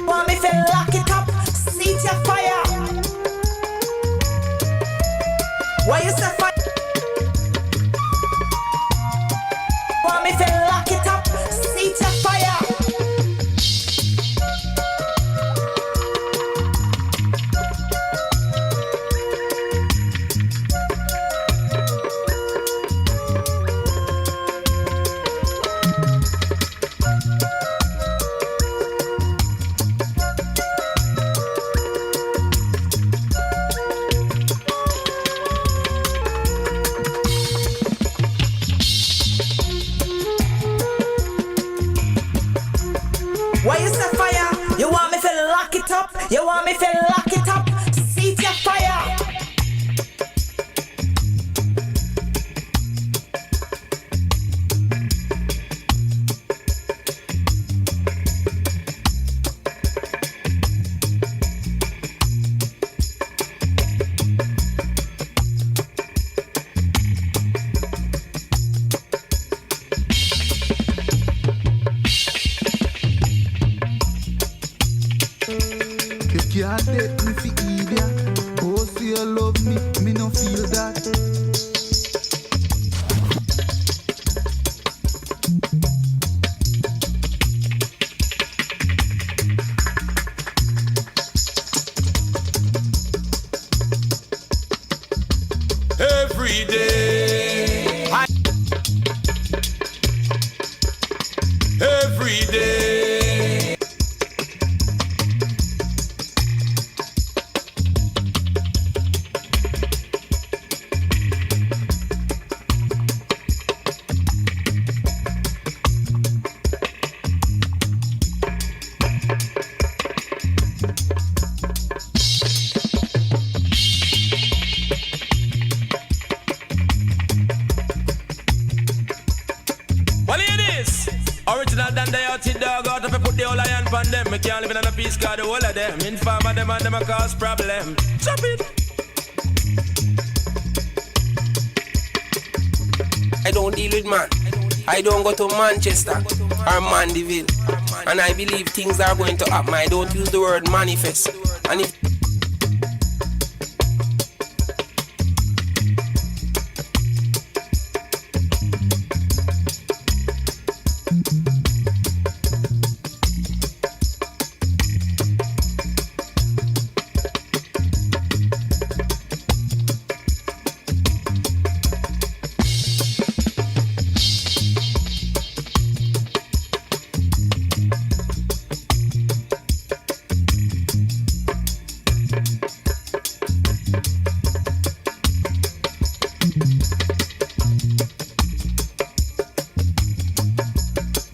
Want me to lock it up? See your fire. Why you say fire? Want me to lock it up? See your fire. Why you say fire? You want me to lock it up? You want me to lock it up? See your fire. You can't take me for idiot. Oh, so you love me, me no feel that. Every day, every day. Original than the outside dog out if I put the whole iron on them. Me can't live in a peace cause the whole of them. Informer them and them a cause problem. Chop it. don't deal with man. I don't go to Manchester or Mandeville. And I believe things are going to happen. I don't use the word manifest. And if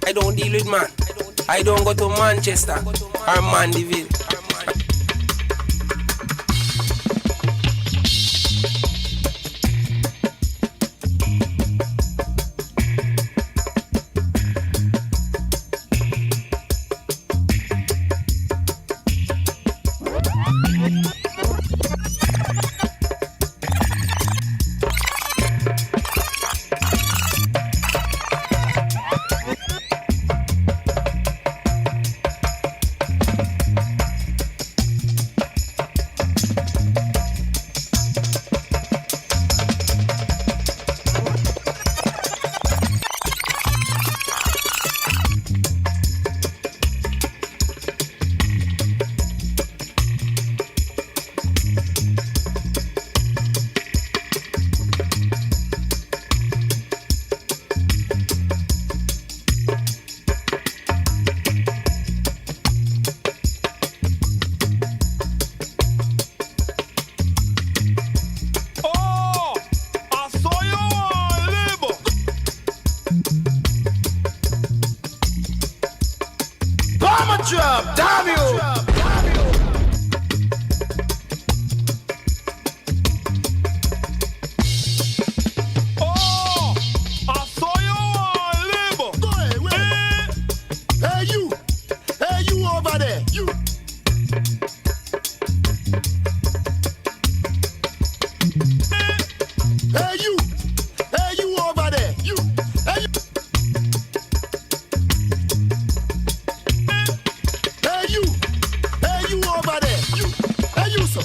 I don't deal with man. I don't go to Manchester or Mandeville. Drop, damn you! Oh, I saw you on labor. Go ahead, wait. Hey you over there, you. Hey you over there, you. Hey you. Hey you over there, you. Hey you, sir.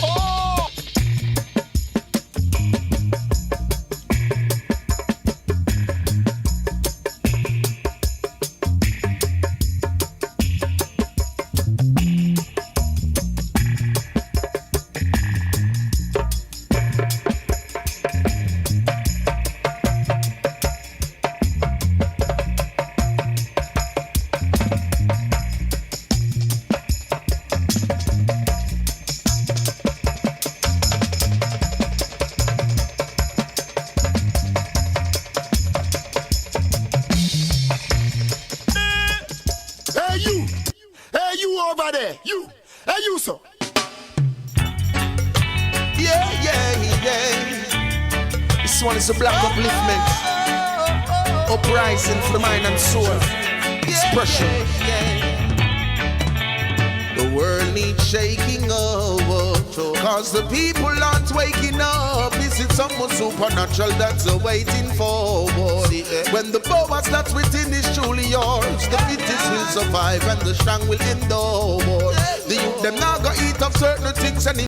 Oh, Hey you over there, you. Hey you, sir. Yeah. This one is a black upliftment. Uprising for the mind and soul. Expression. The world needs shaking up, cause the people aren't waking up. Is it someone supernatural that's waiting forward? When the power that's within is truly yours, the fittest will survive and the strong will endure. The youth them now go eat up certain things and